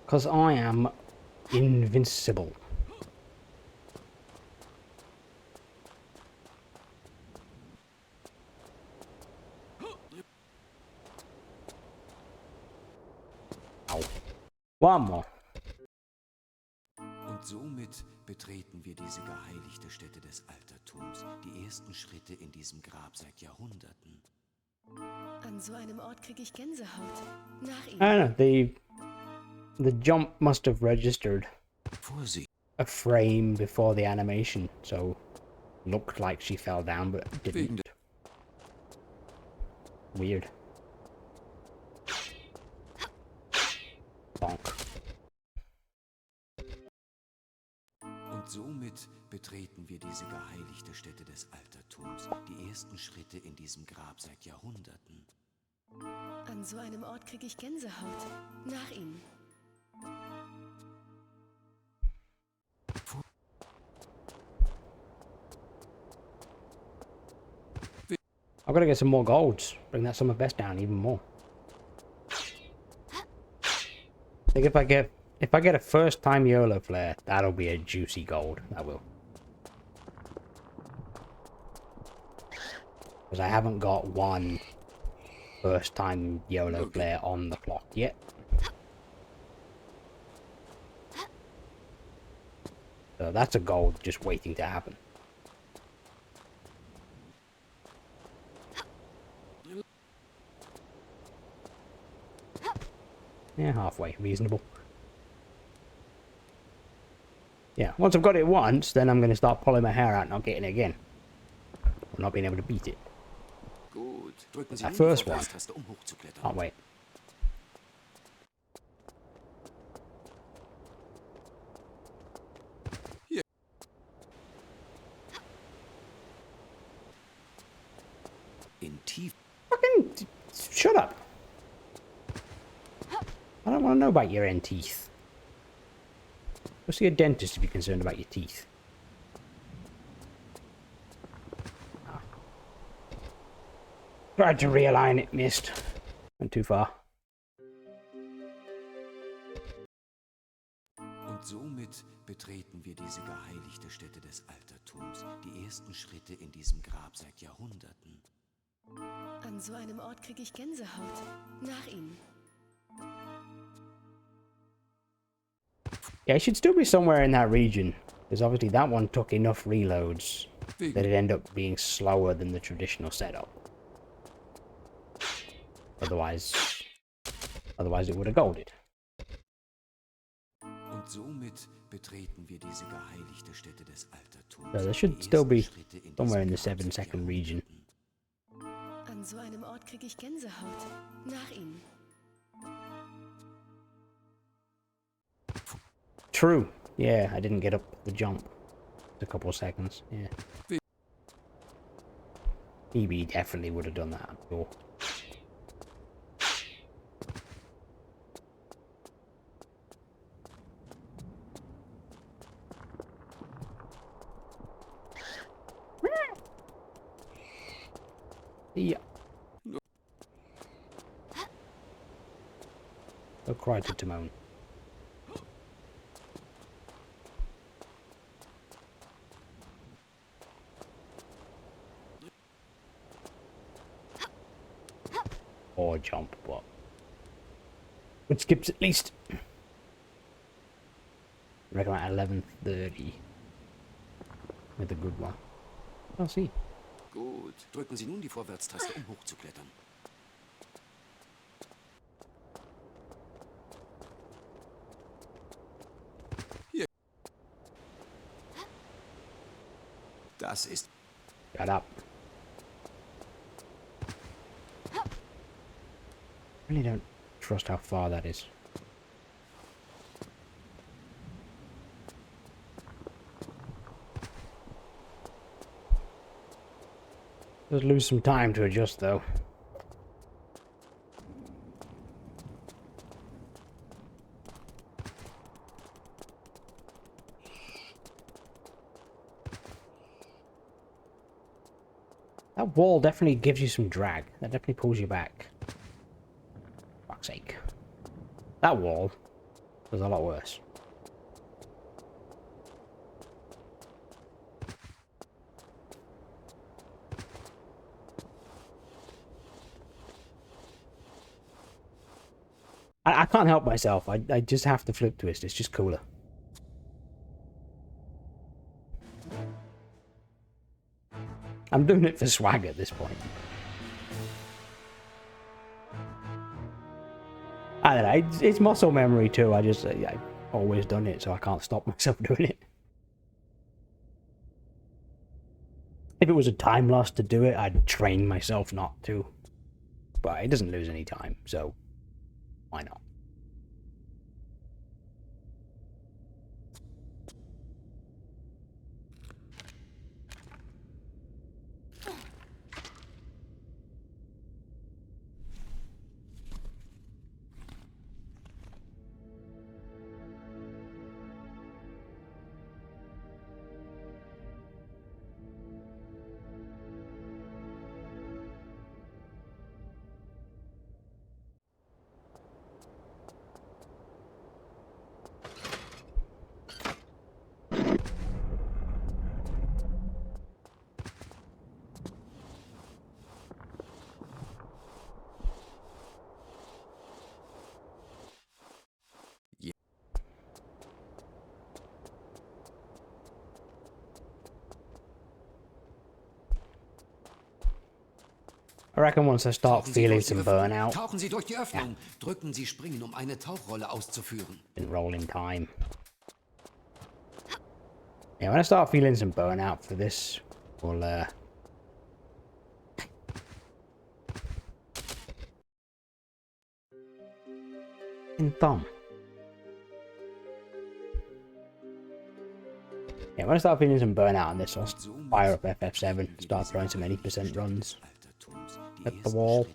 Because I am invincible. Ow. One more. Und somit betreten wir diese geheiligte Stätte des Altertums, die ersten Schritte in diesem Grab seit Jahrhunderten. An so einem Ort kriege ich Gänsehaut. Nach ihm. I don't know, the jump must have registered Vorsicht! a frame before the animation, so looked like she fell down, but didn't. Weird. Bonk. Und somit betreten wir diese geheiligte Stätte des Altertums, die ersten Schritte in diesem Grab seit Jahrhunderten. An so einem Ort kriege ich Gänsehaut. Nach ihm. I've got to get some more golds. Bring that summer best down even more. I think if I get a first time YOLO flare, that'll be a juicy gold. That will. Because I haven't got one first time YOLO flare on the clock yet. So that's a gold just waiting to happen. Yeah, halfway. Reasonable. Yeah, once I've got it once, then I'm going to start pulling my hair out and not getting it again. Or not being able to beat it. Gut, drücken Sie That nun die first one. Vorwärtstaste, um hochzuklettern. Can't wait. In tief. Fucking shut up. I don't want to know about your end teeth. Go see a dentist if you're concerned about your teeth. Ah. Tried to realign it, missed. Went too far. Und somit betreten wir diese geheiligte Stätte des Altertums, die ersten Schritte in diesem Grab seit Jahrhunderten. An so einem Ort kriege ich Gänsehaut. Nach ihm. Yeah, it should still be somewhere in that region. Because obviously that one took enough reloads that it ended up being slower than the traditional setup. Otherwise it would have golded. Und somit betreten wir diese geheiligte Stätte des Altertums. So there should still be somewhere in the 7-second region. An so einem Ort kriege ich Gänsehaut. Nach ihm. True. Yeah, I didn't get up the jump. A couple of seconds. Yeah. EB definitely would have done that. Sure. Yeah. Don't cry to Timon. Or jump, but which skips at least. I reckon at 11:30 with a good one. I'll see. Gut, drücken Sie nun die Vorwärtstaste, um hochzuklettern. Hier. Das ist... Shut up. really don't trust how far that is. Does lose some time to adjust though. That wall definitely gives you some drag. That definitely pulls you back. Fuck's sake. That wall was a lot worse. I can't help myself. I just have to flip twist. It's just cooler. I'm doing it for swag at this point. I don't know. It's muscle memory too. I've always done it, so I can't stop myself doing it. If it was a time loss to do it, I'd train myself not to. But it doesn't lose any time, so why not? I reckon once I start feeling some burnout, Tauchen Sie durch die Öffnung. Drücken Sie springen, um eine Tauchrolle auszuführen. in rolling time. Yeah, when I start feeling some burnout for this, we'll in thumb. Yeah, when I start feeling some burnout on this, I'll fire up FF7, start throwing some 80% runs at the wall.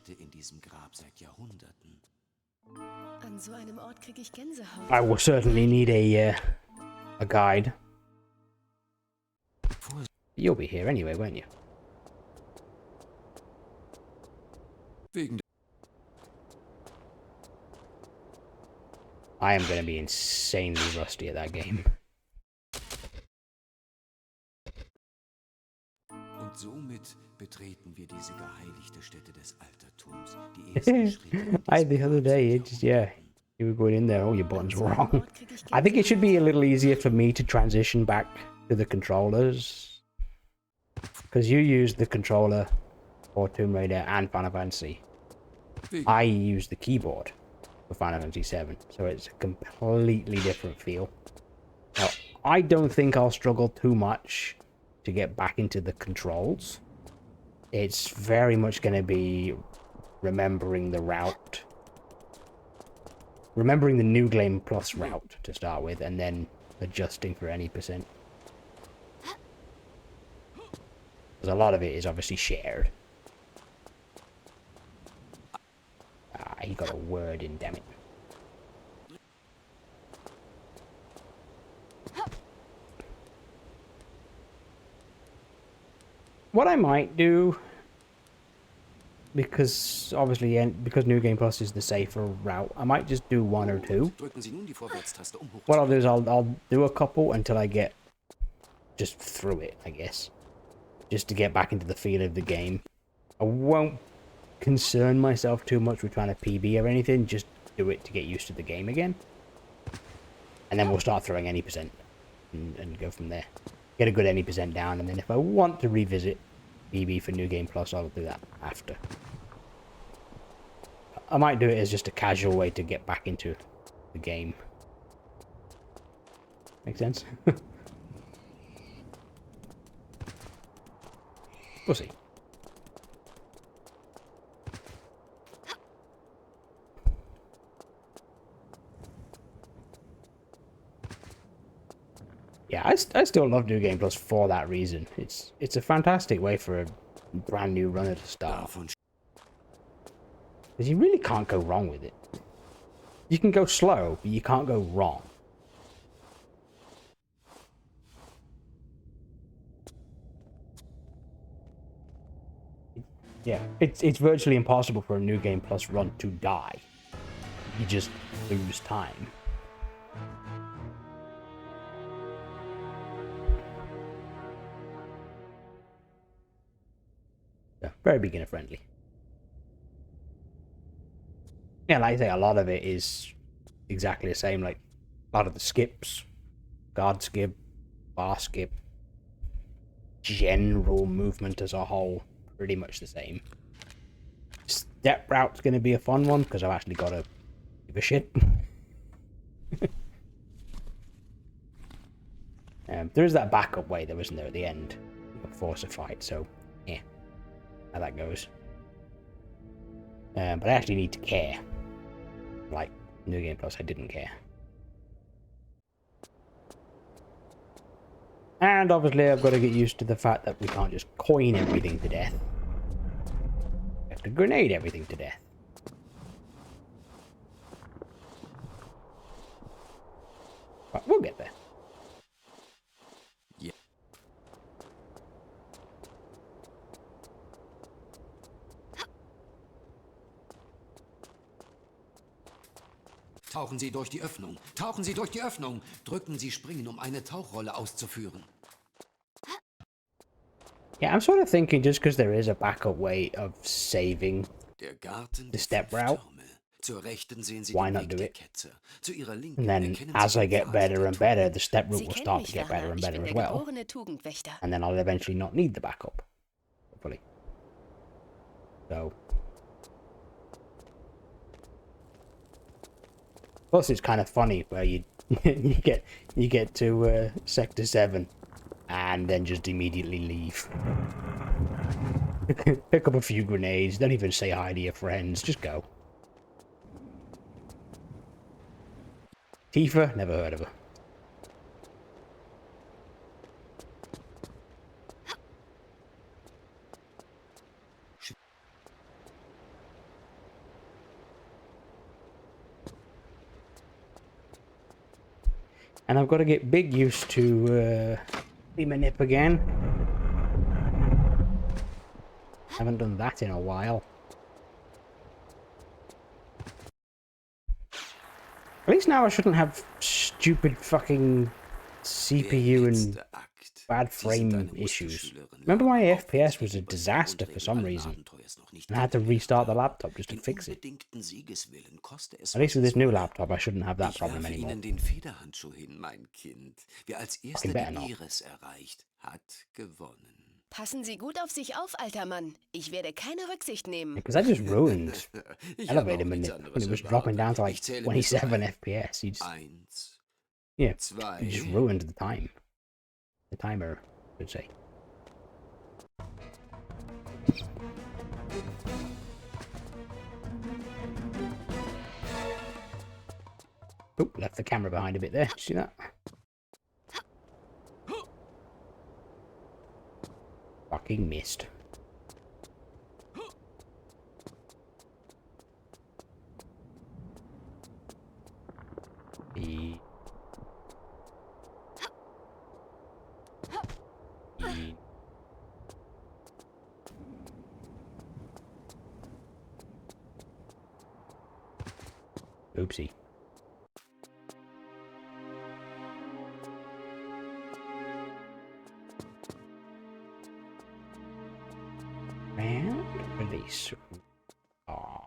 An so einem Ort krieg ich Gänsehaut. I will certainly need a guide. You'll be here anyway, won't you? I am going to be insanely rusty at that game. Und somit betreten wir diese geheiligte Stätte des Altertums. Die ersten Schritte The other day, it just, yeah, you were going in there, all your buttons were wrong. I think it should be a little easier for me to transition back to the controllers. Because you use the controller for Tomb Raider and Final Fantasy. I use the keyboard for Final Fantasy VII, so it's a completely different feel. Now, I don't think I'll struggle too much to get back into the controls. It's very much going to be remembering the route. Remembering the New Game Plus route to start with, and then adjusting for any percent. Because a lot of it is obviously shared. Ah, he got a word in, damn it. What I might do, because obviously, because New Game Plus is the safer route, I might just do one or two. What I'll do is I'll do a couple until I get just through it, I guess. Just to get back into the feel of the game. I won't concern myself too much with trying to PB or anything, just do it to get used to the game again. And then we'll start throwing any percent and go from there. Get a good any percent down, and then if I want to revisit PB for New Game Plus, I'll do that after. I might do it as just a casual way to get back into the game. Make sense? We'll see. Yeah, I still love New Game Plus for that reason. It's a fantastic way for a brand new runner to start. Because you really can't go wrong with it. You can go slow, but you can't go wrong. Yeah, it's virtually impossible for a New Game Plus run to die. You just lose time. Yeah, very beginner friendly. Yeah, like I say, a lot of it is exactly the same. Like a lot of the skips, guard skip, bar skip, general movement as a whole, pretty much the same. Step route's going to be a fun one because I've actually got to give a shit. There is that backup way though, isn't there, at the end? You can force a fight, so yeah, how that goes. But I actually need to care. Like New Game Plus, I didn't care. And obviously I've got to get used to the fact that we can't just coin everything to death. We have to grenade everything to death. But we'll get there. Ja. Tauchen Sie durch die Öffnung. Tauchen Sie durch die Öffnung. Drücken Sie Springen, um eine Tauchrolle auszuführen. Yeah, I'm sort of thinking just because there is a backup way of saving Der Garten the step route, Zur Rechten sehen Sie why den not Weg do der it? Kette. Zu Ihrer Linken And then erkennen as Sie I den get Pfad better der and Tore. better, the step route Sie will kennen start mich, to get Werner. better and Ich better bin as der well. geborene Tugendwächter. And then I'll eventually not need the backup. Hopefully. So. Plus, it's kind of funny where you you get to Sector 7 and then just immediately leave. Pick up a few grenades, don't even say hi to your friends, just go. Tifa, never heard of her. And I've got to get big used to beam a nip again. Haven't done that in a while. At least now I shouldn't have stupid fucking CPU and bad frame issues. Remember my FPS was a disaster for some reason, and I had to restart the laptop just to fix it. At least with this new laptop, I shouldn't have that problem anymore. Den Federhandschuh hin, mein Kind. Wer als erster better die not. Iris erreicht, hat gewonnen. Passen Sie gut auf sich auf, alter Mann. Ich werde keine Rücksicht nehmen. Because I just ruined Ich habe elevator auch nichts manip anderes when it was erwartet. dropping down to like Ich zähle bis 27 drei. FPS. You just, 1, yeah, 2. you just ruined the time. The timer, I should say. Oh, left the camera behind a bit there. See that? Fucking missed. E. E. Oopsie. And release. Oh.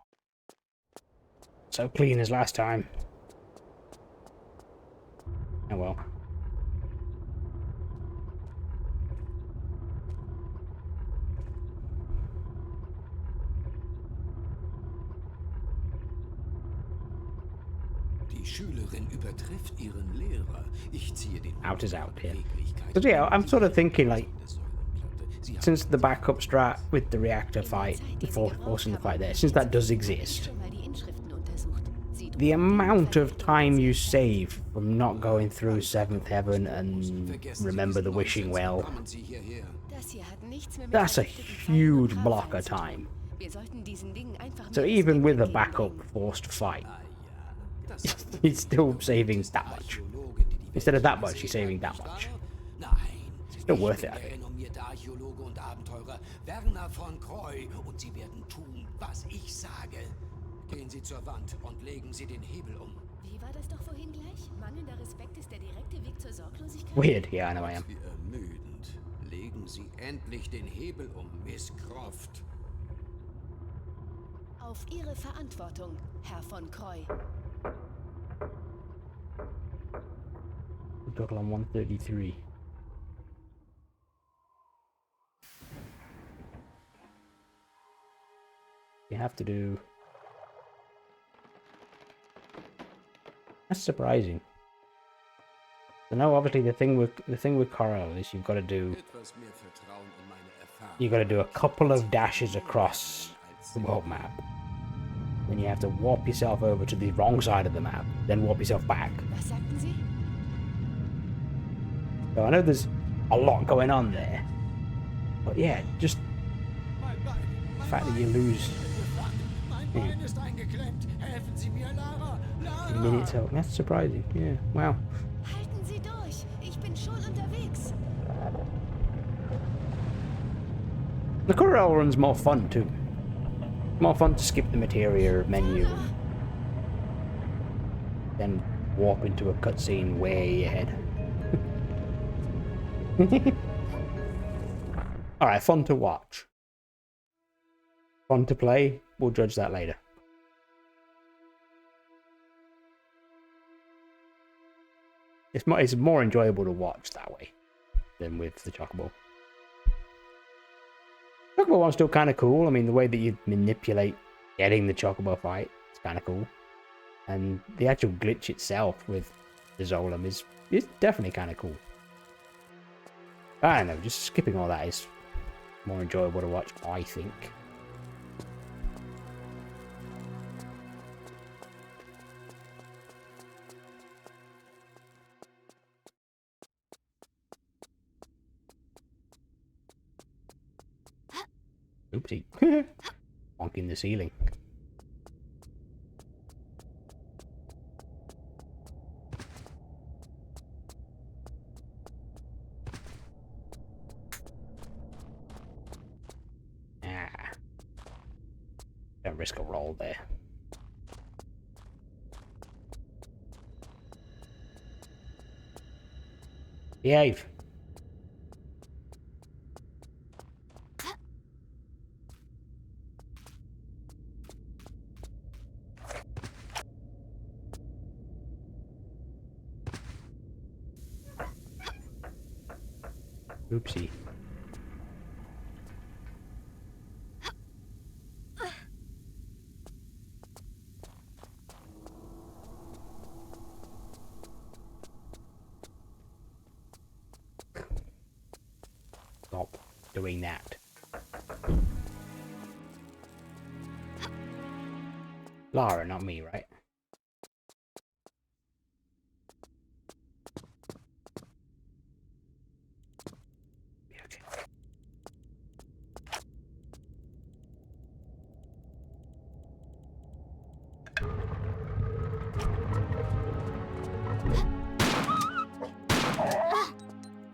So clean as last time. Oh well. Die Schülerin übertrifft ihren Lehrer. Ich ziehe den Out is out here. Beweglichkeit. But yeah, I'm sort of thinking like, Der Säulenplatte. Sie since the backup strat with the reactor fight, before forcing the fight there, since that does exist, Schon mal die Inschriften untersucht. Sie the amount of time you save from not going through Seventh Heaven and remember the wishing well. Kommen Sie hierher. Das hier hat nichts mehr mit That's a vergifteten Pfeilen und huge block Trauerfallen of zu tun. time. Wir sollten diesen Dingen einfach So mehr even Respekt with a backup entgegenbringen. forced fight, Ah ja, das sagt he's still die saving berühmteste that much. Archäologin, die die Instead of Welt that much, he's gesehen saving hat, that nicht much. wahr? Nein, Still ich worth bin it, I der think. renommierte Archäologe und Abenteurer Werner von Croy und Sie werden tun, was ich sage. Gehen Sie zur Wand und legen Sie den Hebel um. Wie war das doch vorhin gleich? Mangelnder Respekt ist der direkte Weg zur Sorglosigkeit? Weird, yeah, I know I am. Wie ermüdend. Legen Sie endlich den Hebel um, Miss Croft. Auf Ihre Verantwortung, Herr von Croy. Total on 133. You have to do. That's surprising. So now, obviously, the thing with Coral is you've got to do. Etwas mehr Vertrauen in meine Erfahrung. You got to do a couple of dashes across the world map. Then you have to warp yourself over to the wrong side of the map. Then warp yourself back. Was sagten Sie? So I know there's a lot going on there. But yeah, just the fact that you lose Mein Bein ist eingeklemmt. Helfen Sie mir, Lara. a Lara. minute, so that's surprising. Yeah, wow. Halten Sie durch. Ich bin schon unterwegs. The Corel run's more fun too. More fun to skip the materia menu and then warp into a cutscene way ahead. Alright, fun to watch. Fun to play, we'll judge that later. It's more enjoyable to watch that way than with the Chocobo. Chocobo one's still kind of cool. I mean, the way that you manipulate getting the Chocobo fight is kind of cool. And the actual glitch itself with the Zolom is definitely kind of cool. I don't know, just skipping all that is more enjoyable to watch, I think. Oopsie. Bonking the ceiling. Ah. Don't risk a roll there. Behave. Oopsie. Stop doing that. Lara, not me, right? Okay.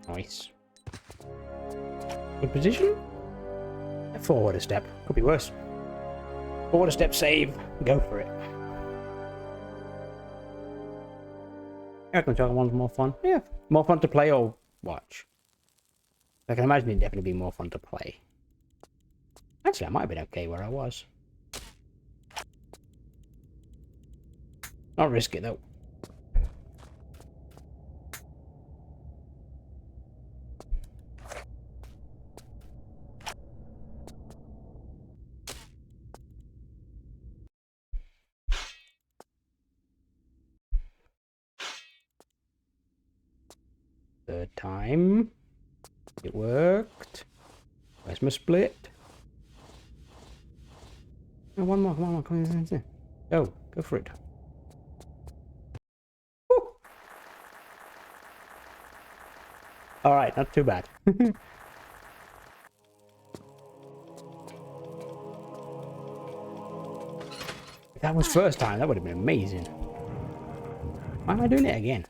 Nice. Good position. Forward a step. Could be worse. Forward a step, save. Go for it. I reckon the other one's more fun. Yeah, more fun to play or watch. I can imagine it'd definitely be more fun to play. Actually, I might have been okay where I was. Not risk it though. Third time. It worked. Where's my split? Oh, one more, come on. Go for it. Alright, not too bad. If that was first time, that would have been amazing. Why am I doing it again?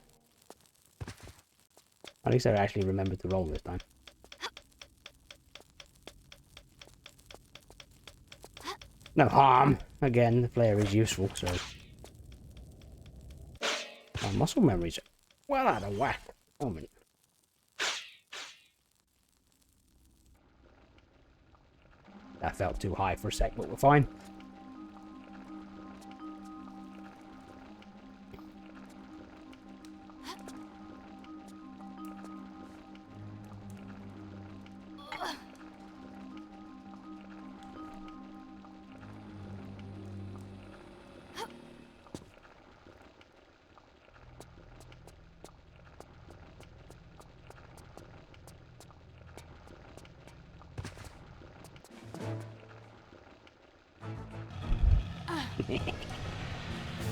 At least I actually remembered the roll this time. No harm. Again, the player is useful, so... My muscle memory's well out of whack at the moment. That felt too high for a sec, but we're fine.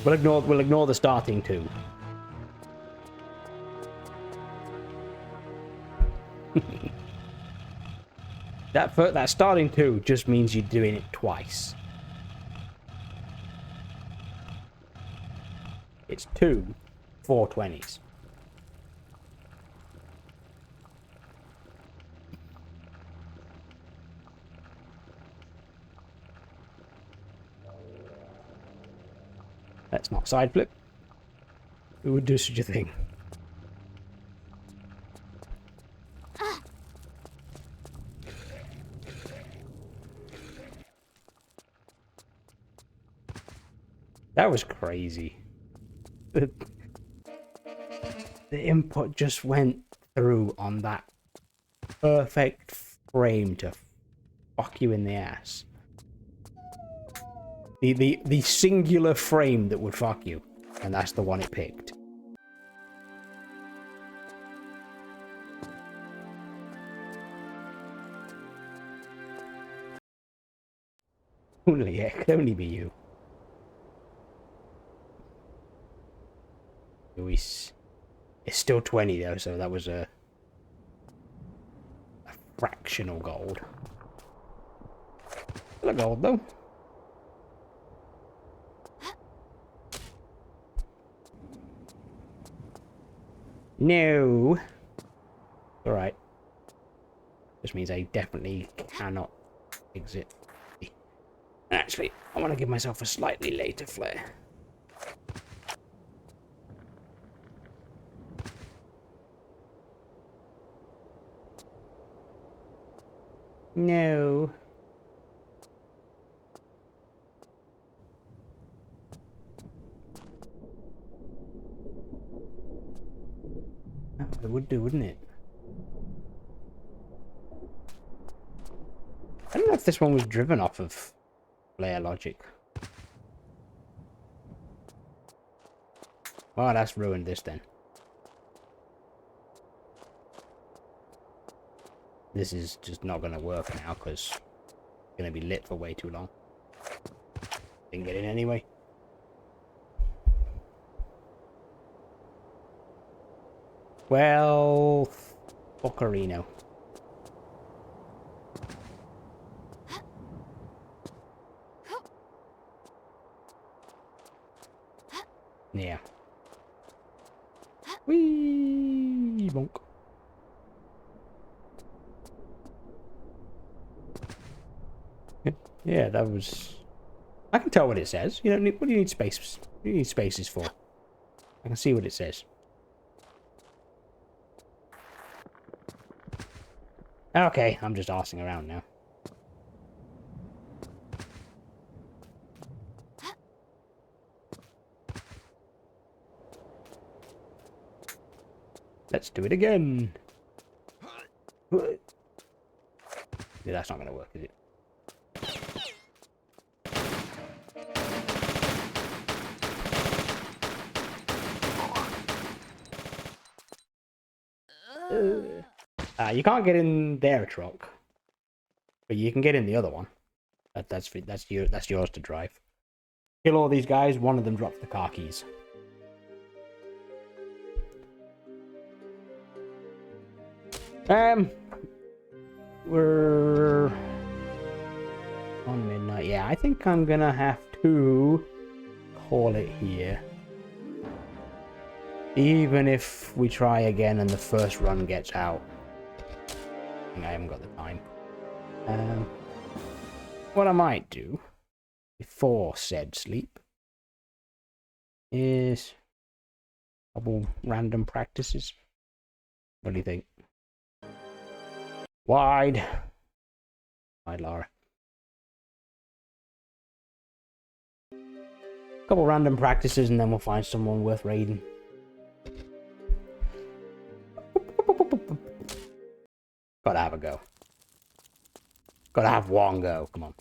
We'll ignore the starting two. that starting two just means you're doing it twice. It's 2 420s. Let's not side flip. Who would do such a thing? That was crazy. The input just went through on that perfect frame to fuck you in the ass. The singular frame that would fuck you, and that's the one it picked. Only it could only be you. It's still 20 though, so that was a fractional gold. Still a gold though. No. Alright. This means I definitely cannot exit. Actually, I want to give myself a slightly later flare. No. Oh, it would do, wouldn't it? I don't know if this one was driven off of player logic. Oh, that's ruined this then. This is just not going to work now because it's going to be lit for way too long. Didn't get in anyway. Well, fuckerino. Yeah. Whee! Bonk. Yeah, that was... I can tell what it says. You don't need... What do you need spaces? What do you need spaces for? I can see what it says. Okay, I'm just arsing around now. Let's do it again. Yeah, that's not going to work, is it? You can't get in their truck, but you can get in the other one. That's yours to drive. Kill all these guys. One of them drops the car keys. We're on midnight. Yeah, I think I'm gonna have to call it here. Even if we try again and the first run gets out. I haven't got the time. What I might do before said sleep is a couple random practices. What do you think? Wide, Lara. Couple random practices and then we'll find someone worth raiding. Gotta have a go. Gotta have one go. Come on.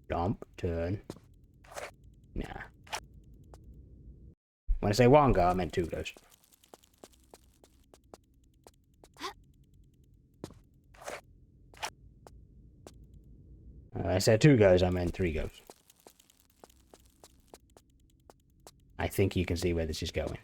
Jump, turn. Nah. When I say one go, I meant 2 goes. When I said 2 goes, I meant 3 goes. I think you can see where this is going.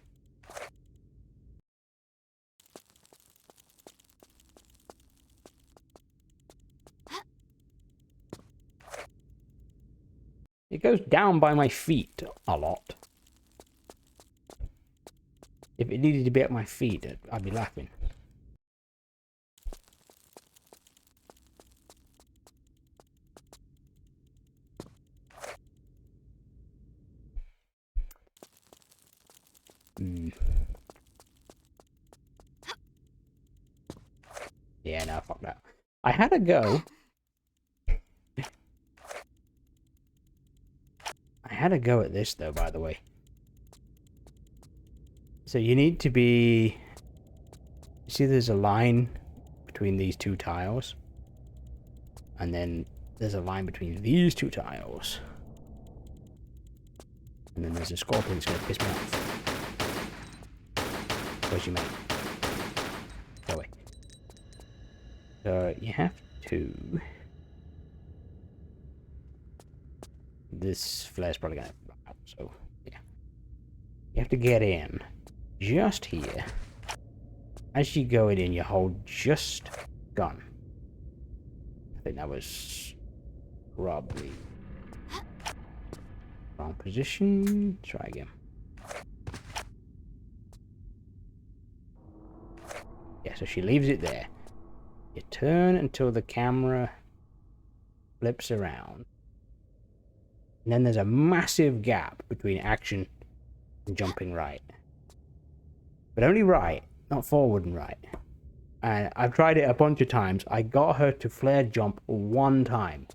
It goes down by my feet a lot. If it needed to be at my feet, I'd be laughing. Yeah, no, fuck that. I had a go. I had a go at this, though, by the way. So you need to be... You see there's a line between these 2 tiles? And then there's a line between these 2 tiles. And then there's a scorpion that's going to piss me off. Where's your mate? Go away. So you have to... This flare's probably going to... So, yeah. You have to get in. Just here. As you go in, you hold just gun. I think that was probably wrong position. Try again. Yeah, so she leaves it there. You turn until the camera flips around. And then there's a massive gap between action and jumping right. But only right, not forward and right. And I've tried it a bunch of times. I got her to flare jump 1 time.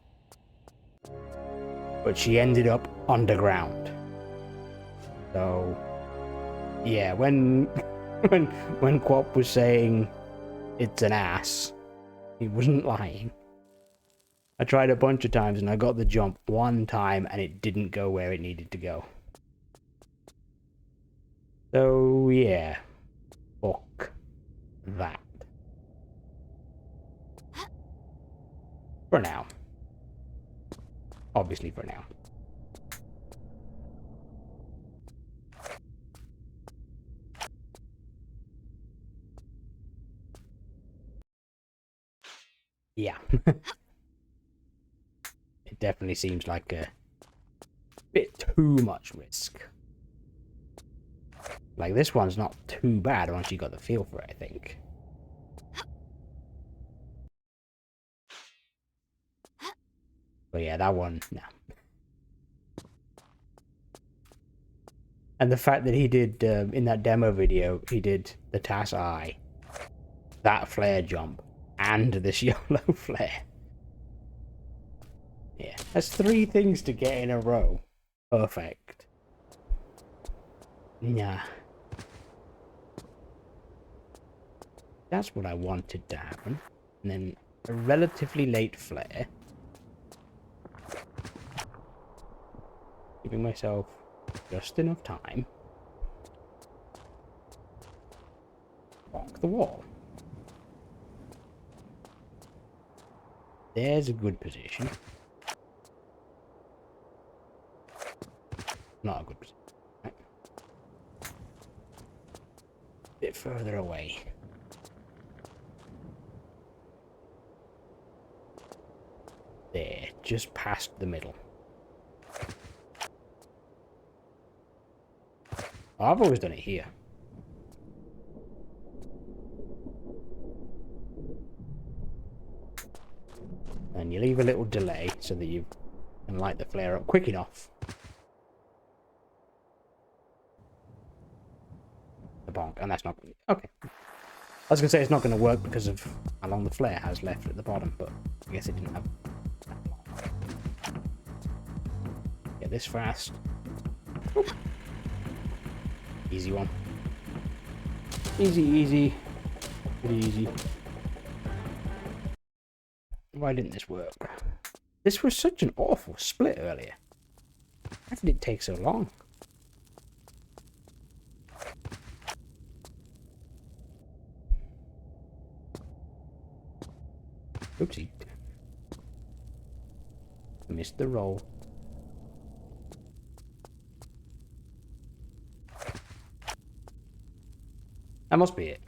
But she ended up underground. So, yeah, when Quap was saying it's an ass, he wasn't lying. I tried a bunch of times and I got the jump 1 time and it didn't go where it needed to go. So, yeah. Fuck that. For now. Obviously for now. Yeah. It definitely seems like a bit too much risk. Like, this one's not too bad once you got the feel for it, I think. But yeah, that one, no. And the fact that he did, in that demo video, he did the TAS eye, that flare jump, and this yellow flare. Yeah, that's 3 things to get in a row. Perfect. Yeah. That's what I wanted to happen. And then a relatively late flare. Giving myself just enough time. Walk the wall. There's a good position. Not a good position. Right. Bit further away. there, just past the middle. I've always done it here. And you leave a little delay so that you can light the flare up quick enough. The bonk, and that's not okay. I was gonna say it's not gonna work because of how long the flare has left at the bottom, but I guess it didn't have that long. Get this fast. Oop. Easy one. Easy, easy. Pretty easy. Why didn't this work? This was such an awful split earlier. Why did it take so long? Oopsie. Missed the roll. That must be it.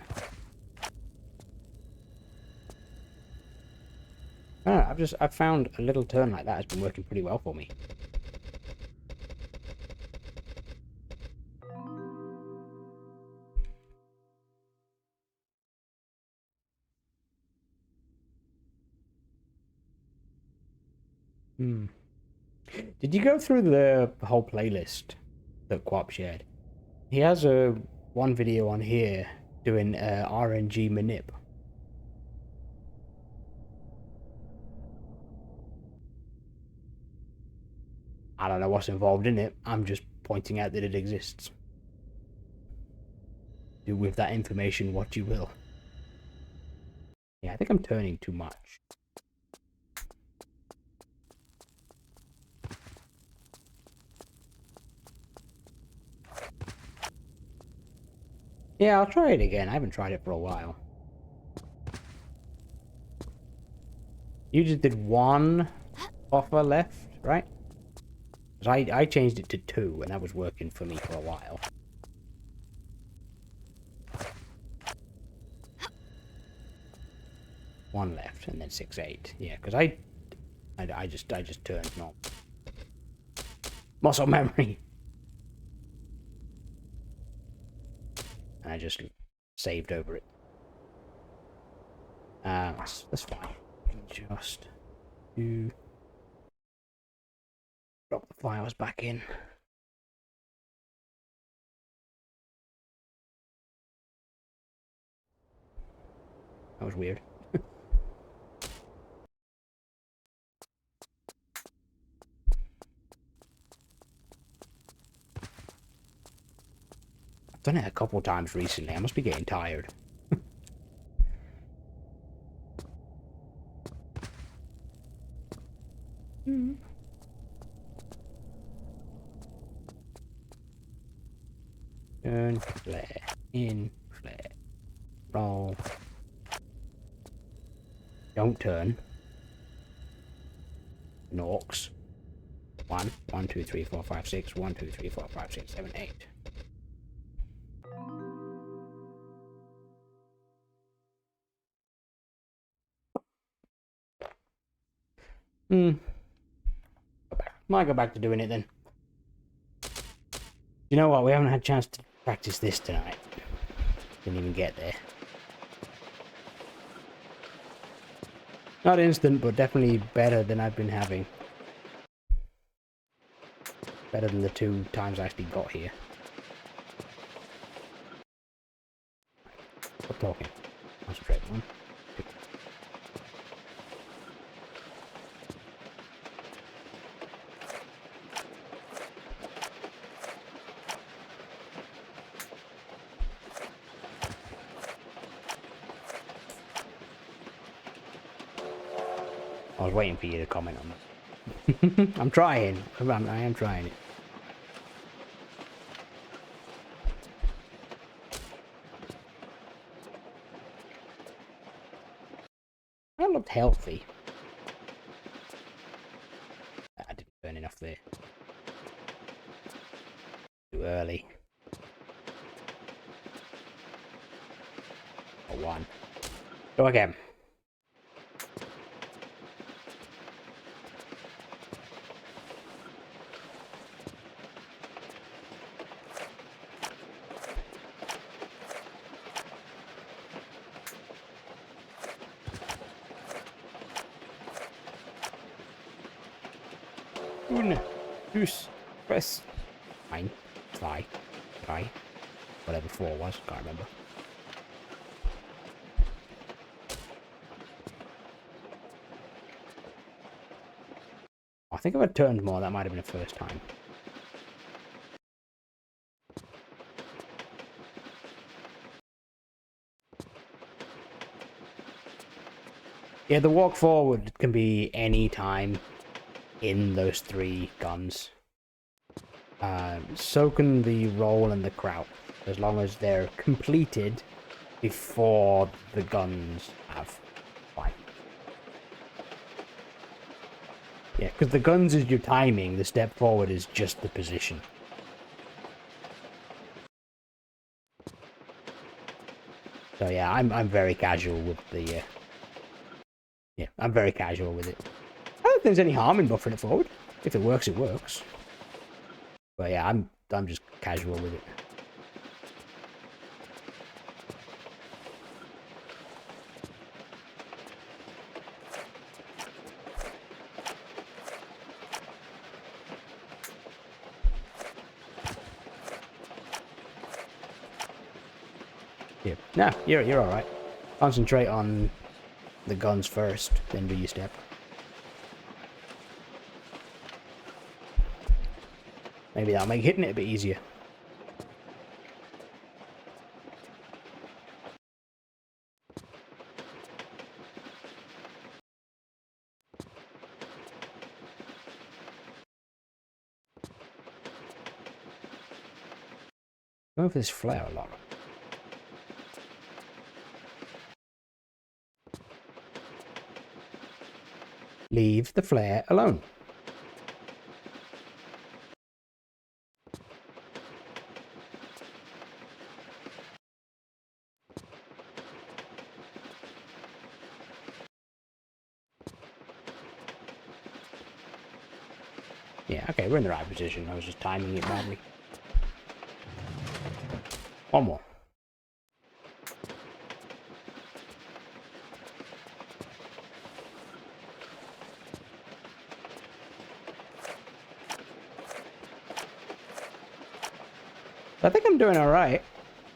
I don't know, I've found a little turn like that has been working pretty well for me. Did you go through the whole playlist that Quap shared? He has one video on here doing RNG manip. I don't know what's involved in it. I'm just pointing out that it exists. Do with that information what you will. Yeah, I think I'm turning too much. Yeah, I'll try it again. I haven't tried it for a while. You just did one offer left, right? Because I changed it to 2, and that was working for me for a while. One left, and then 6-8. Yeah, because I just turned normal. Muscle memory. And I just saved over it. That's fine. Just do drop the files back in. That was weird. I've done it a couple times recently. I must be getting tired. Turn, flare, in, flare, roll. Don't turn. Norks. 1, 1, 2, 3, 4, 5, 6. 1, 2, 3, 4, 5, 6, 7, 8. Might go back to doing it then. You know what? We haven't had a chance to practice this tonight. Didn't even get there. Not instant, but definitely better than I've been having. Better than the 2 times I actually got here. Stop talking. Concentrate. 1, 2. I was waiting for you to comment on that. I'm trying. I am trying it. I looked healthy. I didn't burn enough there. Too early. Or 1. Go again. Une, dos, tres. Ein, zwei, drei. Whatever 4 was, can't remember. I think if I turned more, that might have been the first time. Yeah, the walk forward can be any time in those 3 guns. So can the roll and the crouch, as long as they're completed before the guns have. Fine. Yeah, because the guns is your timing, the step forward is just the position. So yeah, I'm very casual with the yeah, I'm very casual with it. I don't think there's any harm in buffering it forward. If it works, it works. But yeah, I'm just casual with it. Yeah, no, you're all right. Concentrate on the guns first, then do your step. Maybe that'll make hitting it a bit easier. Go for this flare a lot. Leave the flare alone. Yeah, okay, we're in the right position. I was just timing it badly. One more. I think I'm doing alright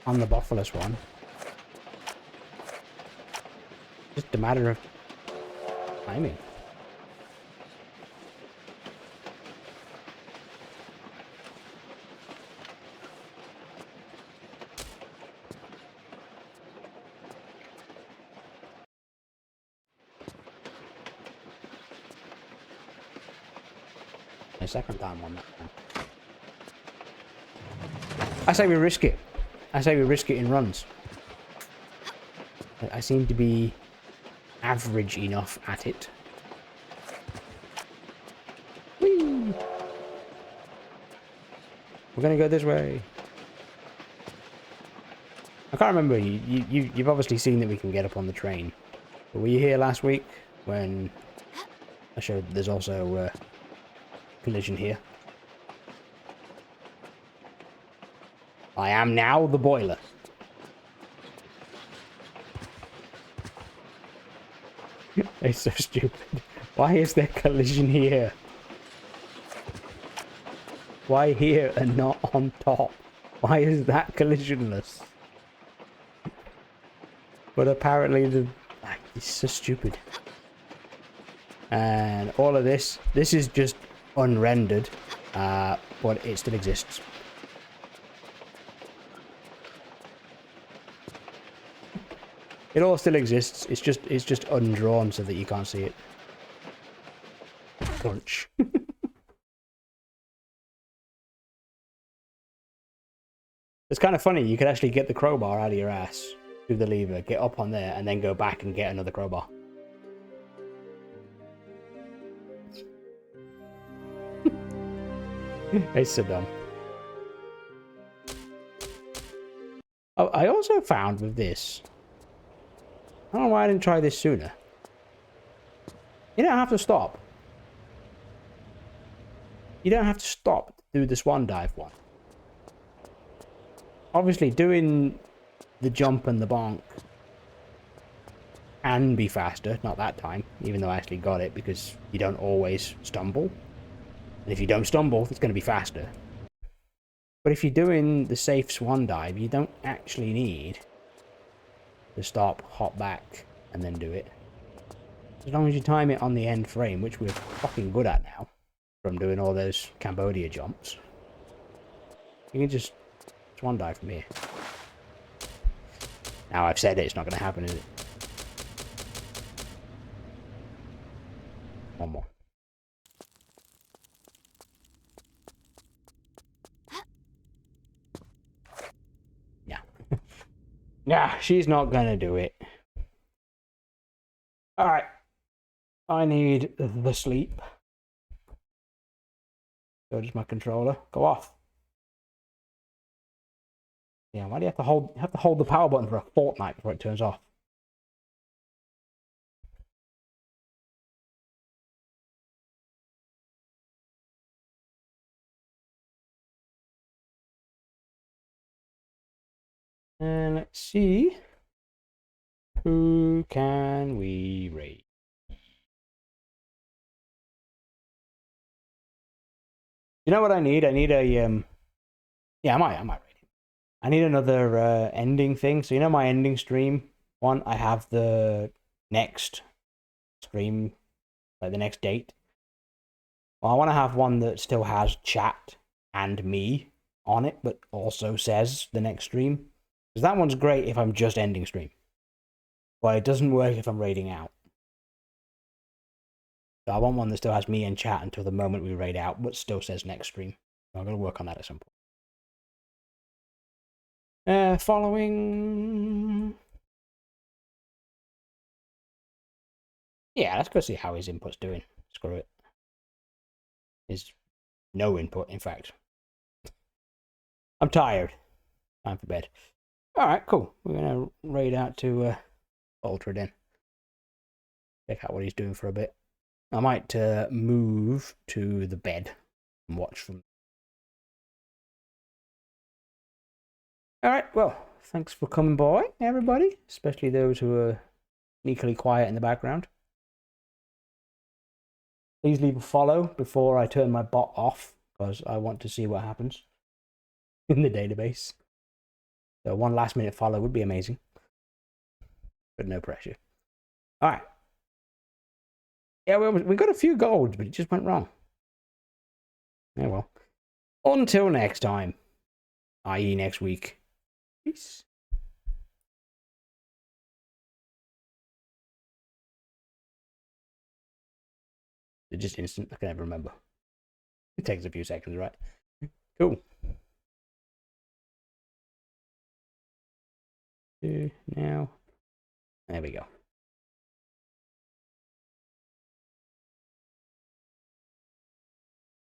on the Boffelus one. Just a matter of timing. A second time on that one. I say we risk it. I say we risk it in runs. I seem to be average enough at it. Whee! We're gonna go this way. I can't remember. You've obviously seen that we can get up on the train. But were you here last week when I showed there's also a collision here? I am now the boiler. It's so stupid. Why is there collision here? Why here and not on top? Why is that collisionless? But apparently it's so stupid. And all of this is just unrendered, but it still exists. It all still exists. It's just undrawn so that you can't see it. Punch. It's kind of funny. You could actually get the crowbar out of your ass through the lever, get up on there, and then go back and get another crowbar. It's so dumb. Oh, I also found with this, I don't know why I didn't try this sooner. You don't have to stop. You don't have to stop to do the swan dive one. Obviously, doing the jump and the bonk can be faster. Not that time, even though I actually got it because you don't always stumble. And if you don't stumble, it's going to be faster. But if you're doing the safe swan dive, you don't actually need to stop, hop back, and then do it. As long as you time it on the end frame, which we're fucking good at now, from doing all those Cambodia jumps, you can just swan dive from here. Now I've said it, it's not going to happen, is it? One more. Yeah. Yeah, she's not going to do it. Alright. I need the sleep. So does my controller. Go off. Yeah, why do you have to hold the power button for a fortnight before it turns off? And let's see. Who can we raid? You know what I need? I need a yeah, I might raid him. I need another ending thing. So you know my ending stream one? I have the next stream, like the next date. Well, I want to have one that still has chat and me on it, but also says the next stream. Because that one's great if I'm just ending stream. But it doesn't work if I'm raiding out. So I want one that still has me and chat until the moment we raid out, but still says next stream. So I'm going to work on that at some point. Following. Yeah, let's go see how his input's doing. Screw it. His no input, in fact. I'm tired. Time for bed. Alright, cool. We're going to raid out to Ultra then. Check out what he's doing for a bit. I might move to the bed and watch from. Alright, well, thanks for coming by, everybody. Especially those who are sneakily quiet in the background. Please leave a follow before I turn my bot off, because I want to see what happens in the database. So one last minute follow would be amazing. But no pressure. Alright. Yeah, we got a few golds, but it just went wrong. Yeah, well. Until next time. I.e. next week. Peace. It's just instant. I can never remember. It takes a few seconds, right? Cool. Now. There we go.